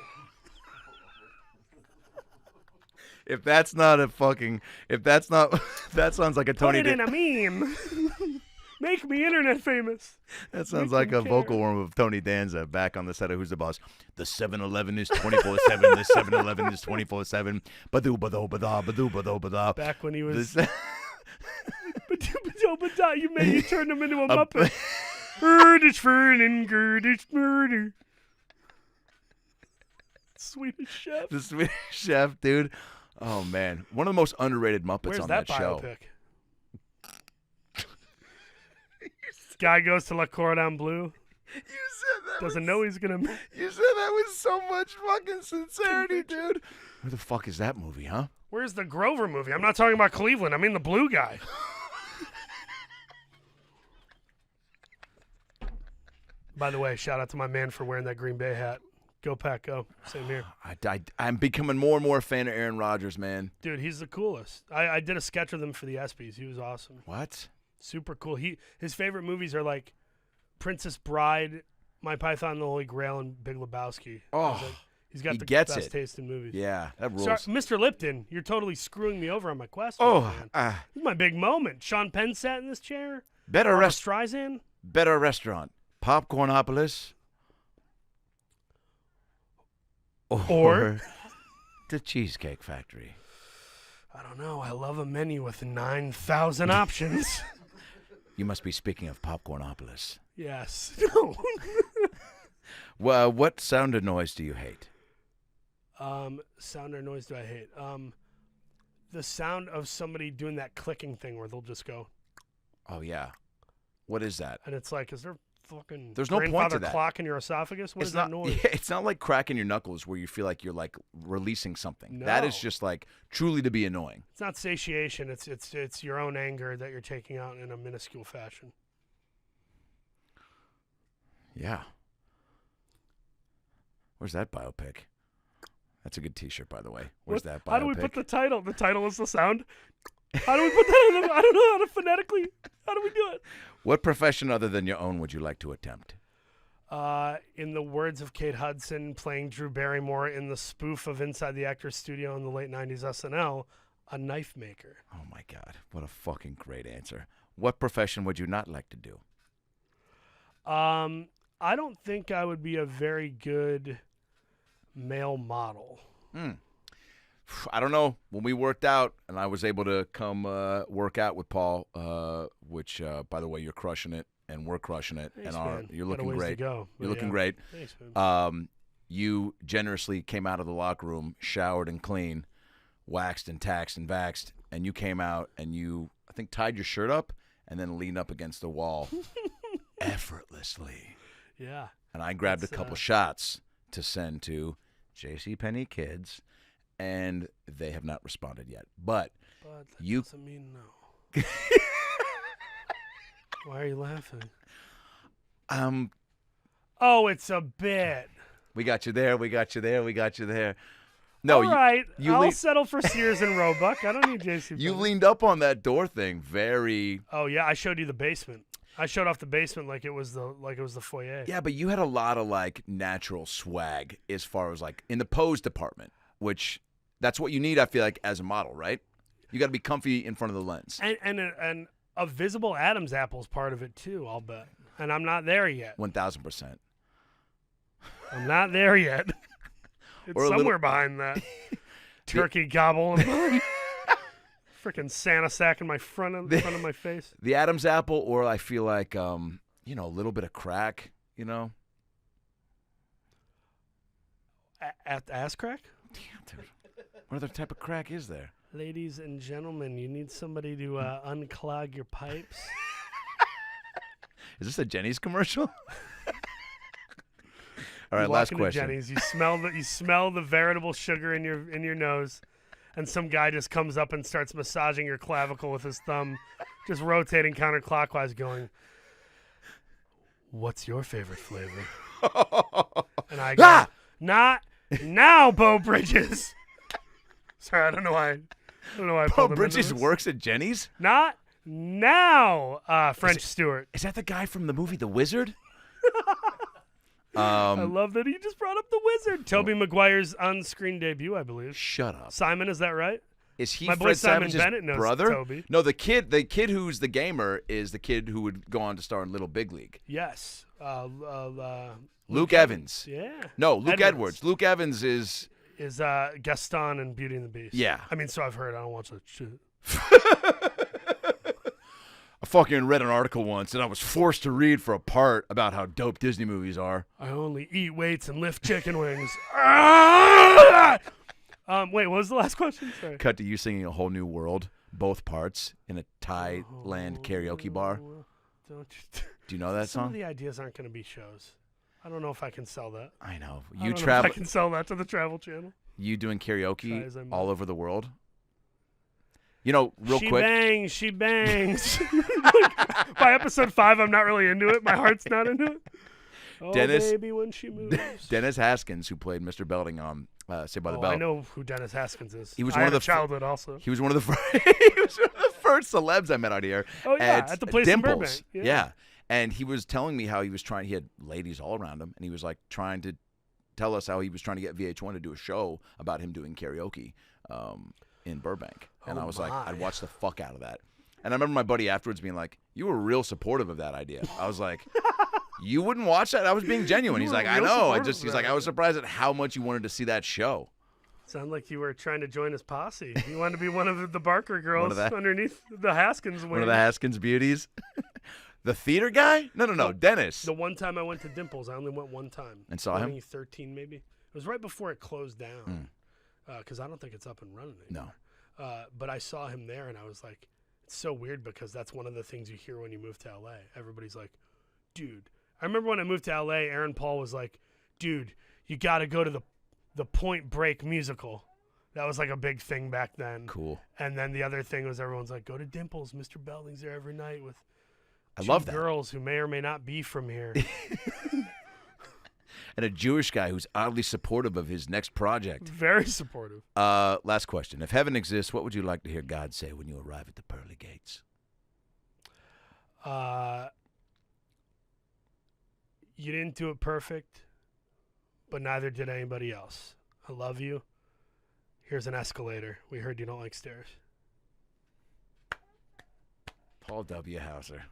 Speaker 2: If that's not, that sounds like a Tony.
Speaker 1: Put it in a meme. Make me internet famous.
Speaker 2: That sounds like a vocal warm of Tony Danza back on the set of Who's the Boss. The 7-Eleven is 24/7. The 7-Eleven is 24/7. Badoo badoo badah badoo badoo badah.
Speaker 1: Back when he was. Badoo badoo badah. You turned him into a Muppet. Erdich Fernin Gerdich murder. Swedish Chef.
Speaker 2: The Swedish Chef, dude. Oh man, one of the most underrated Muppets
Speaker 1: Where's
Speaker 2: on
Speaker 1: that
Speaker 2: show.
Speaker 1: Biopic? Guy goes to La Cordon Bleu.
Speaker 2: You said
Speaker 1: Doesn't know he's gonna.
Speaker 2: You said that with so much fucking sincerity, dude. Where the fuck is that movie, huh?
Speaker 1: Where's the Grover movie? I'm not talking about Cleveland. I mean the blue guy. By the way, shout out to my man for wearing that Green Bay hat. Go Pack, go. Same here.
Speaker 2: I'm becoming more and more a fan of Aaron Rodgers, man.
Speaker 1: Dude, he's the coolest. I did a sketch with him for the ESPYs. He was awesome.
Speaker 2: What?
Speaker 1: Super cool. His favorite movies are like Princess Bride, My Python and the Holy Grail, and Big Lebowski.
Speaker 2: Oh,
Speaker 1: he's got
Speaker 2: he
Speaker 1: the
Speaker 2: gets
Speaker 1: best
Speaker 2: it.
Speaker 1: taste in movies.
Speaker 2: Yeah, that rules.
Speaker 1: Sorry, Mr. Lipton, you're totally screwing me over on my question.
Speaker 2: Oh,
Speaker 1: man. This is my big moment. Sean Penn sat in this chair.
Speaker 2: better
Speaker 1: Streisand.
Speaker 2: Better restaurant. Popcornopolis.
Speaker 1: Or
Speaker 2: the Cheesecake Factory.
Speaker 1: I don't know. I love a menu with 9,000 options.
Speaker 2: You must be speaking of Popcornopolis.
Speaker 1: Yes.
Speaker 2: Well, what sound or noise do you hate?
Speaker 1: Sound or noise do I hate? The sound of somebody doing that clicking thing where they'll just go.
Speaker 2: Oh, yeah. What is that?
Speaker 1: And it's like, is there fucking
Speaker 2: There's no point to
Speaker 1: grandfather
Speaker 2: that.
Speaker 1: clock in your esophagus? What is that noise?
Speaker 2: Yeah, it's not like cracking your knuckles where you feel like you're like releasing something. That is
Speaker 1: No.
Speaker 2: just like truly to be annoying.
Speaker 1: It's not satiation. It's your own anger that you're taking out in a minuscule fashion.
Speaker 2: Yeah. Where's that biopic? That's a good T-shirt, by the way. Where's that biopic?
Speaker 1: How do we put the title? The title is the sound. How do we put that in I don't know how to phonetically. How do we do it?
Speaker 2: What profession other than your own would you like to attempt?
Speaker 1: In the words of Kate Hudson, playing Drew Barrymore in the spoof of Inside the Actors Studio in the late 90s SNL, a knife maker.
Speaker 2: Oh, my God. What a fucking great answer. What profession would you not like to do?
Speaker 1: I don't think I would be a very good male model.
Speaker 2: I don't know. When we worked out and I was able to come work out with Paul, which, by the way, you're crushing it and we're crushing it.
Speaker 1: Thanks,
Speaker 2: and
Speaker 1: man.
Speaker 2: you're
Speaker 1: Got a
Speaker 2: looking
Speaker 1: ways to
Speaker 2: great.
Speaker 1: go, but
Speaker 2: You're looking
Speaker 1: yeah.
Speaker 2: great.
Speaker 1: Thanks, man.
Speaker 2: You generously came out of the locker room, showered and clean, waxed and taxed and vaxxed, and you came out and you, I think, tied your shirt up and then leaned up against the wall effortlessly.
Speaker 1: Yeah.
Speaker 2: And I grabbed a
Speaker 1: That's,
Speaker 2: couple shots to send to JCPenney kids, and they have not responded yet. But
Speaker 1: that
Speaker 2: you
Speaker 1: doesn't mean no. Why are you laughing? Oh, it's a bit.
Speaker 2: We got you there. We got you there. We got you there. No,
Speaker 1: All right. I'll
Speaker 2: lean-
Speaker 1: settle for Sears and Roebuck. I don't need JC.
Speaker 2: you leaned up on that door thing very.
Speaker 1: Oh yeah, I showed you the basement. I showed off the basement like it was the foyer.
Speaker 2: Yeah, but you had a lot of like natural swag as far as like in the pose department, which that's what you need. I feel like as a model, right? You got to be comfy in front of the lens.
Speaker 1: And a visible Adam's apple is part of it too. I'll bet. And I'm not there yet.
Speaker 2: 1,000%.
Speaker 1: I'm not there yet. It's
Speaker 2: Or a
Speaker 1: somewhere
Speaker 2: little-
Speaker 1: behind that turkey gobble and freaking Santa sack in my front of my face.
Speaker 2: The Adam's apple, or I feel like a little bit of crack.
Speaker 1: At ass crack?
Speaker 2: What other type of crack is there?
Speaker 1: Ladies and gentlemen, you need somebody to unclog your pipes.
Speaker 2: Is this a Jenny's commercial? All right,
Speaker 1: You
Speaker 2: last
Speaker 1: walk into
Speaker 2: question.
Speaker 1: Jenny's, you smell the veritable sugar in your nose, and some guy just comes up and starts massaging your clavicle with his thumb, just rotating counterclockwise, going, "What's your favorite flavor?" And I go, "Not now, Bo Bridges." Sorry, I don't know why. I
Speaker 2: Paul
Speaker 1: pulled him into
Speaker 2: Bridges
Speaker 1: this.
Speaker 2: works at Jenny's?
Speaker 1: Not now, French Stewart.
Speaker 2: Is that the guy from the movie The Wizard?
Speaker 1: I love that he just brought up the Wizard. Tobey Maguire's on-screen debut, I believe.
Speaker 2: Shut up.
Speaker 1: Simon, is that right?
Speaker 2: Is he
Speaker 1: My boy
Speaker 2: Fred
Speaker 1: Simon
Speaker 2: Savage's
Speaker 1: Bennett knows
Speaker 2: brother?
Speaker 1: Toby.
Speaker 2: No, the kid who's the gamer is the kid who would go on to star in Little Big League.
Speaker 1: Yes.
Speaker 2: Luke Evans.
Speaker 1: Yeah.
Speaker 2: No, Luke Edwards. Luke Evans is
Speaker 1: Gaston in Beauty and the Beast.
Speaker 2: Yeah.
Speaker 1: I mean, so I've heard. I don't watch that shit.
Speaker 2: I fucking read an article once and I was forced to read for a part about how dope Disney movies are.
Speaker 1: I only eat weights and lift chicken wings. Wait, what was the last question? Sorry.
Speaker 2: Cut to you singing A Whole New World, both parts, in a Thailand karaoke bar.
Speaker 1: Don't you
Speaker 2: Do you know that
Speaker 1: Some of
Speaker 2: song?
Speaker 1: the ideas aren't going to be shows. I don't know if I can sell that.
Speaker 2: I know.
Speaker 1: I
Speaker 2: You
Speaker 1: don't know
Speaker 2: travel.
Speaker 1: if I can sell that to the Travel Channel.
Speaker 2: You doing
Speaker 1: Try
Speaker 2: karaoke
Speaker 1: as I might.
Speaker 2: all over the world. You know, real
Speaker 1: she
Speaker 2: quick.
Speaker 1: bangs, she bangs. By episode 5, I'm not really into it. My heart's not into it. Oh,
Speaker 2: Dennis-
Speaker 1: baby, when she moves.
Speaker 2: Dennis Haskins, who played Mr. Belding on Saved by the Bell.
Speaker 1: I know who Dennis Haskins is.
Speaker 2: He was
Speaker 1: I
Speaker 2: one
Speaker 1: had
Speaker 2: of
Speaker 1: a
Speaker 2: the
Speaker 1: childhood also.
Speaker 2: He was one of the first celebs I met out here.
Speaker 1: Oh, yeah, at the place in
Speaker 2: Dimples.
Speaker 1: Burbank. Yeah.
Speaker 2: And he was telling me how he was trying. He had ladies all around him, and he was like trying to tell us how he was trying to get VH1 to do a show about him doing karaoke in Burbank. And
Speaker 1: Oh,
Speaker 2: I was like,
Speaker 1: my.
Speaker 2: I'd watch the fuck out of that. And I remember my buddy afterwards being like, "You were real supportive of that idea." I was like, "You wouldn't watch that?" I was being genuine.
Speaker 1: You
Speaker 2: He's
Speaker 1: were
Speaker 2: like, "I
Speaker 1: real
Speaker 2: know."
Speaker 1: supportive of
Speaker 2: He's
Speaker 1: that
Speaker 2: like, "I was
Speaker 1: idea.
Speaker 2: surprised at how much you wanted to see that show."
Speaker 1: Sound like you were trying to join his posse. You wanted to be one of the Barker girls
Speaker 2: that-
Speaker 1: underneath the Haskins wing.
Speaker 2: One of the Haskins beauties. The theater guy? No, Dennis.
Speaker 1: The one time I went to Dimples, I only went one time.
Speaker 2: And saw him?
Speaker 1: 2013 maybe. It was right before it closed down. Because I don't think it's up and running anymore.
Speaker 2: No.
Speaker 1: But I saw him there, and I was like, it's so weird because that's one of the things you hear when you move to L.A. Everybody's like, dude. I remember when I moved to L.A., Aaron Paul was like, dude, you got to go to the Point Break musical. That was like a big thing back then.
Speaker 2: Cool.
Speaker 1: And then the other thing was everyone's like, go to Dimples. Mr. Belding's there every night with
Speaker 2: I
Speaker 1: two
Speaker 2: love that.
Speaker 1: girls who may or may not be from here.
Speaker 2: And a Jewish guy who's oddly supportive of his next project.
Speaker 1: Very supportive.
Speaker 2: Last question. If heaven exists, what would you like to hear God say when you arrive at the pearly gates?
Speaker 1: You didn't do it perfect, but neither did anybody else. I love you. Here's an escalator. We heard you don't like stairs.
Speaker 2: Paul W. Hauser.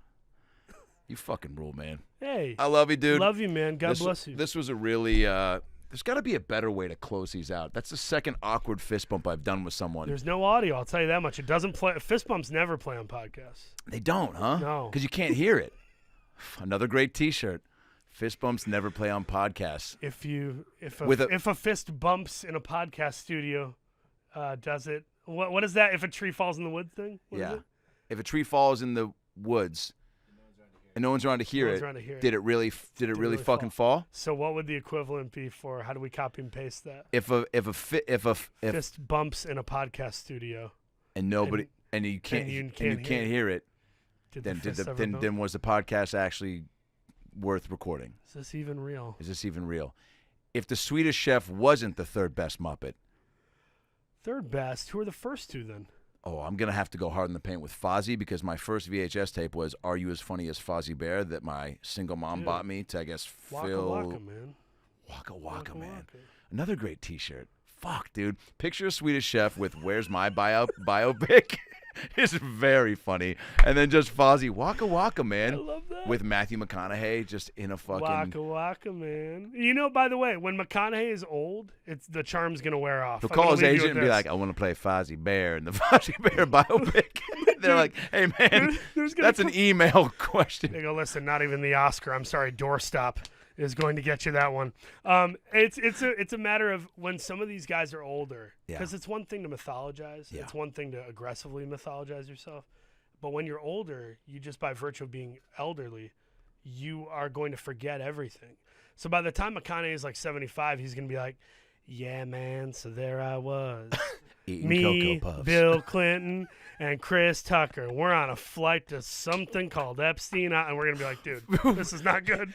Speaker 2: You fucking rule, man.
Speaker 1: Hey.
Speaker 2: I love you, dude.
Speaker 1: Love you, man. God bless you.
Speaker 2: This was a really, there's got to be a better way to close these out. That's the second awkward fist bump I've done with someone.
Speaker 1: There's no audio, I'll tell you that much. It doesn't play. Fist bumps never play on podcasts.
Speaker 2: They don't, huh?
Speaker 1: No.
Speaker 2: Because you can't hear it. Another great T-shirt. Fist bumps never play on podcasts.
Speaker 1: If a fist bumps in a podcast studio, does it? What is that? If a tree falls in the woods thing? What is it?
Speaker 2: If a tree falls in the woods and no one's around to hear it, did it really fucking fall?
Speaker 1: So what would the equivalent be for? How do we copy and paste that?
Speaker 2: If
Speaker 1: Fist bumps in a podcast studio
Speaker 2: and nobody and you can't hear it, then was the podcast actually worth recording?
Speaker 1: Is this even real?
Speaker 2: If the Swedish Chef wasn't the third best Muppet,
Speaker 1: Third best. Who are the first two then?
Speaker 2: oh, I'm going to have to go hard in the paint with Fozzie because my first VHS tape was Are You As Funny As Fozzie Bear that my single mom
Speaker 1: Yeah.
Speaker 2: biopic to, I guess,
Speaker 1: Waka
Speaker 2: Phil.
Speaker 1: Waka, man.
Speaker 2: Waka, man. Another great T-shirt. Fuck, dude. Picture a Swedish Chef with Where's My biopic. It's very funny. And then just Fozzie, Waka, man.
Speaker 1: I love that.
Speaker 2: With Matthew McConaughey just in a fucking...
Speaker 1: Waka Waka, man. You know, by the way, when McConaughey is old, the charm's going to wear off.
Speaker 2: He'll
Speaker 1: I'm
Speaker 2: call
Speaker 1: gonna
Speaker 2: his
Speaker 1: leave you
Speaker 2: agent
Speaker 1: with
Speaker 2: and be
Speaker 1: this.
Speaker 2: like, I want to play Fozzie Bear in the Fozzie Bear biopic. They're like, hey, man, that's an email question.
Speaker 1: They go, listen, not even the Oscar. I'm sorry, doorstop is going to get you that one. It's a matter of when some of these guys are older, because it's one thing to mythologize.
Speaker 2: Yeah.
Speaker 1: It's one thing to aggressively mythologize yourself. But when you're older, you just by virtue of being elderly, you are going to forget everything. So by the time McConaughey is like 75, he's going to be like, yeah, man, so there I was.
Speaker 2: Eating
Speaker 1: Me,
Speaker 2: Cocoa Puffs.
Speaker 1: Bill Clinton, and Chris Tucker. We're on a flight to something called Epstein, and we're going to be like, dude, this is not good.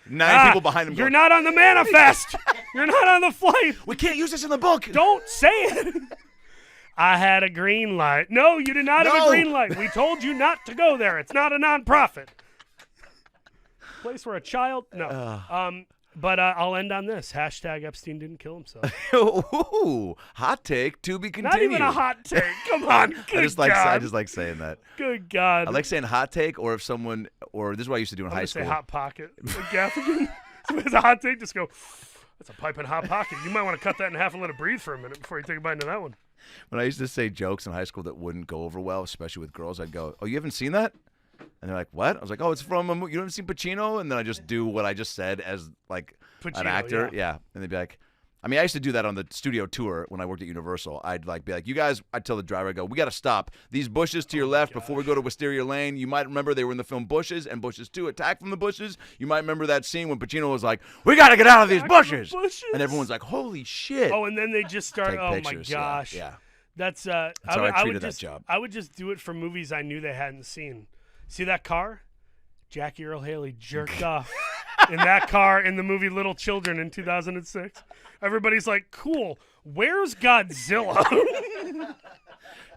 Speaker 2: 9 people behind him
Speaker 1: You're
Speaker 2: going,
Speaker 1: not on the manifest. You're not on the flight.
Speaker 2: we can't use this in the book.
Speaker 1: Don't say it. I had a green light. No, you did not have a
Speaker 2: No.
Speaker 1: green light. We told you not to go there. It's not a nonprofit. Place where a child. No. But I'll end on this. Hashtag Epstein didn't kill himself.
Speaker 2: Ooh, hot take to be continued.
Speaker 1: Not even a hot take. Come on. Good
Speaker 2: I just
Speaker 1: God.
Speaker 2: like saying that.
Speaker 1: Good God.
Speaker 2: I like saying hot take, or if someone, or this is what I used to do in
Speaker 1: I'm
Speaker 2: high
Speaker 1: gonna
Speaker 2: school.
Speaker 1: say hot pocket. Gaffigan. So it's a hot take. Just go. That's a piping hot pocket. You might want to cut that in half and let it breathe for a minute before you take a bite into that one.
Speaker 2: When I used to say jokes in high school that wouldn't go over well, especially with girls, I'd go, "Oh, you haven't seen that?" And they're like, "What?" I was like, "Oh, it's from you haven't seen Pacino?" And then I just do what I just said as like
Speaker 1: Pacino,
Speaker 2: an actor, yeah. And they'd be like, I mean, I used to do that on the studio tour when I worked at Universal. I'd be like, you guys, I'd tell the driver, I go, we got to stop. These bushes to your left before we go to Wisteria Lane. You might remember they were in the film Bushes and Bushes 2, Attack from the Bushes. You might remember that scene when Pacino was like, we got to get out of these bushes. And everyone's like, holy shit.
Speaker 1: Oh, and then they just start,
Speaker 2: Take pictures,
Speaker 1: my gosh.
Speaker 2: Yeah.
Speaker 1: That's
Speaker 2: how I treated that job.
Speaker 1: I would just do it for movies I knew they hadn't seen. See that car? Jackie Earle Haley jerked off in that car in the movie Little Children in 2006. Everybody's like, cool. Where's Godzilla?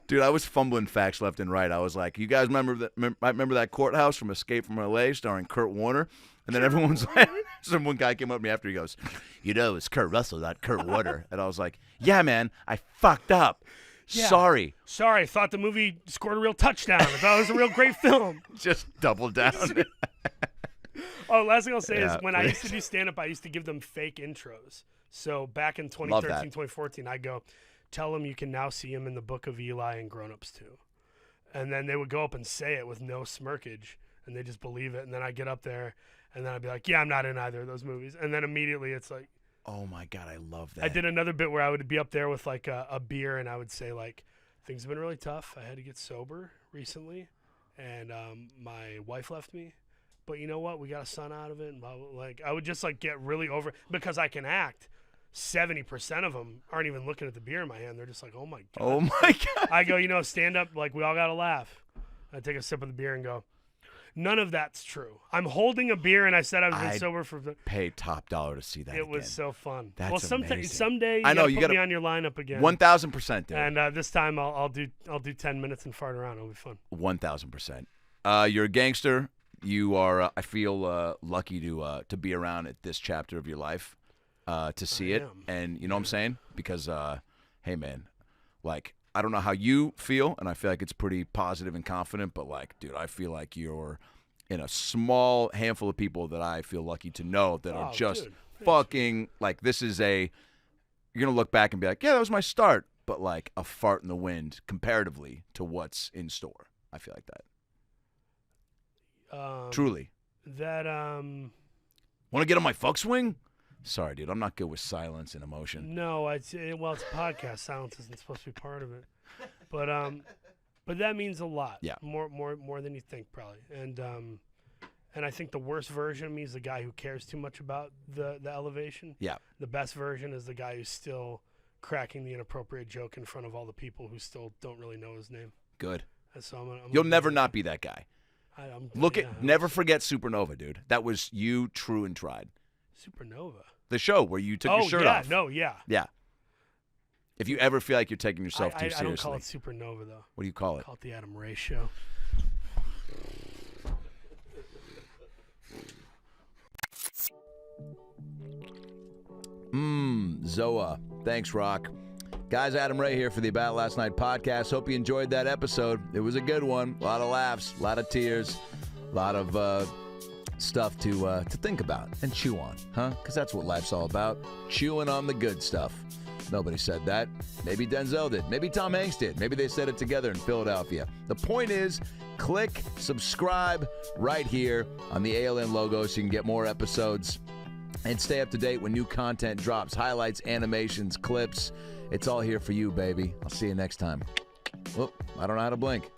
Speaker 2: Dude, I was fumbling facts left and right. I was like, you guys remember that courthouse from Escape from L.A. starring Kurt Warner? And then everyone's like, one guy came up to me after, he goes, it's Kurt Russell, not Kurt Warner. And I was like, yeah, man, I fucked up.
Speaker 1: Yeah.
Speaker 2: Sorry.
Speaker 1: I thought the movie scored a real touchdown. I thought it was a real great film.
Speaker 2: Just double down.
Speaker 1: Last thing I'll say is when I used to do stand-up, I used to give them fake intros. So back in 2013, 2014, I go, tell them you can now see him in the Book of Eli and Grown Ups 2. And then they would go up and say it with no smirkage, and they just believe it. And then I get up there, and then I'd be like, yeah, I'm not in either of those movies. And then immediately it's like,
Speaker 2: oh, my God, I love that.
Speaker 1: I did another bit where I would be up there with like a beer, and I would say like, things have been really tough. I had to get sober recently, and my wife left me. But you know what? We got a son out of it. And blah, blah, like I would just like get really over it because I can act. 70% of them aren't even looking at the beer in my hand. They're just like, oh, my God.
Speaker 2: Oh, my God.
Speaker 1: I go, stand up. Like, we all got to laugh. I take a sip of the beer and go, none of that's true. I'm holding a beer, and I said I've been sober for
Speaker 2: pay top dollar to see that.
Speaker 1: It was so fun.
Speaker 2: That's
Speaker 1: amazing. Someday you put me on your lineup again.
Speaker 2: 1,000%, dude.
Speaker 1: And this time I'll do 10 minutes and fart around. It'll be fun.
Speaker 2: 1,000%. You're a gangster. You are. I feel lucky to be around at this chapter of your life. To see it, and you know what I'm saying? Because, hey, man, like, I don't know how you feel, and I feel like it's pretty positive and confident, but, like, dude, I feel like you're in a small handful of people that I feel lucky to know that are just fucking, like, this is you're going to look back and be like, yeah, that was my start, but, like, a fart in the wind comparatively to what's in store. I feel like that. Truly.
Speaker 1: Want
Speaker 2: to get on my fuck swing? Sorry, dude. I'm not good with silence and emotion.
Speaker 1: No, it's a podcast. Silence isn't supposed to be part of it, but that means a lot.
Speaker 2: Yeah,
Speaker 1: more than you think probably. And I think the worst version of me is the guy who cares too much about the elevation.
Speaker 2: Yeah.
Speaker 1: The best version is the guy who's still cracking the inappropriate joke in front of all the people who still don't really know his name.
Speaker 2: Good.
Speaker 1: And so
Speaker 2: You'll never not be that guy. Never forget Supernova, dude. That was you, true and tried.
Speaker 1: Supernova.
Speaker 2: The show where you took your shirt off. Yeah. If you ever feel like you're taking yourself too seriously.
Speaker 1: I don't call it Supernova, though.
Speaker 2: What do you call it?
Speaker 1: I call it the Adam.ray Show.
Speaker 2: Zoa. Thanks, Rock. Guys, Adam Ray here for the About Last Night podcast. Hope you enjoyed that episode. It was a good one. A lot of laughs, a lot of tears, a lot of stuff to think about and chew on, huh? Because that's what life's all about, chewing on the good stuff. Nobody said that. Maybe Denzel did. Maybe Tom Hanks did. Maybe they said it together in Philadelphia. The point is, click subscribe right here on the ALN logo so you can get more episodes and stay up to date when new content drops. Highlights, animations, clips. It's all here for you, baby. I'll see you next time. Whoop, I don't know how to blink.